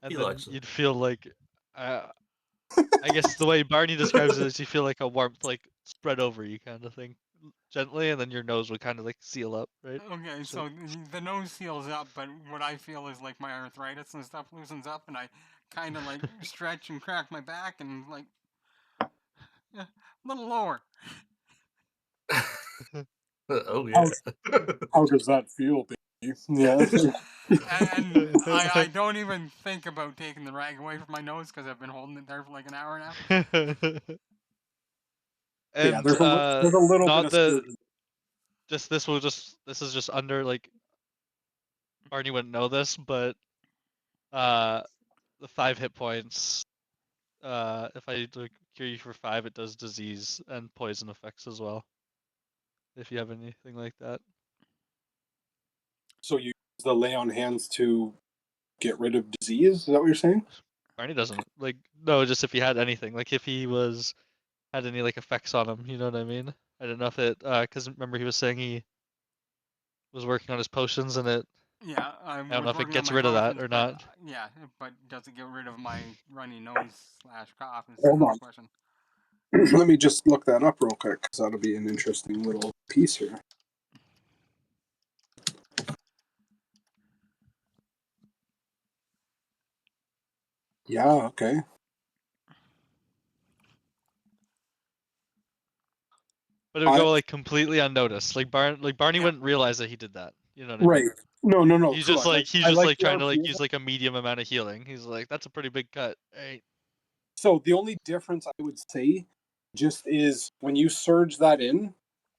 He then likes it. you'd feel like, uh, I guess the way Barney describes it is you feel like a warmth like spread over you kind of thing, gently, and then your nose would kind of like seal up, right? okay, So so the nose seals up, but what I feel is like my arthritis and stuff loosens up, and I kind of like stretch and crack my back and like a little lower. Oh How, yeah. how does that feel, baby? Yeah. And I don't even think about taking the rag away from my nose because I've been holding it there for like an hour now. Yeah, and there's a little bit not of the security. this is just under like Barney wouldn't know this, but uh the 5 hit points. If I like, cure you for 5, it does disease and poison effects as well. If you have anything like that. So you use the lay on hands to get rid of disease? Is that what you're saying? Barney doesn't like no, just if he had anything, like if he was had any like effects on him, you know what I mean? I don't know if it because remember he was saying he was working on his potions and it Yeah, I I don't know was if it working on gets my rid of that potions, or but not. yeah, but does it get rid of my runny nose slash cough? Is the Hold next on. question. Let me just look that up real quick because that'll be an interesting little piece here. Yeah, okay. But it would I go like completely unnoticed. Like Barney Yeah, wouldn't realize that he did that. You know what I right. mean? No, He's true. just like he's I just like like the trying to like idea. use like a medium amount of healing. He's like, that's a pretty big cut. Right. So the only difference I would say just is when you surge that in,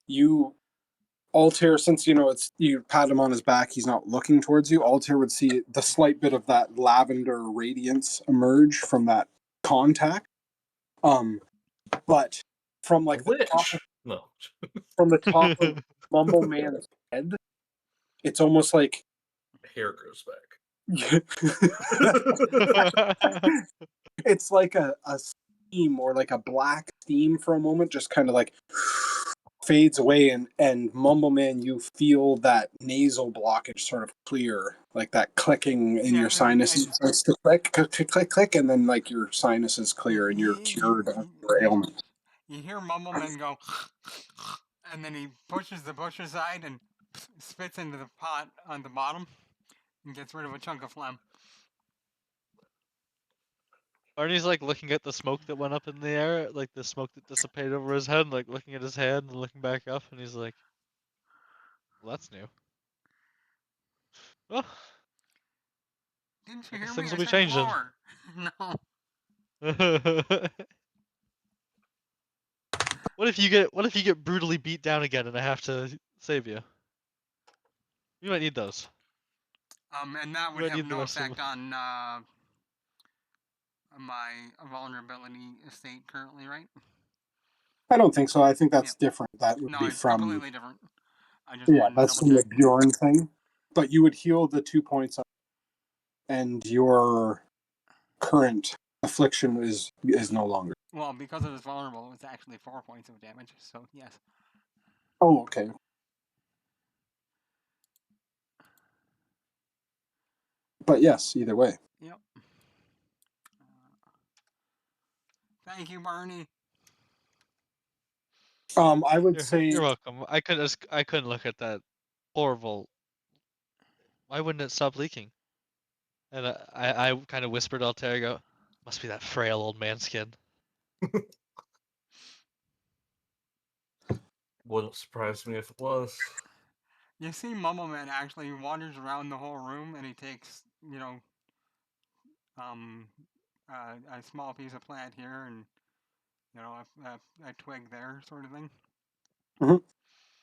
you Altair, since you know it's you pat him on his back, he's not looking towards you. Altair would see the slight bit of that lavender radiance emerge from that contact. But from A like witch. No. the top of Mumble Man's head, it's almost like Hair grows back. it's like a steam or like a black steam for a moment, just kind of like fades away, and Mumble Man, you feel that nasal blockage sort of clear, like that clicking in yeah, your sinuses and starts to click, click, click, click, click, and then like your sinuses clear and you're cured of your ailment. you hear Mumbleman go, and then he pushes the bush aside and spits into the pot on the bottom and gets rid of a chunk of phlegm. Barney's like looking at the smoke that went up in the air, like the smoke that dissipated over his head, like looking at his hand and looking back up, and he's like, "Well, that's new. Well, Didn't I you guess hear me? things will I be said changing." floor. No. What if you get brutally beat down again and I have to save you? You might need those. And that You would might have need the no rest of. effect on my vulnerability state currently, right? I don't think so. I think Yeah. that's different. That would No, be it's from completely different. I just yeah, wanted to that's double from the check. Bjorn thing. But you would heal the 2 points, and your current affliction is no longer. Well, because it was vulnerable, it's actually 4 points of damage. So yes. Oh, okay. But yes, either way. Yep. Thank you, Barney. I would say You're welcome. I couldn't look at that horrible. Why wouldn't it stop leaking? And I kind of whispered out there, I go, must be that frail old man skin. Wouldn't surprise me if it was. You see, Mumbleman actually wanders around the whole room, and he takes, um, a small piece of plant here, and a twig there, sort of thing. mhm.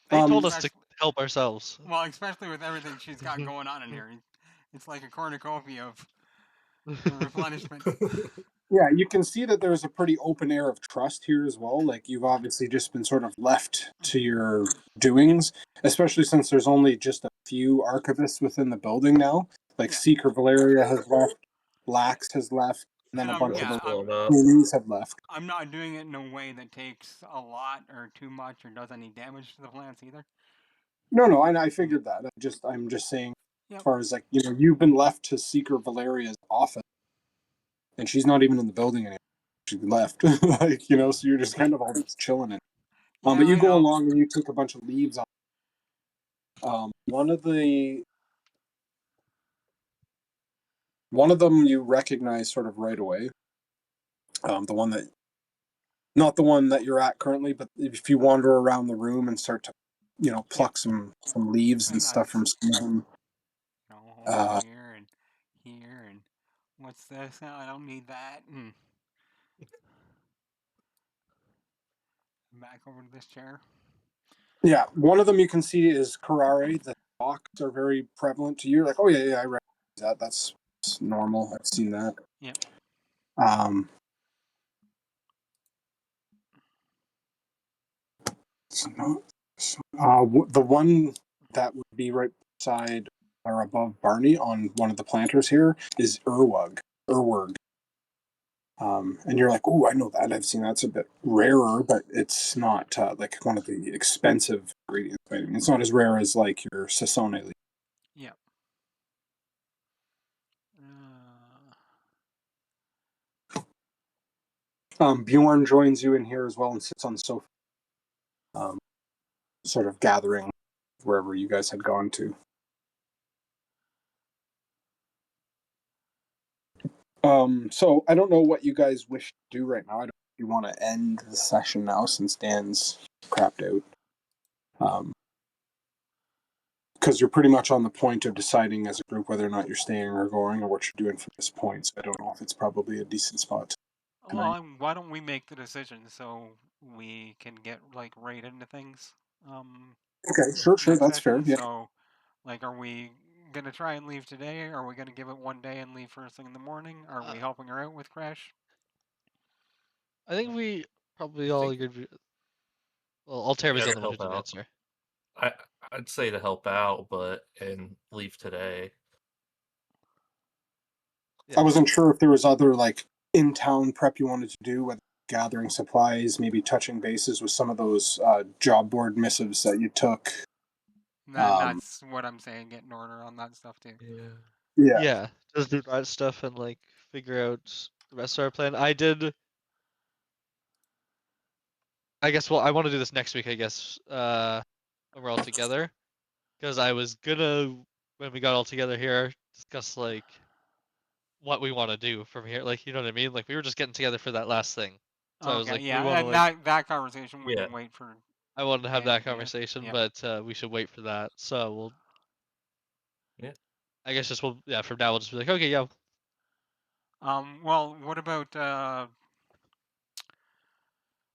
They told us to Especially, help ourselves. well, especially with everything she's got going on in here, it's like a cornucopia of replenishment. Yeah, you can see that there's a pretty open air of trust here as well. Like you've obviously just been sort of left to your doings, especially since there's only just a few archivists within the building now. Like Yeah. Seeker Valeria has left, Lax has left, and then And a bunch of yeah, the trainees have left. I'm not doing it in a way that takes a lot or too much or does any damage to the plants either. No, I figured that. I'm just saying, as Yep. far as like you've been left to Seeker Valeria's office, and she's not even in the building anymore. She left, like so you're just kind of all just chilling in. Yeah, But you I go know. along and you take a bunch of leaves off. One of them you recognize sort of right away. The one that, not the one that you're at currently, but if you wander around the room and start to, pluck some leaves and stuff from some of them. Over here and what's this? No, I don't need that. And back over to this chair. Yeah, one of them you can see is Carrare. The stalks are very prevalent to you. You're like, oh yeah, I recognize that. That's normal. I've seen that. Yep. The one that would be right beside or above Barney on one of the planters here is Urwug. And you're like, oh, I know that. I've seen that. It's a bit rarer, but it's not like one of the expensive ingredients. It's not as rare as like your Sassone leaf. Yep. Bjorn joins you in here as well and sits on the sofa, sort of gathering wherever you guys had gone to. So I don't know what you guys wish to do right now. I don't know if you want to end the session now since Dan's crapped out. Because you're pretty much on the point of deciding as a group whether or not you're staying or going or what you're doing from this point. So I don't know if it's probably a decent spot. Well, why don't we make the decision so we can get like right into things? Okay, sure, that's fair. Yeah. So, like, are we gonna try and leave today? Are we gonna give it one day and leave first thing in the morning? Are we helping her out with Crash? I think we probably all agreed. Well, Altair was the only one who didn't answer. I'd say to help out, and leave today. Yeah. I wasn't sure if there was other like in-town prep you wanted to do, whether gathering supplies, maybe touching bases with some of those job board missives that you took. That's what I'm saying. Get an order on that stuff too. Yeah, just do that stuff and like figure out the rest of our plan. I guess. Well, I want to do this next week. I guess when we're all together, because I was gonna, when we got all together here, discuss like what we want to do from here. Like, you know what I mean? Like, we were just getting together for that last thing. So I was like, we want to like. that conversation we can wait for. I wanted to have that conversation, but we should wait for that. So we'll. Yeah. I guess from now we'll just be like, okay, yeah. Well, what about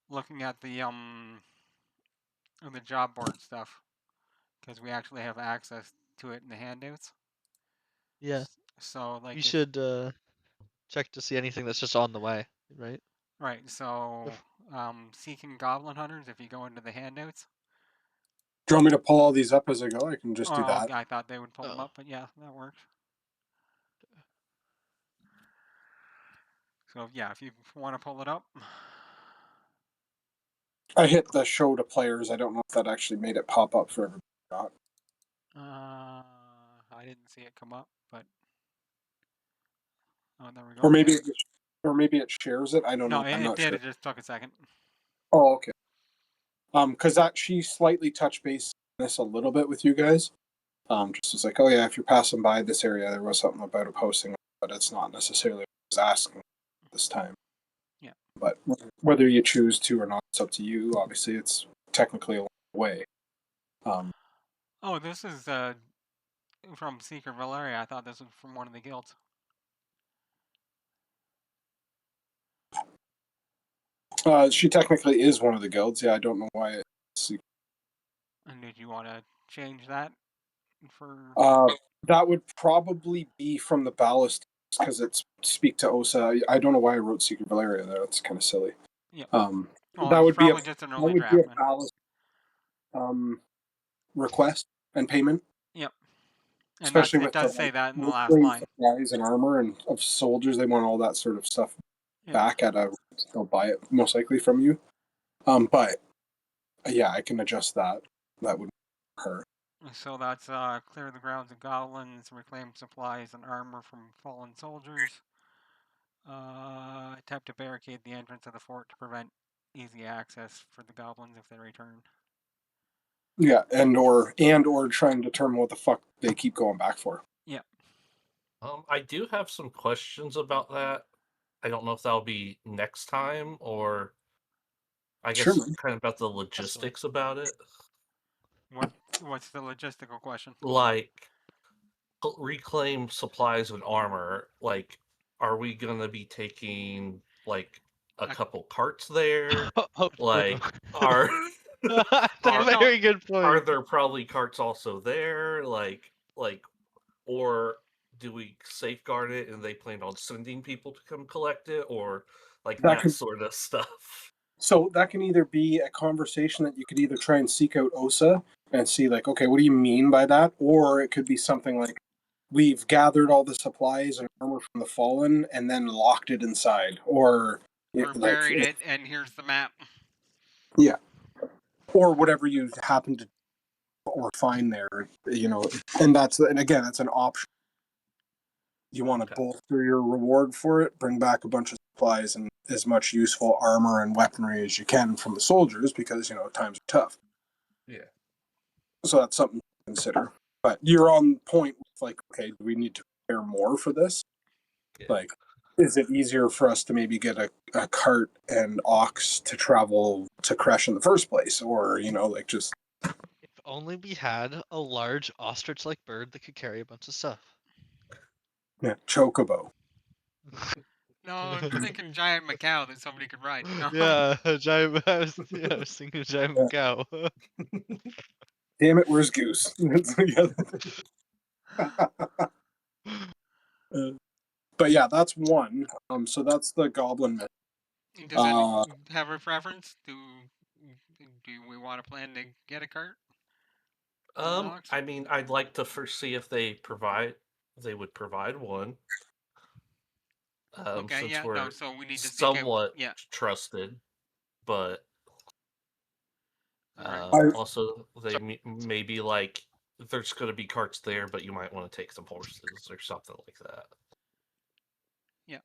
looking at the job board stuff? Because we actually have access to it in the handouts. Yeah. So like we should check to see anything that's just on the way, right? Right. So seeking goblin hunters. If you go into the handouts. Do you want me to pull all these up as I go? I can just do that. I thought they would pull them up, but yeah, that works. So yeah, if you want to pull it up. I hit the show to players. I don't know if that actually made it pop up for everybody or not. I didn't see it come up, but there we go. Or maybe it shares it. I don't know. No, it did. Sure. It just took a second. Oh, okay. Because she slightly touched base on this a little bit with you guys. Just was like, oh yeah, if you're passing by this area, there was something about a posting, but it's not necessarily what I was asking this time. Yeah. But whether you choose to or not, it's up to you. Obviously, it's technically a long way. Oh, this is from Seeker Valeria. I thought this was from one of the guilds. She technically is one of the guilds. Yeah, I don't know why it's. And did you want to change that for? That would probably be from the ballast because it's speak to Osa. I don't know why I wrote Secret Valeria there. That's kind of silly. Yep. Um, Well, that it's would be a probably just an that early would be a draftman. valid request and payment, Yep. And especially it with the does say that in the last reclaimed line. supplies and armor and of soldiers. They want all that sort of stuff Yep. back at a. They'll buy it most likely from you. But yeah, I can adjust that. That would hurt. So that's clear the grounds of goblins, reclaim supplies and armor from fallen soldiers. Attempt to barricade the entrance of the fort to prevent easy access for the goblins if they return. Yeah, and or try and determine what the fuck they keep going back for. Yep. I do have some questions about that. I don't know if that'll be next time or I Sure, guess man. kind of about the Possibly. logistics about it. What's the logistical question? Like reclaim supplies and armor. Like, are we gonna be taking like a couple carts there? Oh, Like, are That's are a very good are point. there probably carts also there? Like, or do we safeguard it and they plan on sending people to come collect it, or like That that could sort of stuff? So that can either be a conversation that you could either try and seek out Osa and see, like, okay, what do you mean by that? Or it could be something like, we've gathered all the supplies and armor from the fallen and then locked it inside. Or, Or buried it, and here's the map. Yeah. Or whatever you happen to or find there, and again, that's an option. You want to Okay. bolster your reward for it, bring back a bunch of supplies and as much useful armor and weaponry as you can from the soldiers because, times are tough. Yeah. So that's something to consider. But you're on point with, like, okay, do we need to prepare more for this? Yeah. Like, is it easier for us to maybe get a cart and ox to travel to Kresh in the first place? Or, just. If only we had a large ostrich-like bird that could carry a bunch of stuff. Yeah, chocobo. No, I'm thinking giant Macau that somebody could ride. No. Yeah, a giant. I was thinking a giant Yeah. cow. Damn it, where's Goose? But yeah, that's one. So that's the goblin myth. Does anyone have a preference? Do we want to plan to get a cart? Alex? I mean, I'd like to first see if they would provide one. Okay, Since yeah, we're no, so we need to seek out. somewhat Yeah. trusted, but Alright. also they maybe like there's going to be carts there, but you might want to take some horses or something like that. Yeah.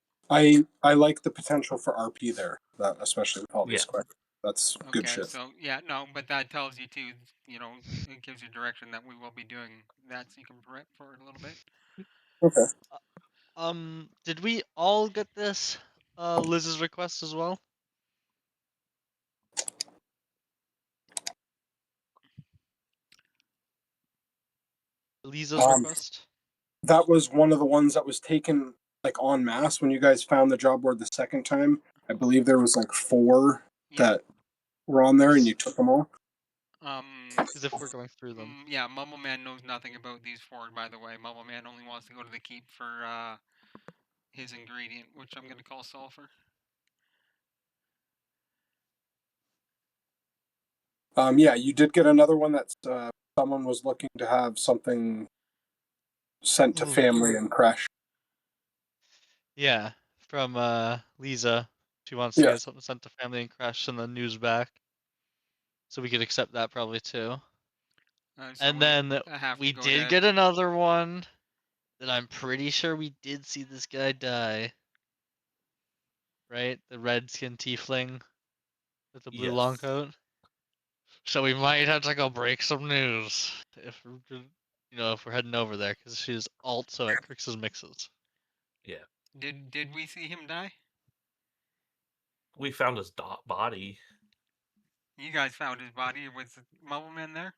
I like the potential for RP there, especially with all these Yeah. questions. That's good Okay, shit. so yeah, no, but that tells you too, it gives you direction that we will be doing that so you can prep for it a little bit. Okay. Did we all get this Liz's request as well? Lisa's Um, request? That was one of the ones that was taken like en masse when you guys found the job board the second time. I believe there was like 4 Yeah. that were on there, and you took them all. As if we're going through them. Yeah, Mumble Man knows nothing about these 4, by the way. Mumble Man only wants to go to the keep for his ingredient, which I'm gonna call sulfur. Yeah, you did get another one that someone was looking to have something sent to Ooh. family and crash. Yeah, from Lisa. She wants to Yeah. get something sent to family and crash and then news back. So we could accept that probably too. So And then we did get another one that I'm pretty sure we did see this guy die. Right? The red skin tiefling with the blue long Yes. coat. So we might have to go break some news if we're heading over there because she's also at Crix's Mixes. Yeah. Did we see him die? We found his body. You guys found his body. Was Mumble Man there?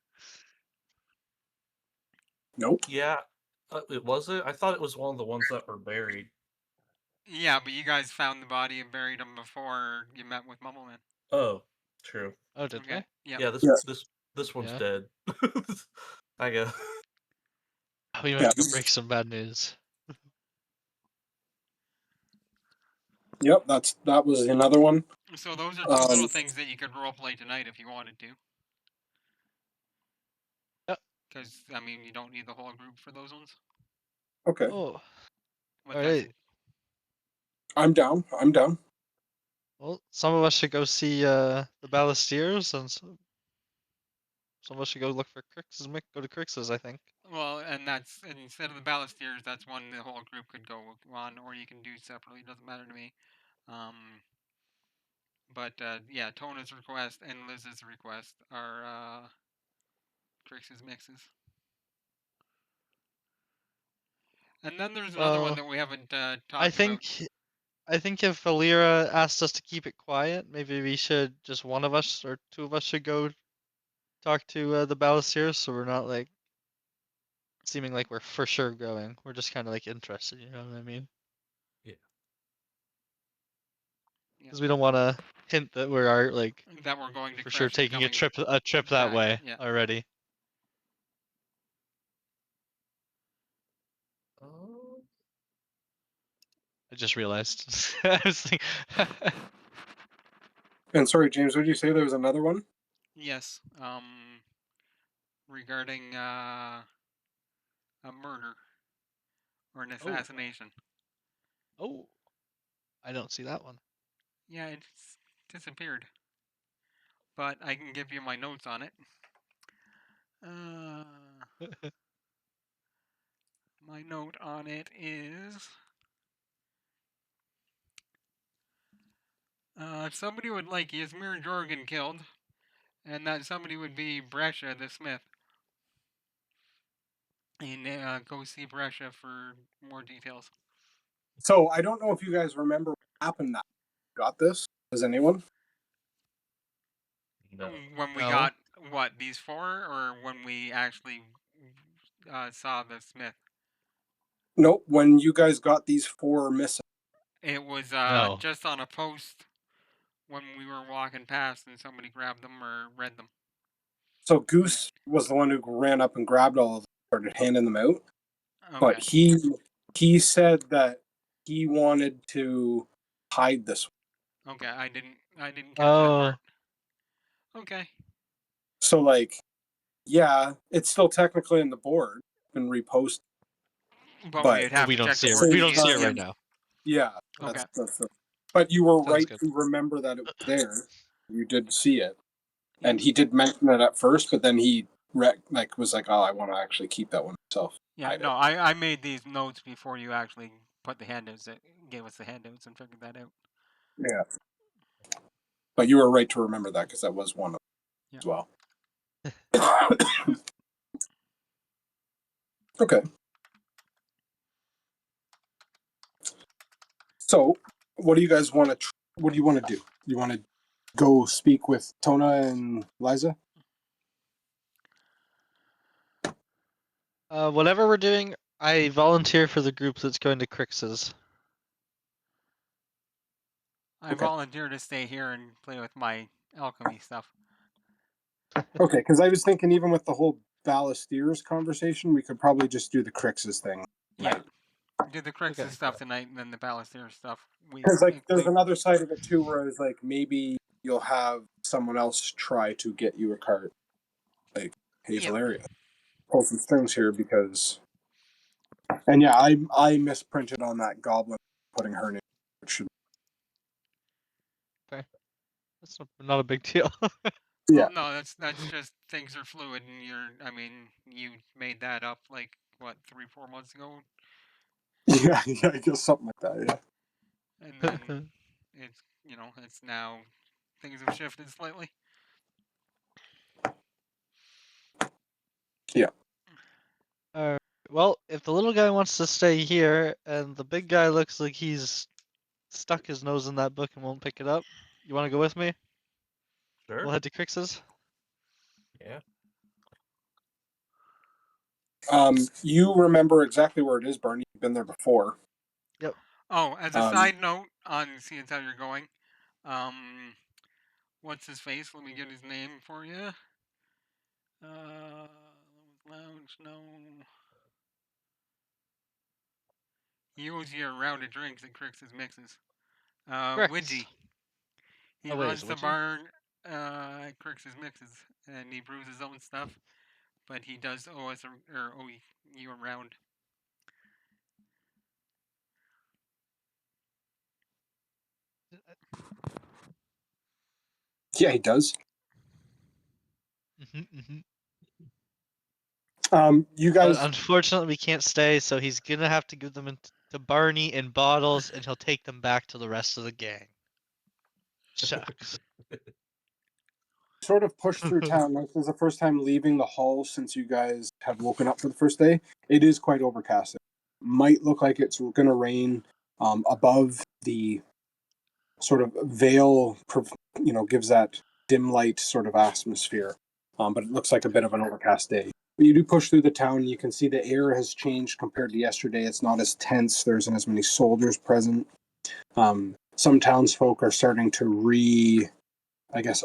Nope. Yeah. It was it. I thought it was one of the ones that were buried. Yeah, but you guys found the body and buried him before you met with Mumble Man. Oh, true. Oh, did we? Yep. Yeah. Yeah. This one's Yeah. dead. I guess. We might have to go break some bad news. Yep, that was another one. So those are two little Um, things that you could roleplay tonight if you wanted to. Yep. Because I mean, you don't need the whole group for those ones. okay, Oh, But all that's right. I'm down. I'm down. Well, some of us should go see the Ballasteers, and some of us should go look for Crix's. Go to Crix's, I think. well, and that's and instead of the Ballasteers, that's one the whole group could go on, or you can do separately. Doesn't matter to me. But yeah, Tona's request and Liz's request are Crix's mixes. And then there's another one Well, that we haven't I talked about. think if Valera asked us to keep it quiet, maybe we should just one of us or two of us should go talk to the Ballasteers, so we're not like seeming like we're for sure going. We're just kind of like interested, you know what I mean? Yeah. Because we don't want to hint that we are like That we're going to for sure crash and taking a coming trip that back. way Yeah. already. Oh, I just realized. I was thinking. And sorry, James, what did you say? There was another one? Yes. Regarding a murder or an Oh, assassination. oh, I don't see that one. Yeah, it's disappeared. But I can give you my notes on it. My note on it is somebody would like Yasmir Jorgen killed, and that somebody would be Brescia the Smith. And go see Brescia for more details. So I don't know if you guys remember what happened that got this. Does anyone? no. When we No. got what, these four, or when we actually saw the Smith? Nope. When you guys got these four missing. It was No. just on a post when we were walking past, and somebody grabbed them or read them. So Goose was the one who ran up and grabbed all of them, started handing them out. Okay. But he said that he wanted to hide this one. Okay, I didn't catch that Oh, part. Okay. So like, yeah, it's still technically in the board and reposted. But But we'd but have we to don't check the see it. board to We same see don't it. see it time, Yeah. right now. yeah, Okay. but you were Sounds right good. to remember that it was there. You did see it, Yeah. and he did mention it at first, but then he was like, "Oh, I want to actually keep that one myself." Yeah. Hide No, it. I made these notes before you actually put the handouts that gave us the handouts and figured that out. Yeah, but you were right to remember that because that was one of them Yeah. as well. Okay. So, what do you guys want to? What do you want to do? You want to go speak with Tona and Liza? Whatever we're doing, I volunteer for the group that's going to Crix's. I Okay. volunteer to stay here and play with my alchemy stuff. Okay, because I was thinking even with the whole Ballasteers conversation, we could probably just do the Crix's thing. Yeah. Do the Crix's Okay. stuff tonight, and then the Ballastier stuff. Because like, there's another side of it too, where I was like, maybe you'll have someone else try to get you a cart. Like, hey, Yep. Valeria, pull some strings here because. And yeah, I misprinted on that goblin, putting her name. Which should, Okay. That's not a big deal. yeah, Well, no, that's just things are fluid, and I mean, you made that up like what 3-4 months ago, yeah, I guess something like that. Yeah. and then it's it's now things have shifted slightly. Yeah. Well, if the little guy wants to stay here, and the big guy looks like he's stuck his nose in that book and won't pick it up, you want to go with me? Sure. We'll head to Crix's. Yeah. You remember exactly where it is, Barney. You've been there before. Yep. Oh, as a side note on seeing how you're going, what's his face? Let me get his name for you. Lounge, no. He owes you a round of drinks at Crix's Mixes. Correct. Widgie. He Oh, wait, is runs it the Widgie? bar at Crix's Mixes, and he brews his own stuff, but he does OS or OE year round. Yeah, he does. Mm-hmm. You But guys unfortunately, we can't stay, so he's gonna have to give them to Barney in bottles, and he'll take them back to the rest of the gang. Shucks. sort of push through town. This is the first time leaving the hall since you guys have woken up for the first day. It is quite overcast. It might look like it's going to rain. Above the sort of veil, gives that dim light sort of atmosphere. But it looks like a bit of an overcast day. But you do push through the town, and you can see the air has changed compared to yesterday. It's not as tense. There isn't as many soldiers present. Some townsfolk are starting to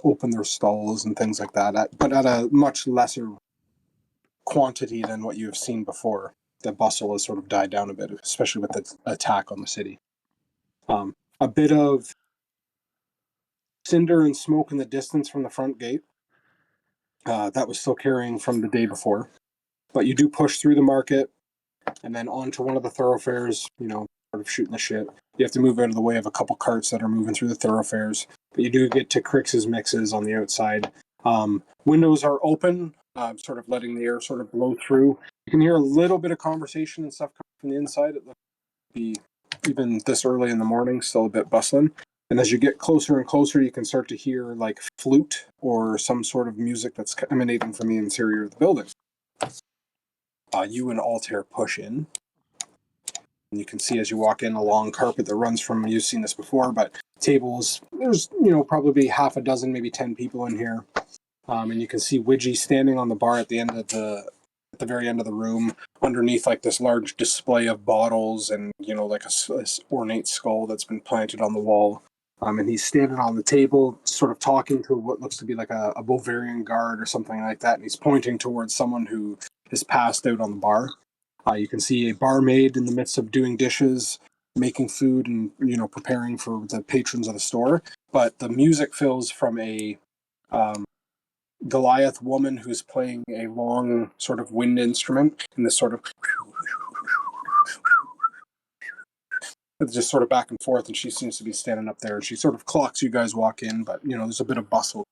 open their stalls and things like that, but at a much lesser quantity than what you have seen before. The bustle has sort of died down a bit, especially with the attack on the city. A bit of cinder and smoke in the distance from the front gate. That was still carrying from the day before. But you do push through the market and then onto one of the thoroughfares, sort of shooting the shit. You have to move out of the way of a couple carts that are moving through the thoroughfares. But you do get to Crix's Mixes on the outside. Windows are open, sort of letting the air sort of blow through. You can hear a little bit of conversation and stuff coming from the inside. It looks to be, even this early in the morning, still a bit bustling. And as you get closer and closer, you can start to hear like flute or some sort of music that's emanating from the interior of the building. You and Altair push in. And you can see as you walk in a long carpet that runs from, you've seen this before, but tables, there's, probably half a dozen, maybe 10 people in here. And you can see Widgie standing on the bar at the very end of the room, underneath like this large display of bottles and, like a ornate skull that's been planted on the wall. And he's standing on the table, sort of talking to what looks to be like a Bavarian guard or something like that. And he's pointing towards someone who is passed out on the bar. You can see a barmaid in the midst of doing dishes, making food, and preparing for the patrons of the store. But the music fills from a Goliath woman who's playing a long sort of wind instrument, and this sort of it's just sort of back and forth, and she seems to be standing up there, and she sort of clocks you guys walk in, but there's a bit of bustle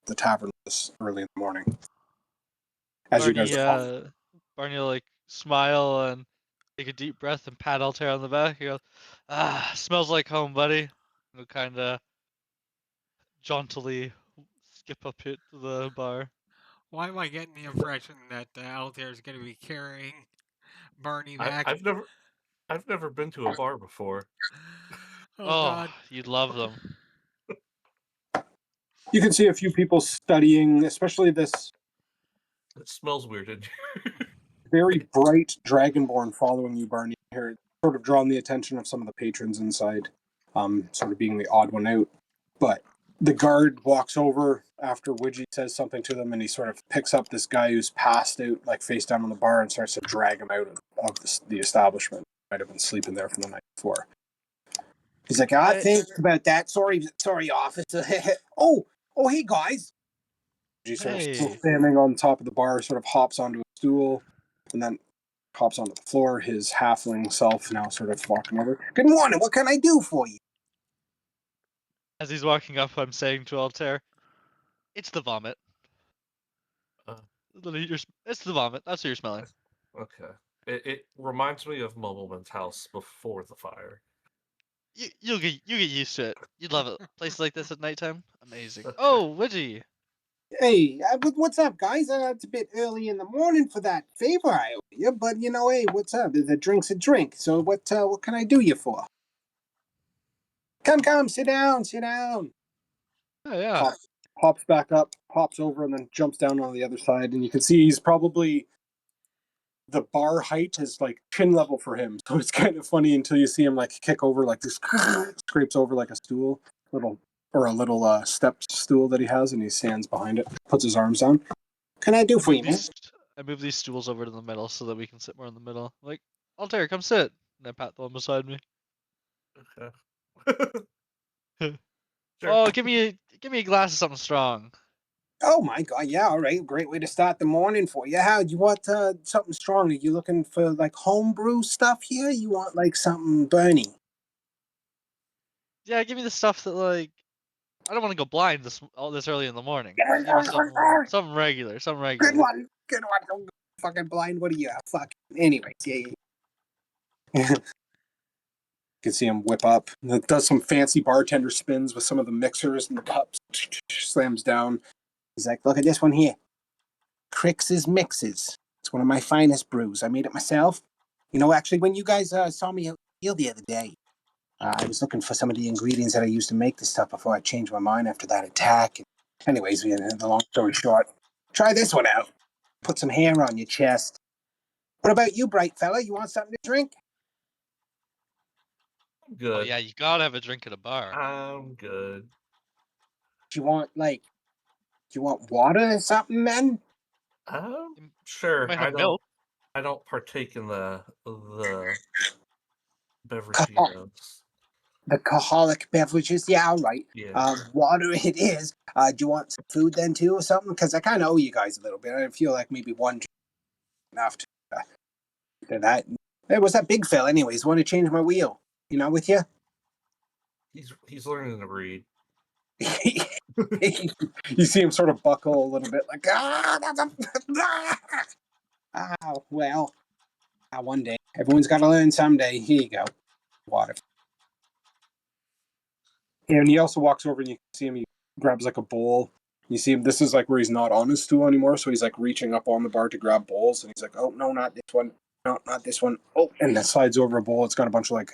at the tavern this early in the morning as you guys Barney, are walking. Barney will like smile and take a deep breath and pat Altair on the back. He goes, smells like home, buddy. He'll kind of jauntily skip up it to the bar. Why am I getting the impression that Altair is going to be carrying Barney I, back? I've never I've never been to a bar before. Oh Oh, God! you'd love them. You can see a few people studying, especially this It smells weird in here. very bright dragonborn following you, Barney. Here, sort of drawn the attention of some of the patrons inside, sort of being the odd one out. But the guard walks over after Widgie says something to them, and he sort of picks up this guy who's passed out, like face down on the bar, and starts to drag him out of the establishment. Might have been sleeping there from the night before. He's like, thanks about that. Sorry, officer. oh, hey guys. He sort of still Hey, standing on top of the bar, sort of hops onto a stool, and then hops onto the floor. His halfling self now sort of walking over. Good morning. What can I do for you? as he's walking up, I'm saying to Altair, "It's the vomit. Uh, It's the vomit. That's what you're smelling." okay. It reminds me of Mumbleman's house before the fire. You get used to it. You'd love it. Places like this at nighttime, amazing. Oh, Widgie. Hey, what's up, guys? It's a bit early in the morning for that favor I owe you, but hey, what's up? The drink's a drink. So what can I do you for? Come, sit down, sit down. Oh yeah. Hops back up, hops over, and then jumps down on the other side. And you can see he's probably the bar height is like chin level for him. So it's kind of funny until you see him like kick over, like this scrapes over like a stool, a little step stool that he has, and he stands behind it, puts his arms down. Can I do for you, man? I move these stools over to the middle so that we can sit more in the middle. Like, Altair, come sit. And I pat the one beside me. Okay. Sure. Oh, give me a glass of something strong. Oh my god, yeah, all right. Great way to start the morning for you. How you want something strong? Are you looking for like homebrew stuff here? You want like something burny? Yeah, give me the stuff that like I don't want to go blind this early in the morning. Just give me something regular, something Good regular. one. Good one. Don't go fucking blind. What are you? Fuck. Anyways, yeah. You can see him whip up. Does some fancy bartender spins with some of the mixers and the cups. Slams down. He's like, look at this one here. Crix's Mixes. It's one of my finest brews. I made it myself. You know, actually, when you guys saw me out the other day, I was looking for some of the ingredients that I used to make this stuff before I changed my mind after that attack. Anyways, the long story short, try this one out. Put some hair on your chest. What about you, bright fella? You want something to drink? I'm Oh good. yeah, you gotta have a drink at a bar. I'm good. Do you want water or something, man? You Sure. might have milk. I don't partake in the Caho- beverages. the alcoholic beverages? Yeah, all right. Yeah. Water it is. Do you want some food then too or something? Because I kind of owe you guys a little bit. I feel like maybe one drink enough to that. Hey, what's that big fella anyways? Want to change my wheel? You know, with you? He's learning to read. You see him sort of buckle a little bit, like that's a well, one day everyone's got to learn someday. Here you go, water. And he also walks over and you see him. He grabs like a bowl. You see him. This is like where he's not on his stool anymore, so he's like reaching up on the bar to grab bowls, and he's like, "Oh no, not this one. No, not this one. Oh!" And then slides over a bowl. It's got a bunch of like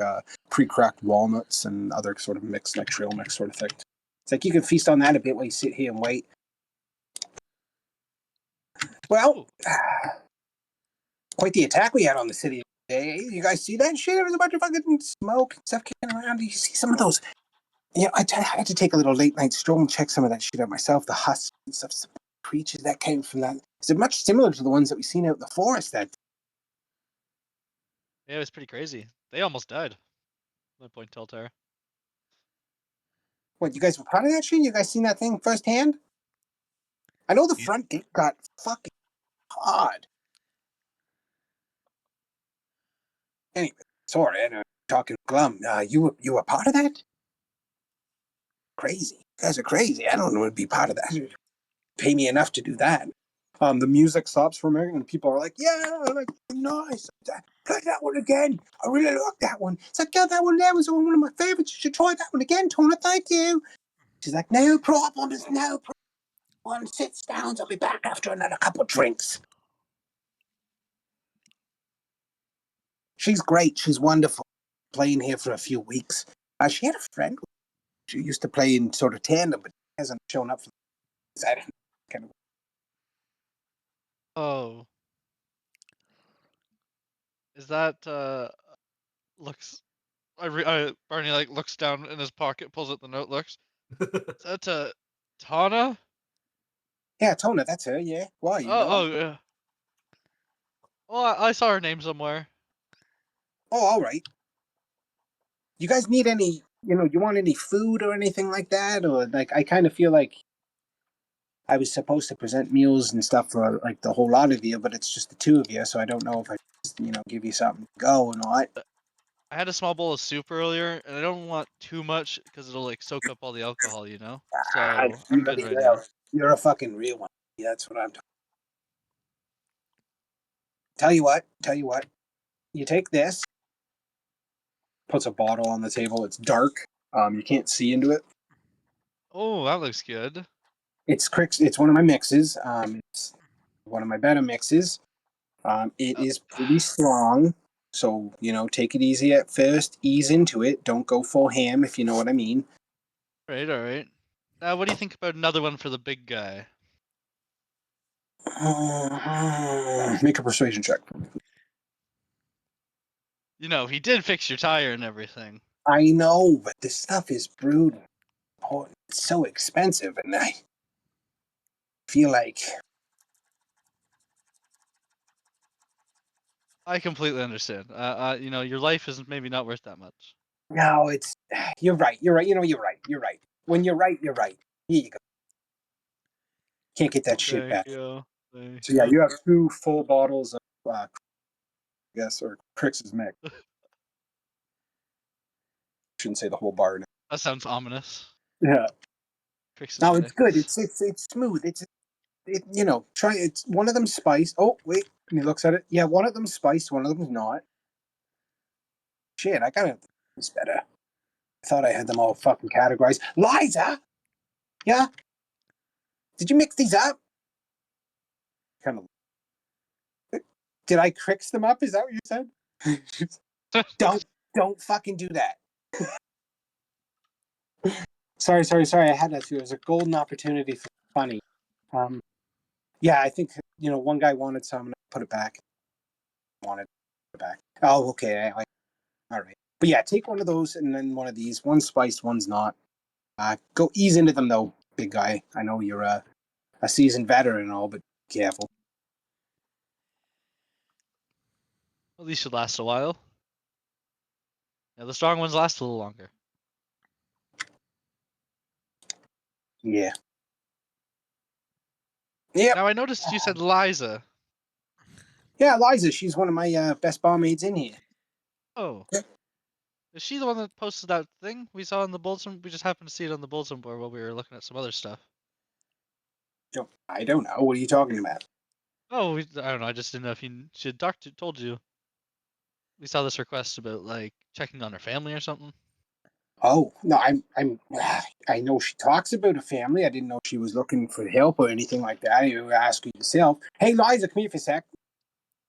pre-cracked walnuts and other sort of mixed, like trail mix sort of thing. It's like you can feast on that a bit while you sit here and wait. Well, Ooh. quite the attack we had on the city today. You guys see that shit? There was a bunch of fucking smoke and stuff kicking around. Do you see some of those? You know, I had to take a little late night stroll and check some of that shit out myself. The husks and stuff, some creatures that came from that. Is it much similar to the ones that we seen out in the forest? That Yeah, it was pretty crazy. They almost died. My point, Teltara. what? You guys were part of that shit? You guys seen that thing firsthand? I know the Yeah. front gate got fucking hard. Anyway, sorry, I'm talking glum. You were part of that? Crazy. You guys are crazy. I don't want to be part of that. Pay me enough to do that. The music stops for a minute, and people are like, "Yeah, like nice, play that one again. I really like that one." It's like, "Yeah, that one there was one of my favorites. You should try that one again, Tona. Thank you." She's like, "No problem. There's no problem." Sits down. I'll be back after another couple of drinks. She's great. She's wonderful. Playing here for a few weeks. She had a friend. She used to play in sort of tandem, but hasn't shown up for that. Kind of. Oh, is that looks? Barney like looks down in his pocket, pulls out the note, looks. Is that Tana? Yeah, Tona. That's her. Yeah. Why? You know her? Oh, yeah. Well, I saw her name somewhere. Oh, all right. You guys need any, you want any food or anything like that? Or like, I kind of feel like I was supposed to present meals and stuff for like the whole lot of you, but it's just the two of you. So I don't know if I, just, give you something to go or not. I had a small bowl of soup earlier, and I don't want too much because it'll like soak up all the alcohol, you know. So I'm good right now. You're a fucking real one. Yeah, that's what I'm talking. Tell you what. You take this, puts a bottle on the table. It's dark. You can't see into it. Oh, that looks good. It's one of my mixes. It's one of my better mixes. It Uh, is pretty strong, so take it easy at first. Ease into it. Don't go full ham, if you know what I mean. right, all right. Now, what do you think about another one for the big guy? Make a persuasion check. You know, he did fix your tire and everything. I know, but this stuff is brewed. It's so expensive, and I feel like I completely understand. You know, your life is maybe not worth that much. No, it's you're right. You're right. You're right. You're right. When you're right, you're right. Here you go. Can't get that shit Thank back. you. Thank So yeah, you. you have 2 full bottles of I guess, or Crix's mix. Shouldn't say the whole bar now. That sounds ominous. Yeah. Trix's No, it's good. mix. It's smooth. Try it's one of them spiced. Oh wait, and he looks at it. Yeah, one of them spiced. One of them's not. Shit, I gotta this better. I thought I had them all fucking categorized. Liza, yeah. Did you mix these up? Kind of. Did I Crix them up? Is that what you said? Don't fucking do that. Sorry. I had that too. It was a golden opportunity for funny. Yeah, I think one guy wanted some, and I put it back. Wanted it back. Oh, okay. All right. But yeah, take one of those and then one of these. One's spiced, one's not. Go ease into them though, big guy. I know you're a seasoned veteran and all, but be careful. Well, these should last a while. Yeah, the strong ones last a little longer. Yeah. Yep. Now I noticed you said Liza. Yeah, Liza, she's one of my best barmaids in here. Oh. Is she the one that posted that thing we saw on the bulletin? We just happened to see it on the bulletin board while we were looking at some other stuff. I don't know. What are you talking about? Oh, I don't know. I just didn't know if she had told you. We saw this request about like checking on her family or something. Oh no, I know she talks about a family. I didn't know she was looking for help or anything like that. You ask her yourself. Hey, Liza, come here for a sec.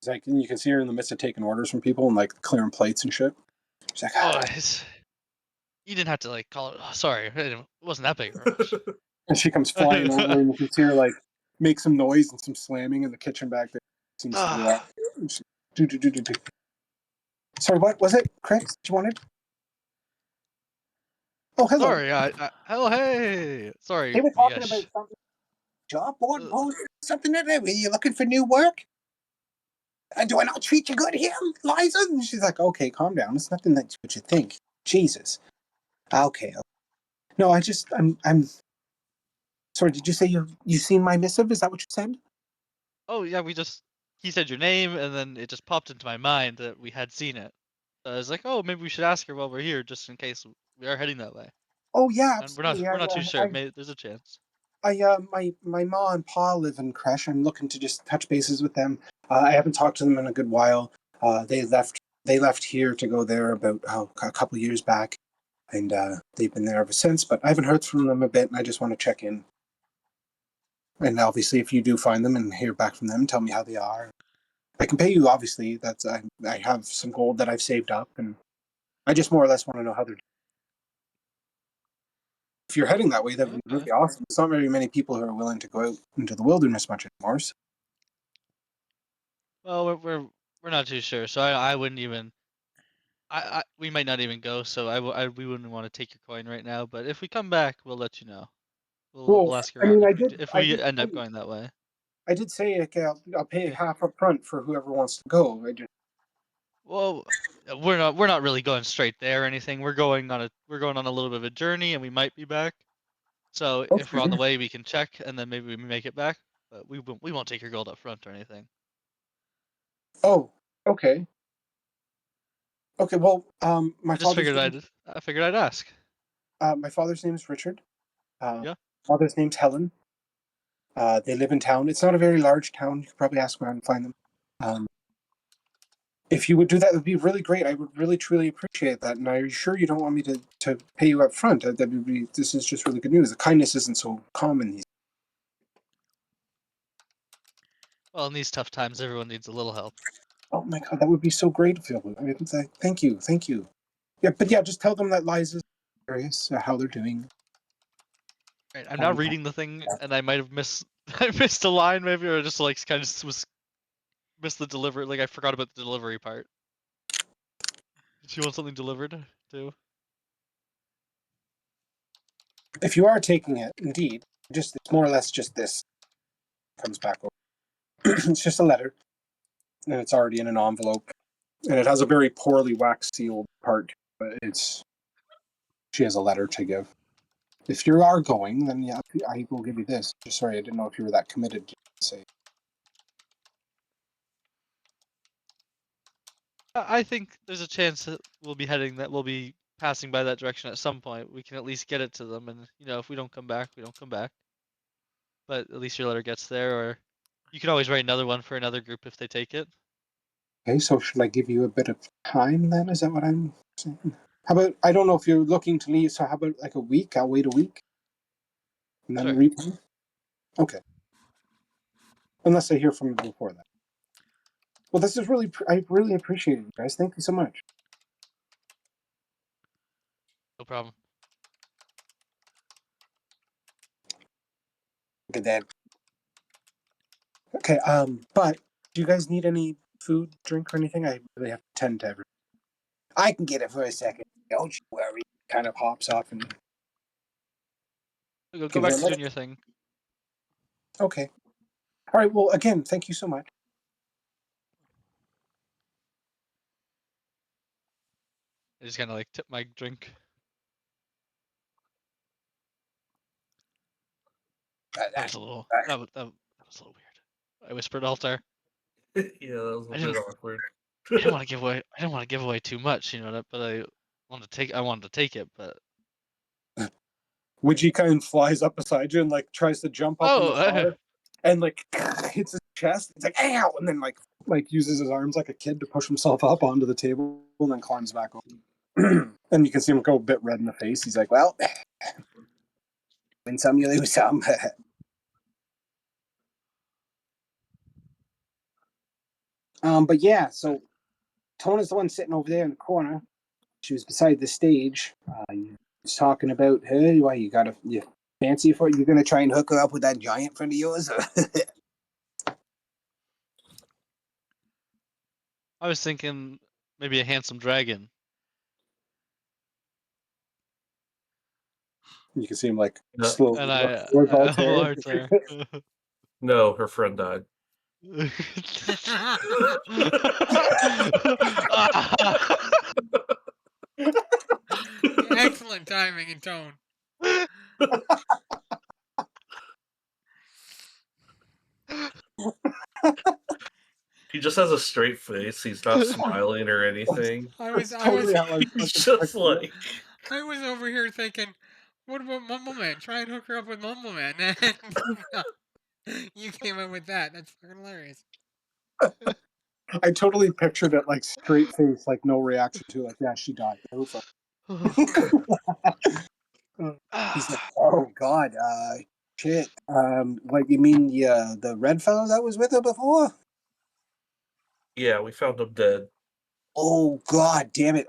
It's like, and you can see her in the midst of taking orders from people and like clearing plates and shit. She's like, Oh, you didn't have to like call it. Oh, sorry, it wasn't that big of a rush. and she comes flying over, and you can see her like make some noise and some slamming in the kitchen back there. Seems to be that. Do. Sorry, what was it, Chris? That you wanted? Oh, hello. Sorry, oh hey, sorry, They were talking about Miesh. something. Job board Uh, post, something like that. Are you looking for new work? Do I not treat you good here, Liza? And she's like, okay, calm down. It's nothing that's what you think. Jesus. Okay. No, I'm sorry. Did you say you seen my missive? Is that what you said? oh yeah, he said your name, and then it just popped into my mind that we had seen it. So I was like, oh, maybe we should ask her while we're here, just in case we are heading that way. Oh yeah, And absolutely. we're not too sure. Maybe there's a chance. My ma and pa live in Creche. I'm looking to just touch bases with them. I haven't talked to them in a good while. They left here to go there about a couple years back, and they've been there ever since. But I haven't heard from them a bit, and I just want to check in. And obviously, if you do find them and hear back from them, tell me how they are. I can pay you. Obviously, I have some gold that I've saved up, and I just more or less want to know how they're doing. If you're heading that way, that would be Okay. really awesome. There's not very many people who are willing to go out into the wilderness much anymore. So. Well, we're not too sure, so I wouldn't even. We might not even go, so we wouldn't want to take your coin right now. But if we come back, we'll let you know. Well, We'll ask I mean, around if we end up going that way. I did say okay, I'll pay half up front for whoever wants to go. Well, we're not really going straight there or anything. We're going on a little bit of a journey, and we might be back. So if we're on the Okay. way, we can check, and then maybe we make it back. But we won't take your gold up front or anything. Oh, okay. Okay. Well, my father's name, I figured I'd ask. my father's name is Richard. Yeah. Mother's name's Helen. They live in town. It's not a very large town. You could probably ask around and find them. Um, if you would do that, it would be really great. I would really truly appreciate that. And are you sure you don't want me to pay you up front? That would be. This is just really good news. The kindness isn't so common these. Well, in these tough times, everyone needs a little help. Oh my god, that would be so great, Phil. I mean, thank you. Yeah, but yeah, just tell them that Liza's curious how they're doing. Right, I'm now reading the thing, and I might have missed I missed a line maybe, or just like kind of missed the delivery. Like I forgot about the delivery part. Did you want something delivered too? If you are taking it, indeed, it's more or less just this comes back over. It's just a letter, and it's already in an envelope, and it has a very poorly wax sealed part, but it's She has a letter to give. If you are going, then yeah, I will give you this. Just sorry, I didn't know if you were that committed to say. I think there's a chance that we'll be passing by that direction at some point. We can at least get it to them, and if we don't come back, we don't come back. But at least your letter gets there, or you can always write another one for another group if they take it. Okay, so should I give you a bit of time then? Is that what I'm saying? How about, I don't know if you're looking to leave, so how about like a week? I'll wait a week. And then Sure. Okay. Unless I hear from you before that. Well, this is I really appreciate it, guys. Thank you so much. No problem. Look at that. Okay, but do you guys need any food, drink, or anything? I really have to tend to everything. I can get it for a second. Don't you worry. Kind of hops off and Go give back her a to doing minute. your thing. Okay. All right. Well, again, thank you so much. I just kind of like tip my drink. That was a little. That was a little weird. I whispered Altar. Yeah, that was a I bit didn't. awkward. I didn't want to give away. I didn't want to give away too much, but I wanted to take. I wanted to take it, but Ouija kind of flies up beside you and like tries to jump up in the oh, car and like hits his chest. It's like ow, and then like uses his arms like a kid to push himself up onto the table and then climbs back over. And you can see him go a bit red in the face. He's like, "Well, win some, you lose some." But yeah, so Tona's the one sitting over there in the corner. She was beside the stage. You was talking about her. Why you fancy for it? You're gonna try and hook her up with that giant friend of yours? I was thinking maybe a handsome dragon. You can see him like No, slowly And look towards I have a Altair. heart there. no, her friend died. Excellent timing and tone. He just has a straight face. He's not smiling or anything. I was, That's I was, totally how I He's fucking just pictured it. like, I was over here thinking, what about Mumble Man? Try and hook her up with Mumble Man. And you came up with that. That's fucking hilarious. I totally pictured it like straight face, like no reaction to it. Like, yeah, she died. Oh, fuck. He's like, oh god, shit. What you mean the red fellow that was with her before? yeah, we found him dead. Oh god, damn it.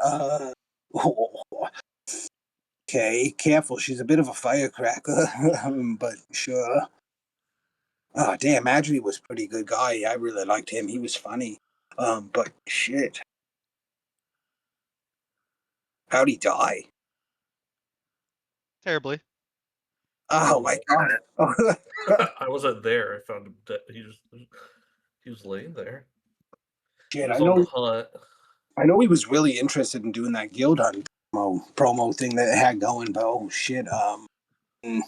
Okay, careful. She's a bit of a firecracker, but sure. Oh damn, Adri was a pretty good guy. I really liked him. He was funny. But shit, how'd he die? Terribly. Oh my god. I wasn't there. I found him dead. He was laying there. He Shit, was on the hunt. I know he was really interested in doing that guild hunt promo thing that it had going, but oh shit, mm,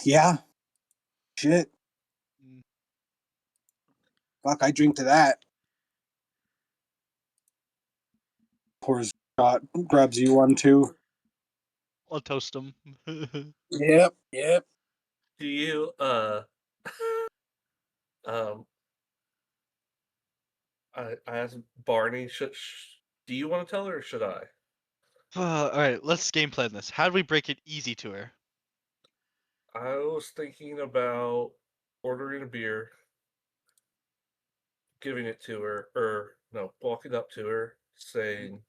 yeah, shit, Mm, fuck, I drink to that. Pours shot, grabs you one too. I'll toast him. Yep. Do you um I asked Barney, do you want to tell her or should I? All right, let's game plan this. How do we break it easy to her? I was thinking about ordering a beer, giving it to her, or no, walking up to her, saying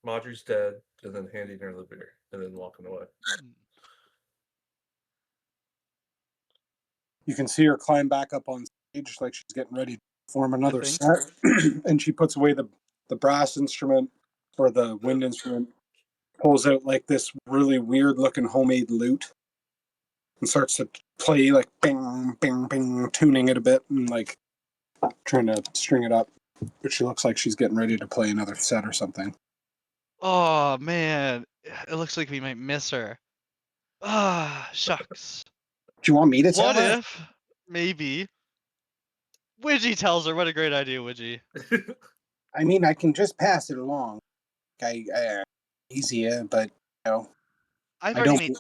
Marjorie's dead, and then handing her the beer, and then walking away. Hmm, You can see her climb back up on stage like she's getting ready to form I another think. set, and she puts away the brass instrument or the wind instrument, pulls out like this really weird looking homemade lute, and starts to play like bing, bing, bing, tuning it a bit and like trying to string it up. But she looks like she's getting ready to play another set or something. Oh man, it looks like we might miss her. Ah, shucks. Do you want me to tell What her? if maybe Widgie tells her? What a great idea, Widgie. I mean, I can just pass it along. Easier, but you know, I've I already don't. made.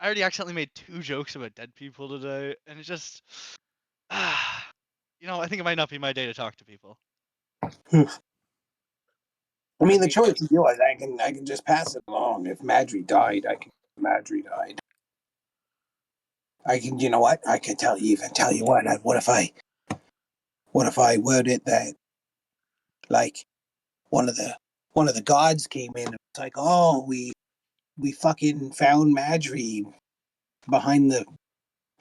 I already accidentally made 2 jokes about dead people today, and it just. I think it might not be my day to talk to people. I mean, the mean, choice is yours. I can just pass it along. If Madry died, I can. Madry died. I can. You know what? I can tell you. Even tell you what. What if I? What if I worded that like one of the gods came in and it's like, oh, we fucking found Madry behind the.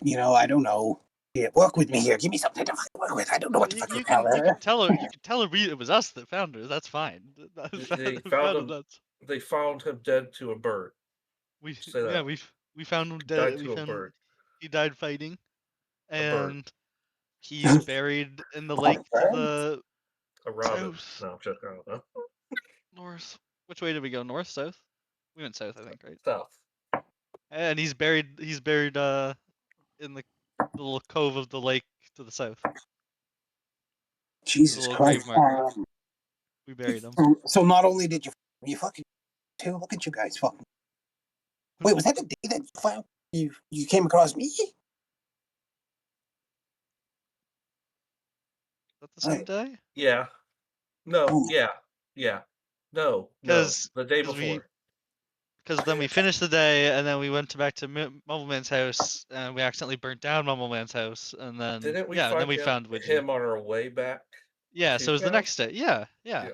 I don't know. Yeah, work with me here. Give me something to fucking work with. I don't know Well, what to you, fucking you tell can you can her. tell her it was us that found her. That's fine. they Found found him. him. They found him dead to a bird. Say that. We found him Died dead. to a bird. He died fighting, A bird. and he's buried in the lake to Right? the A robin. south, No, just I don't know. north. Which way did we go? North, south? We went south, I think, right? South. And he's buried in the little cove of the lake to the south. There's a Jesus little grave Christ. marker. We buried him. So not only did you fucking too, look at you guys fucking. Wait, was that the day that you came across me? Is that the same Right. day? Yeah. No. Oh, Yeah. Yeah. No. Because The day we before. because then we finished the day, and then we went back to Mumbleman's house, and we accidentally burnt down Mumbleman's house, and then Didn't we and then find we found Widgie. him on our way back? Yeah, to so it was the town? next day. Yeah. Yeah.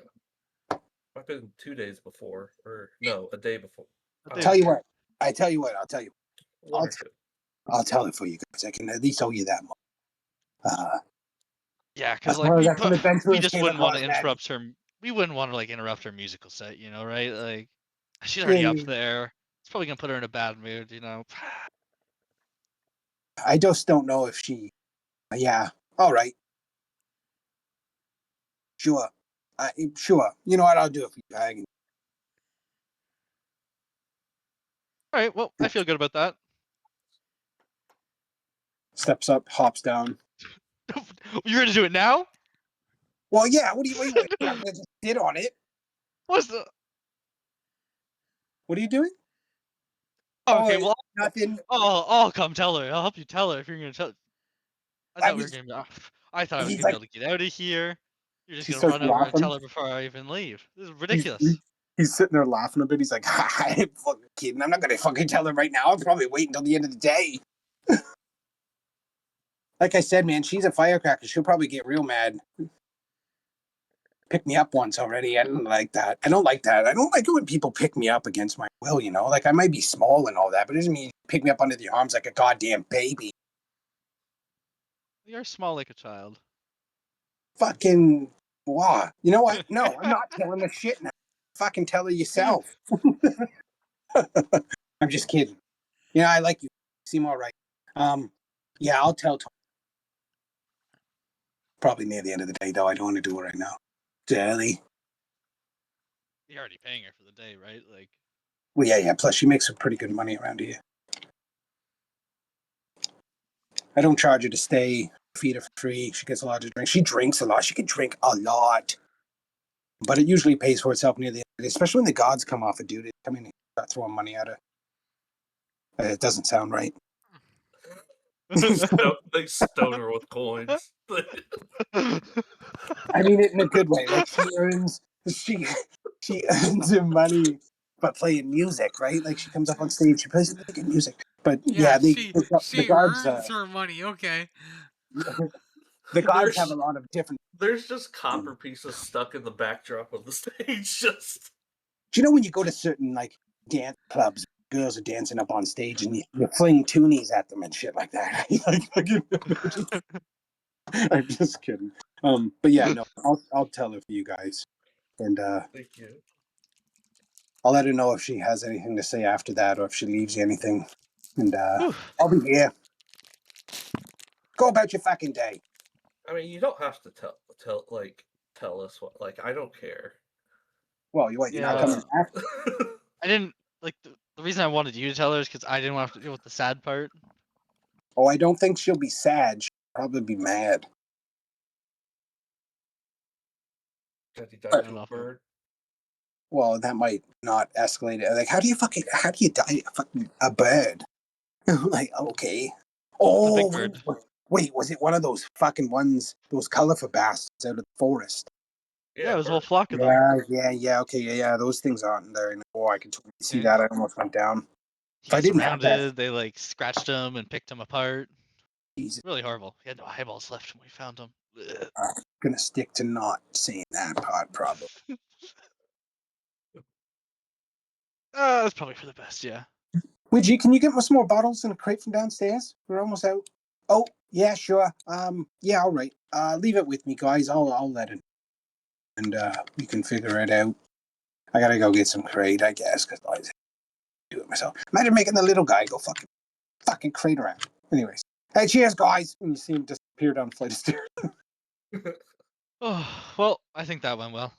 I've been 2 days before, or no, a day before. A I'll day tell you before. what. I tell you what. I'll tell you. One or two. I'll tell it for you guys. I can at least owe you that much. Yeah, because One of some we adventurers just came wouldn't want across to Maddie. interrupt her. We wouldn't want to interrupt her musical set, right? Like she's already up Yeah, there. It's probably gonna put her in a bad mood, I just don't know if she. Yeah. All right. Sure. Sure. You know what? I'll do it for you. All right, well, I feel good about that. Steps up, hops down. You're gonna do it now? Well, yeah. What do you wait? I'm gonna just sit on it. What's the? What are you doing? Oh, Oh, okay, well, nothing. I'll come tell her. I'll help you tell her if you're gonna tell. I I thought we were was. gonna. I thought I was He's gonna be like. able to get out of here. You're just He gonna starts run over and laughing. tell her before I even leave. This is He's ridiculous. he's sitting there laughing a bit. He's like, I ain't fucking kidding. I'm not gonna fucking tell her right now. I'll probably wait until the end of the day. Like I said, man, she's a firecracker. She'll probably get real mad. Pick me up once already. I don't like that. I don't like that. I don't like it when people pick me up against my will, Like I might be small and all that, but it doesn't mean you pick me up under the arms like a goddamn baby. You're small like a child. Fucking blah. You know what? No, I'm not telling the shit now. Fucking tell her yourself. I'm just kidding. I like you. You seem all right. Yeah, I'll tell Tom. Probably near the end of the day, though. I don't want to do it right now. It's early. You're already paying her for the day, right? Like. Well, yeah. Plus, she makes some pretty good money around here. I don't charge her to stay. Feed her for free. She gets a lot to drink. She drinks a lot. She can drink a lot. But it usually pays for itself near the end of the day, especially when the gods come off a dude. I mean, start throwing money at her. It doesn't sound right. They stone her with coins. I mean it in a good way. Like she earns her money by playing music, right? Like she comes up on stage, she plays really good music. But Yeah, yeah, the she gods earns her money. Okay. the gods have a lot of different. There's just copper pieces stuck in the backdrop of the stage. Just Do you know when you go to certain like dance clubs, girls are dancing up on stage and you fling toonies at them and shit like that? I'm just kidding. But yeah, no, I'll tell her for you guys, and thank you. I'll let her know if she has anything to say after that, or if she leaves you anything, and I'll be here. Go about your fucking day. I mean, you don't have to tell like tell us what. Like, I don't care. Well, you're not Yeah. coming back. I didn't like the reason I wanted you to tell her is because I didn't want to have to deal with the sad part. Oh, I don't think she'll be sad. She'll probably be mad. That he I died don't to know a if bird. Well, that might not escalate it. Like, how do you die fucking a bird? Like, okay. the big Oh, bird. wait, was it one of those fucking ones, those colorful bastards out of the forest? Yeah, it was a whole bird. flock of them. Yeah, okay, yeah, those things aren't there anymore. Oh, I can totally see Yeah. that. I almost went down. He If I got didn't have that, surrounded. They like scratched him and picked him apart. Jesus, Really horrible. He had no eyeballs left when we found him. Ugh. I'm gonna stick to not saying that part, probably. That's probably for the best. Yeah. Ouija, can you get me some more bottles and a crate from downstairs? We're almost out. Oh, yeah, sure. Yeah, all right. Leave it with me, guys. I'll let it, and we can figure it out. I gotta go get some crate, I guess, because I do it myself. Imagine making the little guy go fucking crate around. Anyways, hey, cheers, guys. And you see him disappear down the flight of stairs. Oh well, I think that went well.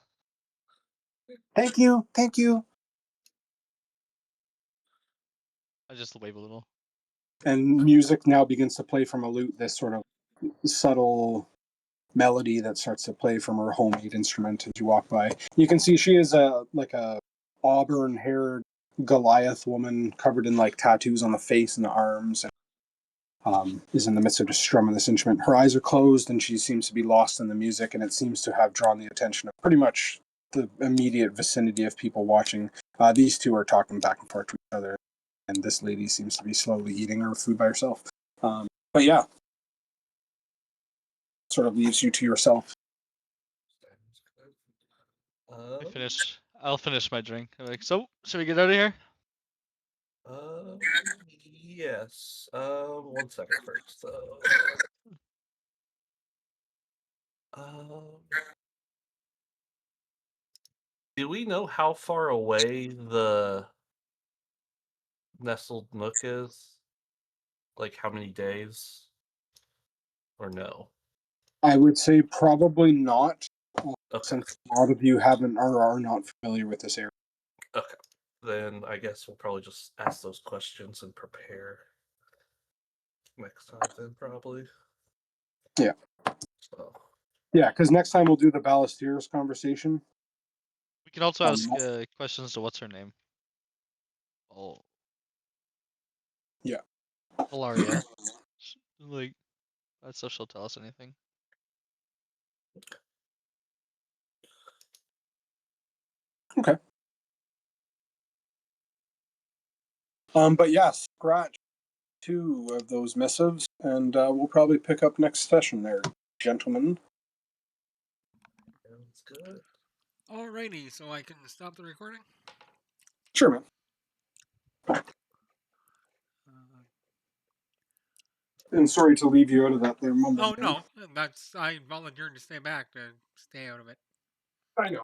Thank you. I just wave a little. And music now begins to play from a lute. This sort of subtle melody that starts to play from her homemade instrument as you walk by. You can see she is a auburn haired Goliath woman covered in like tattoos on the face and the arms, and is in the midst of just strumming this instrument. Her eyes are closed and she seems to be lost in the music, and it seems to have drawn the attention of pretty much the immediate vicinity of people watching. These two are talking back and forth to each other, and this lady seems to be slowly eating her food by herself. But yeah, sort of leaves you to yourself. I'll finish my drink. I'm like, so should we get out of here? Um, yes. 1 second first, though. Do we know how far away the nestled nook is? Like, how many days? Or no? I would say probably not, Okay. since a lot of you haven't or are not familiar with this area. Okay. Then I guess we'll probably just ask those questions and prepare next time, then, probably. Yeah. So, Yeah, because next time we'll do the Ballesteros conversation. We can also Um, ask questions to what's her name. Oh, Yeah. Hilaria. Like that stuff. She'll tell us anything. Okay. But yeah, scratch 2 of those missives, and we'll probably pick up next session there, gentlemen. sounds good. Alrighty, so I can stop the recording. Sure, man. Uh, And sorry to leave you out of that there, Mumble oh Man. no, that's I volunteered to stay back to stay out of it. I know.